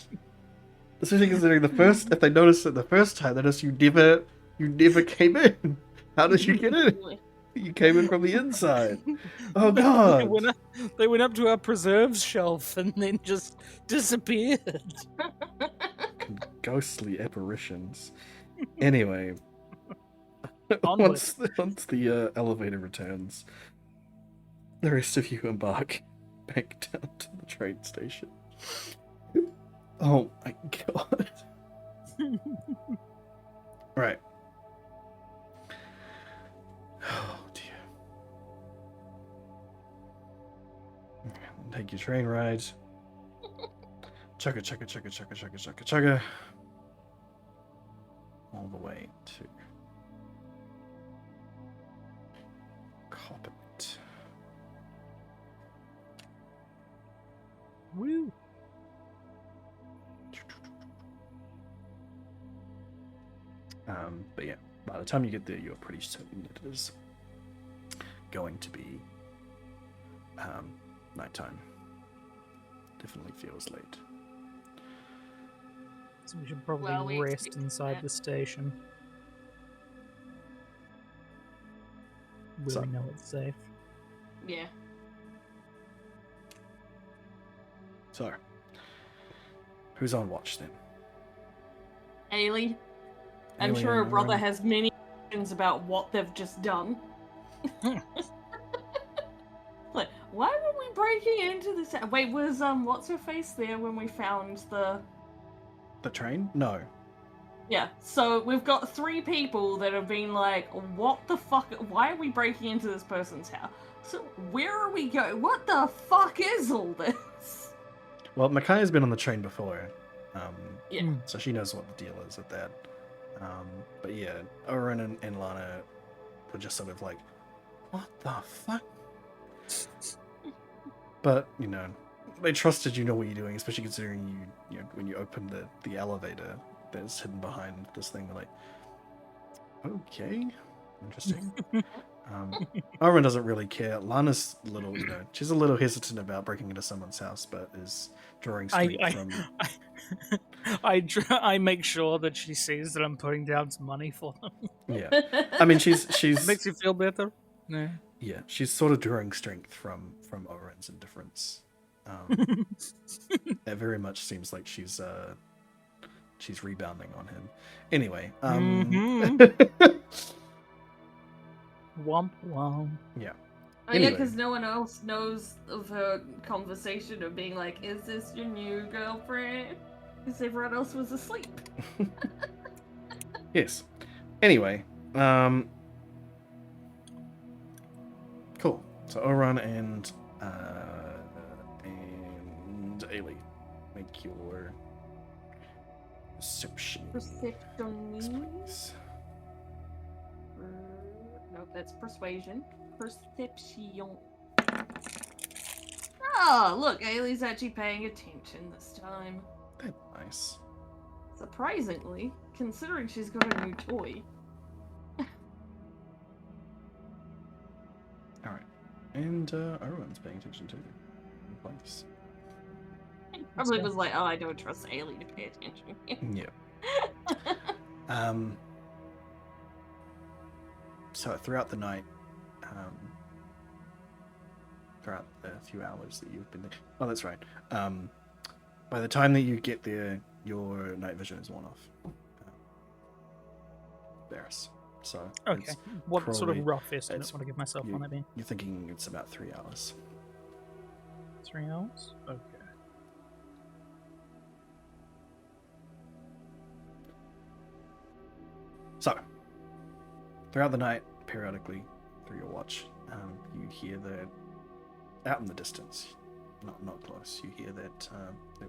Especially considering if they notice it the first time, they notice you never came in. How did you get in? You came in from the inside. Oh god. They went up to our preserves shelf and then just disappeared. Ghostly apparitions. Anyway, Onward. once the elevator returns, the rest of you embark back down to the train station. Oh my god. Right. Oh dear. Take your train ride. Chugga chugga chugga chugga chugga chugga chugga. All the way to Coppet. Woo. But yeah, by the time you get there, you're pretty certain that it is going to be nighttime. Definitely feels late. So we should probably Well, we rest expected inside that. the station. Where So- we know it's safe. Yeah. So, who's on watch then? Ailey, I'm Ailey sure her and brother Lauren? has many questions about what they've just done. Like, why were we breaking into this? Wait, was what's her face there when we found the? The train? No. Yeah. So we've got 3 people that have been like, what the fuck? Why are we breaking into this person's house? So where are we going? What the fuck is all this? Well, Micaiah's been on the train before, Yeah. Mm. so she knows what the deal is with that. But yeah, Oren and Lana were just sort of like, what the fuck? But, you know, they trusted you know what you're doing, especially considering you know, when you open the elevator that's hidden behind this thing, they're like, okay, interesting. Oren doesn't really care. Lana's a little, you know, she's a little hesitant about breaking into someone's house, but is drawing strength from... I make sure that she sees that I'm putting down some money for them. Yeah. I mean, she's Makes you feel better. No. yeah, she's sort of drawing strength from Oren's indifference. It very much seems like she's rebounding on him. Anyway, Womp womp. yeah. Oh yeah, Anyway. because no one else knows of her conversation of being like, "Is this your new girlfriend?" Because everyone else was asleep. Yes. Anyway, cool. So Oren and Ailey, make your perception. Perception. Please. No, that's persuasion. Perception. Oh, look, Ailey's actually paying attention this time. That's nice. Surprisingly, considering she's got a new toy. All right, and Oren's paying attention too. Nice. Probably go. was like, oh, I don't trust Ailey to pay attention. Yeah. So throughout the night, throughout the few hours that you've been there, oh, that's right. By the time that you get there, your night vision is worn off. Varys. So Okay. it's What sort probably- of rough estimate it's- want to give myself you- on it being? you're thinking it's about 3 hours. 3 hours? Okay. So, throughout the night, periodically, through your watch, you hear out in the distance, not close, you hear that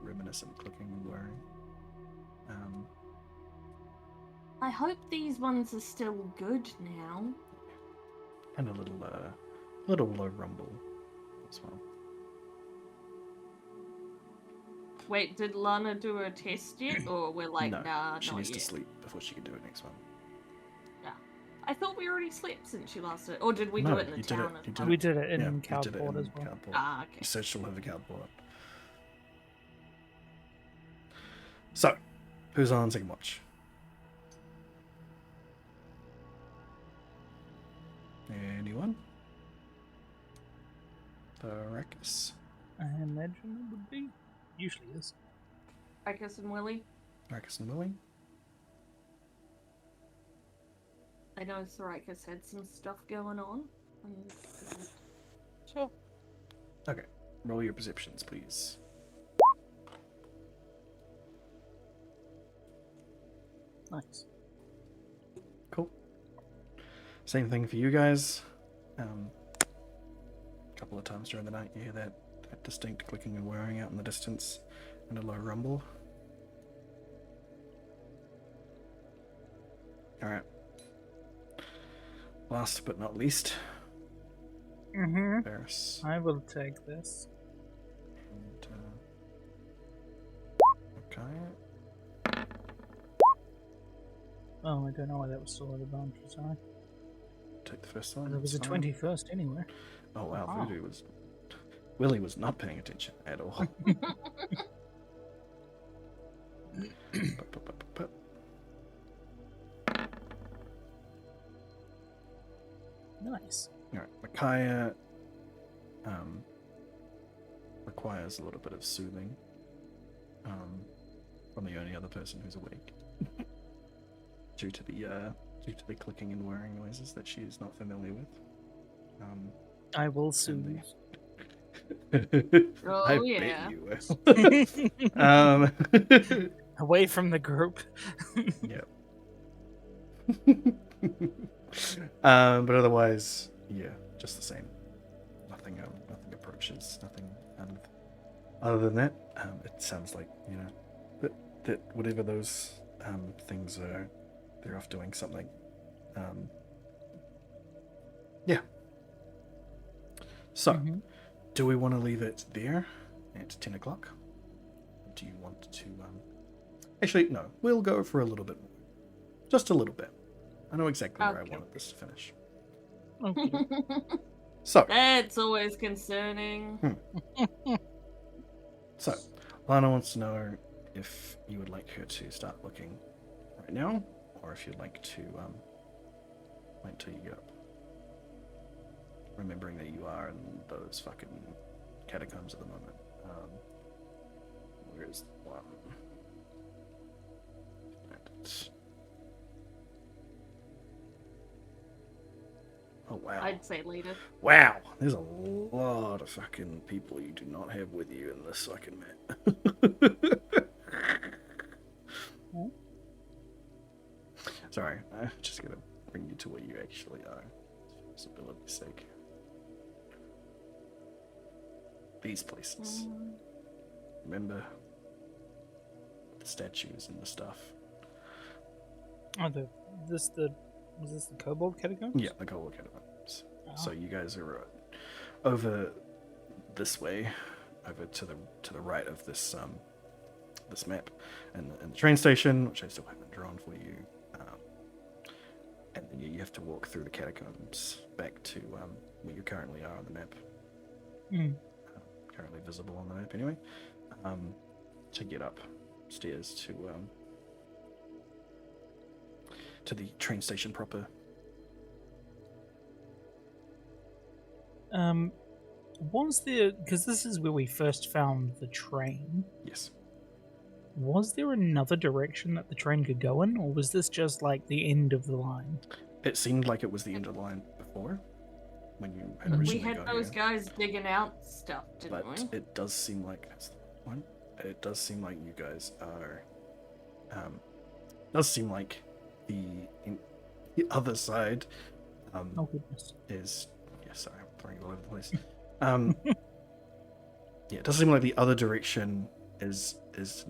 reminiscent clicking and whirring. I hope these ones are still good now. And a little low rumble as well. Wait, did Lana do her test yet? Or we're like, no, nah, she not needs yet. to sleep before she can do it next one. I thought we already slept since she last did. Or did we No, do it in the you did town it- as you did well? We did it in Yeah, you did it Cowport in as well. Cowport. Ah, okay. You searched all over Cowport. So, who's on second watch? Anyone? Arrakis? I imagine it would be. Usually is. Arrakis and Willie? Arrakis and Willie? I know Arrakis had some stuff going on. Sure. Okay, roll your perceptions, please. Nice. Cool. Same thing for you guys. A couple of times during the night you hear that distinct clicking and whirring out in the distance and a low rumble. Alright. Last but not least, Mm-hmm. Varys. I will take this. And, okay. Oh, I don't know why that was still at advantage, sorry. Take the first one. But it was a it's fine. 21st anyway. Oh wow, Wow. Voodoo was. Willie was not paying attention at all. Pup, pup, pup, pup, pup. Nice. Alright, Micaiah requires a little bit of soothing from the only other person who's awake. due to the clicking and whirring noises that she is not familiar with. I will and soon. Oh, I yeah. bet you will. Away from the group. Yep. But otherwise, yeah, just the same. Nothing approaches. Nothing other than that. It sounds like that whatever those things are, they're off doing something. Yeah. So, Mhm. do we want to leave it there at 10 o'clock? Do you want to? Actually, no. We'll go for a little bit more. Just a little bit. I know exactly where I Okay. wanted this to finish. Okay. So, That's always concerning. So, Lana wants to know if you would like her to start looking right now, or if you'd like to wait until you get up. Remembering that you are in those fucking catacombs at the moment. Where's one? Oh wow. I'd say later. Wow, there's a lot of fucking people you do not have with you in this fucking map. Sorry, I just gotta bring you to where you actually are, for visibility's sake. These places. Remember the statues and the stuff. Oh, was this the Kobold Catacombs? Yeah, the Kobold Catacombs. Oh. So you guys are over this way, over to the right of this this map, and the train station, which I still haven't drawn for you. And then you have to walk through the catacombs back to where you currently are on the map. Currently visible on the map, anyway. To get upstairs to the train station proper. Was there, because this is where we first found the train, Yes. was there another direction that the train could go in, or was this just like the end of the line? It seemed like it was the end of the line before, when you had We originally We had got those here. guys digging out stuff, didn't But we? it does seem like that's the one. It does seem like you guys are. Does seem like the other side Oh goodness. is. Yeah, sorry, I'm throwing it all over the place. Yeah, it does seem like the other direction is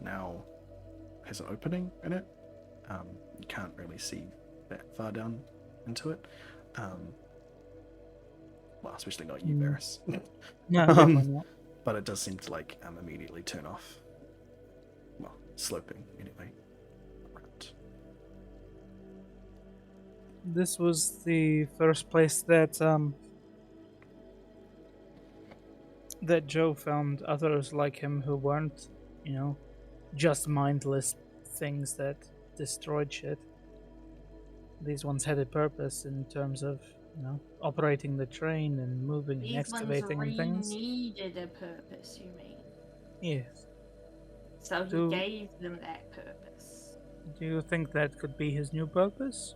now has an opening in it. You can't really see that far down into it. Well, especially not you, Varys. No, definitely not. But it does seem to like immediately turn off. Well, sloping anyway. Around. This was the first place that that Joe found others like him who weren't, just mindless things that destroyed shit. These ones had a purpose in terms of, operating the train and moving and These ones excavating and things. needed a purpose, you mean? Yes. So he Do- gave them that purpose. Do you think that could be his new purpose?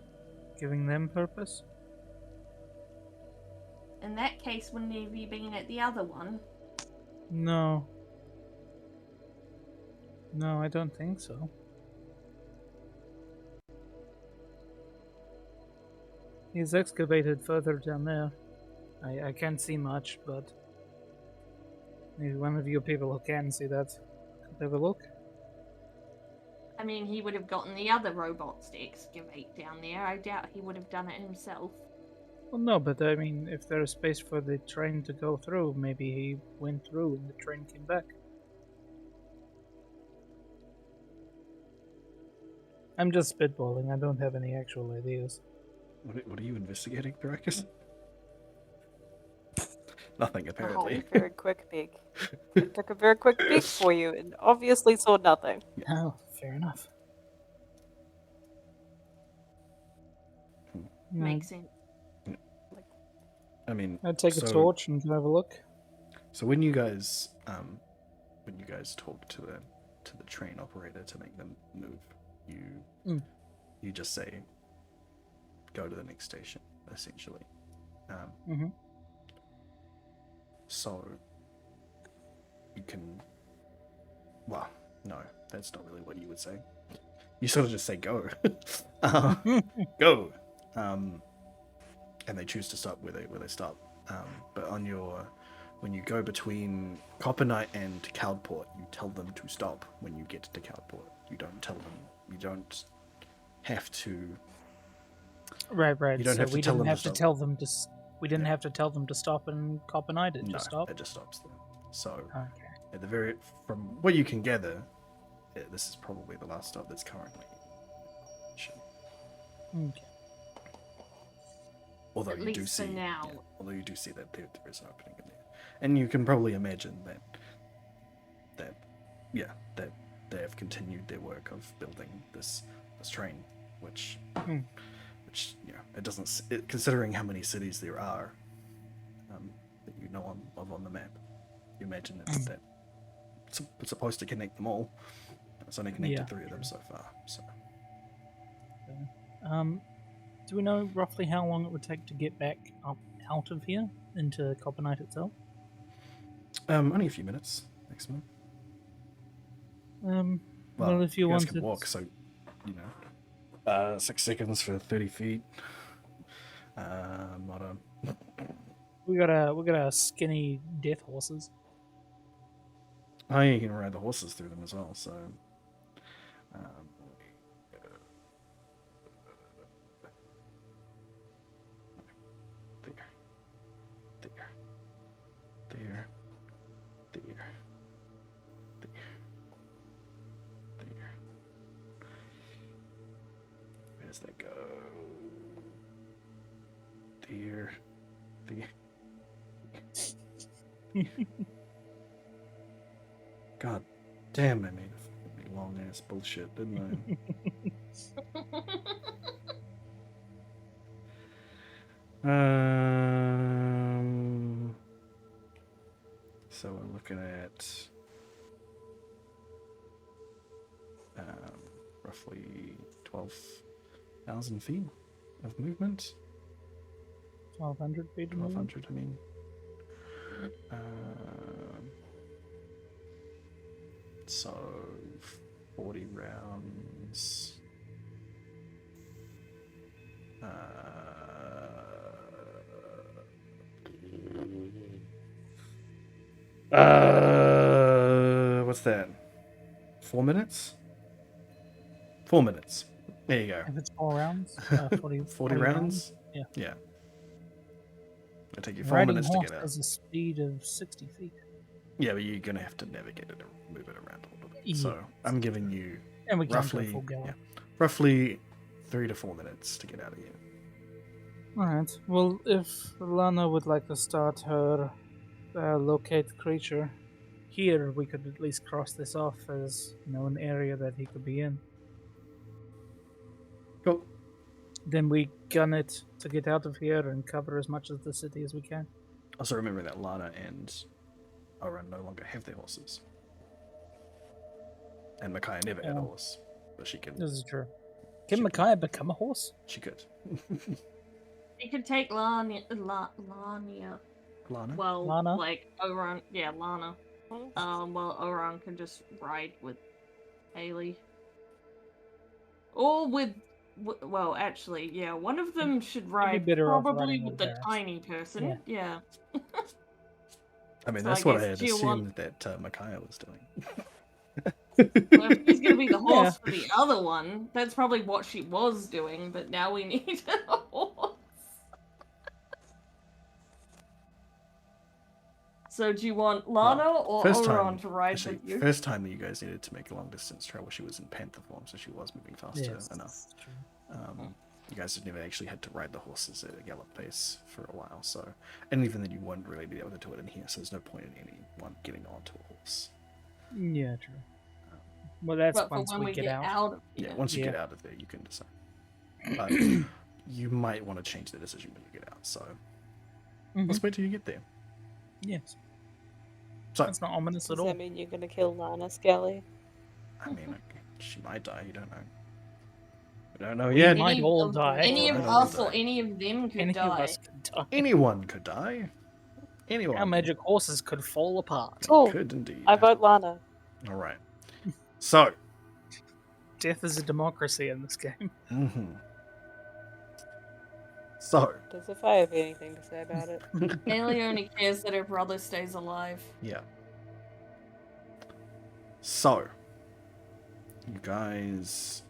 Giving them purpose? In that case, wouldn't he have been at the other one? No. No, I don't think so. He's excavated further down there. I can't see much, but maybe one of you people who can see that could have a look. I mean, he would have gotten the other robots to excavate down there. I doubt he would have done it himself. Well, no, but I mean, if there is space for the train to go through, maybe he went through and the train came back. I'm just spitballing. I don't have any actual ideas. What are you investigating, Baracus? Nothing, whole- apparently. Very quick peek. I took a very quick peek for you and obviously saw nothing. Oh, fair enough. Makes sense. I mean, I'd take a so, torch and have a look. So when you guys talk to the train operator to make them move, you just say, go to the next station, essentially. Mm-hmm. So you can, well, no, that's not really what you would say. You sort of just say go, go, and they choose to stop where they stop. But when you go between Copper Knight and Cloudport, you tell them to stop when you get to Cloudport. You don't have to. Right. You don't So have to we tell didn't them to have to stop. tell them to. We didn't have to tell them to stop in Copper Knight. It No, just stopped. it just stops them. So Okay. from what you can gather, this is probably the last stop that's currently. Okay. Although At you do least for see, now. although you do see that there is an opening in there, and you can probably imagine that they have continued their work of building this train, which it doesn't. Considering how many cities there are, that you know on the map, you imagine that it's supposed to connect them all. It's only connected 3 of them so far. So. Do we know roughly how long it would take to get back up out of here into Copper Knight itself? Only a few minutes maximum. Well, if you guys wanted can walk, so 6 seconds for 30 feet. Not a. we got our skinny death horses. Oh, yeah, you can ride the horses through them as well. So. There. Where does that go? There. God damn, I made a long ass bullshit, didn't I? So we're looking at roughly 12,000 feet of movement. 1,200 feet. 1,200, I mean. So 40 rounds. What's that? 4 minutes? 4 minutes. There you go. If it's 4 rounds, 40 rounds? Yeah. Yeah. It'll take you 4 Riding minutes to horse get out. has a speed of 60 feet. Yeah, but you're going to have to navigate it and move it around a little bit. Yeah. So I'm giving you And we can't roughly, go full gallop. roughly 3 to 4 minutes to get out of here. Alright, well, if Lana would like to start her locate creature here, we could at least cross this off as, an area that he could be in. Cool. Then we gun it to get out of here and cover as much of the city as we can. Also remember that Lana and Oran no longer have their horses. And Micaiah never had a horse. But she can. This is true. Can Micaiah become a horse? She could. You could take Lania. Lana? Well, Lana? like Oran. Yeah, Lana. Well, Oran can just ride with Haley. Or with. Well, actually, yeah, one of them should ride better off probably riding with with the Varys. tiny person. Yeah. I mean, So that's I what I guess had Jill assumed that Micaiah was doing. Well, if he's gonna be the horse for the other one, that's probably what she was doing, but now we need a horse. So do you want Lana or Oron to ride actually, with you? first time that you guys needed to make a long distance travel, she was in panther form, so she was moving faster Yes, enough. that's true. You guys had never actually had to ride the horses at a gallop pace for a while, so, and even then you wouldn't really be able to do it in here, so there's no point in anyone getting onto a horse. Yeah, true. Well, that's But for once when we get out. out of Yeah, here. once you Yeah. get out of there, you can decide. But you might want to change the decision when you get out, so let's wait till you get there. Yes. So, That's not ominous at Does all. that mean you're gonna kill Lana, Skelly? I mean, she might die, you don't know. We don't know yet. might all die. Any of Might all us or die. any of them could Any die. of us could die. Anyone could die. Anyone. Our magic horses could fall apart. Oh, Could indeed. I vote Lana. All right. So, Death is a democracy in this game. So, As if I have anything to say about it. Haley only cares that her brother stays alive. yeah. So, you guys.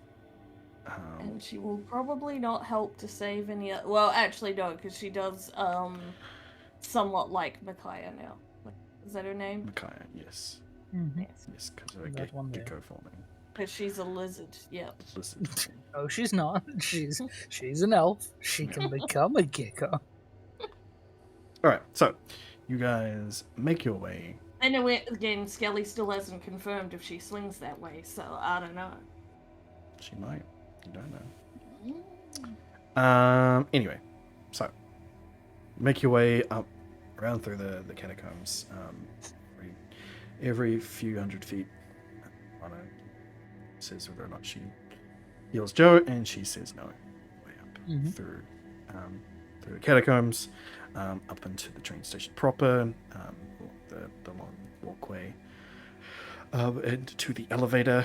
And she will probably not help to save any. Well, actually, no, because she does somewhat like Micaiah now. Is that her name? Micaiah, yes. Yes. Yes, because of a That one there. gecko forming. Because she's a lizard. Yeah. Listen. Oh, she's not. She's an elf. She can become a gecko. Alright, so, you guys make your way. Anyway, again, Skelly still hasn't confirmed if she swings that way, so I don't know. She might. You don't know. Anyway, so make your way up, around through the catacombs. Every few hundred feet, Anna says whether or not she heals Joe, and she says no. Way up through the catacombs, up into the train station proper, the long walkway, and to the elevator.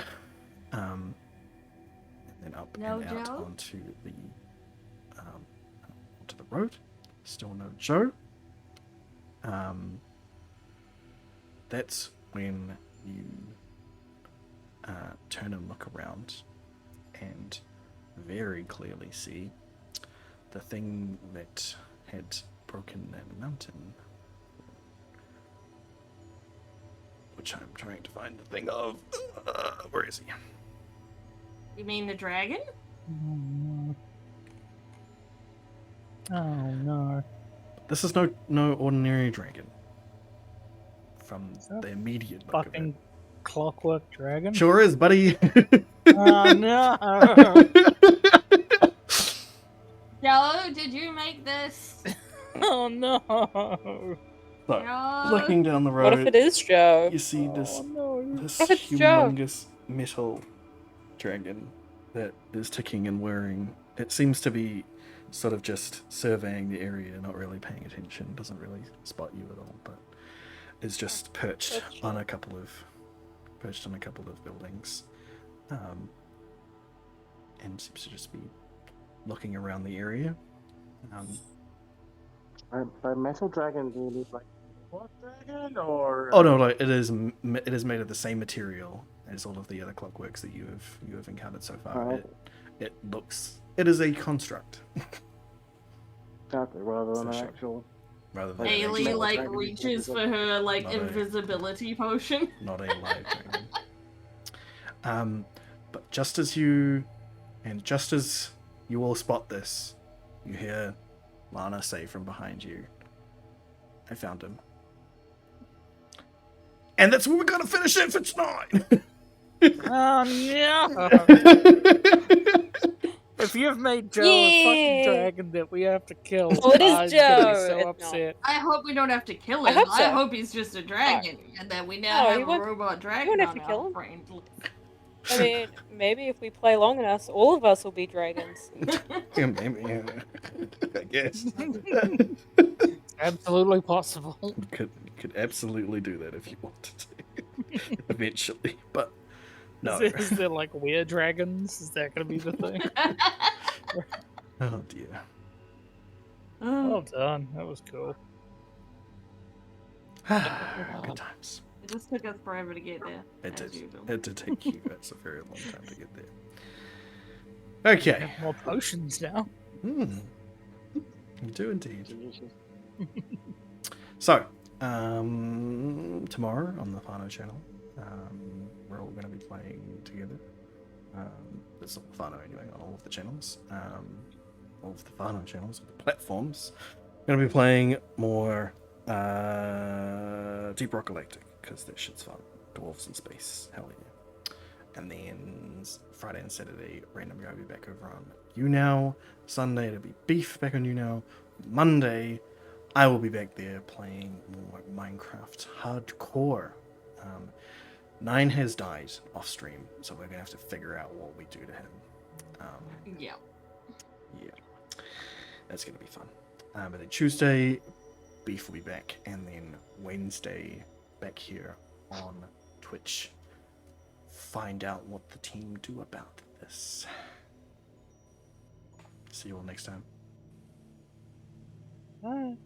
Then up and out Joe? onto the road. Still no Joe. That's when you turn and look around and very clearly see the thing that had broken that mountain, which I'm trying to find the thing of. Where is he? You mean the dragon? Oh no. Oh no. This is no ordinary dragon. From that the immediate look of Fucking it. clockwork dragon? Sure is, buddy. Oh no. Joe, did you make this? Oh no. So, Joe? looking down the road, What if it is Joe? you see this Oh no. this What if it's Joe? humongous metal dragon that is ticking and whirring. It seems to be sort of just surveying the area, not really paying attention, doesn't really spot you at all, but is just perched on a couple of buildings, and seems to just be looking around the area. By metal dragon, do you mean like what dragon or? Oh no, like it is made of the same material as all of the other clockworks that you have encountered so far. Right. It is a construct Exactly, rather than For an sure. actual. rather than Haley, Metal like, dragon reaches is for her, like, not a- invisibility potion. not a live dragon. But just as you all spot this, you hear Lana say from behind you, "I found him." And that's where we're gonna finish it for tonight. Oh no. If you've made Joe a Yay. fucking dragon that we have to kill, Oh, it is I'm gonna be Joe. so It's not. upset. I hope we don't have to kill I him. hope so. I hope he's just a dragon, and that we now No, have you a won't- robot dragon won't have on to our kill him. brain. I mean, maybe if we play long enough, all of us will be dragons. Yeah, maybe, yeah. I guess. Absolutely possible. You could absolutely do that if you wanted to. Eventually. But no. Is there like weird dragons? Is that gonna be the thing? Oh dear. Well done. That was cool. Good times. It just took us forever to get there. It as did. usual. It did take you guys a very long time to get there. Okay. Have more potions now. You do indeed. So, Tomorrow on the Fano channel, we're all going to be playing together. It's not Fano anyway, on all of the channels. All of the Fano channels, the platforms. Going to be playing more Deep Rock Galactic, because that shit's fun. Dwarves in space, hell yeah. And then Friday and Saturday, Random Guy will be back over on YouNow. Sunday, it'll be Beef back on YouNow. Monday, I will be back there playing more Minecraft Hardcore. Nine has died off stream, so we're going to have to figure out what we do to him. Yeah. Yeah. That's going to be fun. But then Tuesday, Beef will be back, and then Wednesday, back here on Twitch. Find out what the team do about this. See you all next time. Bye.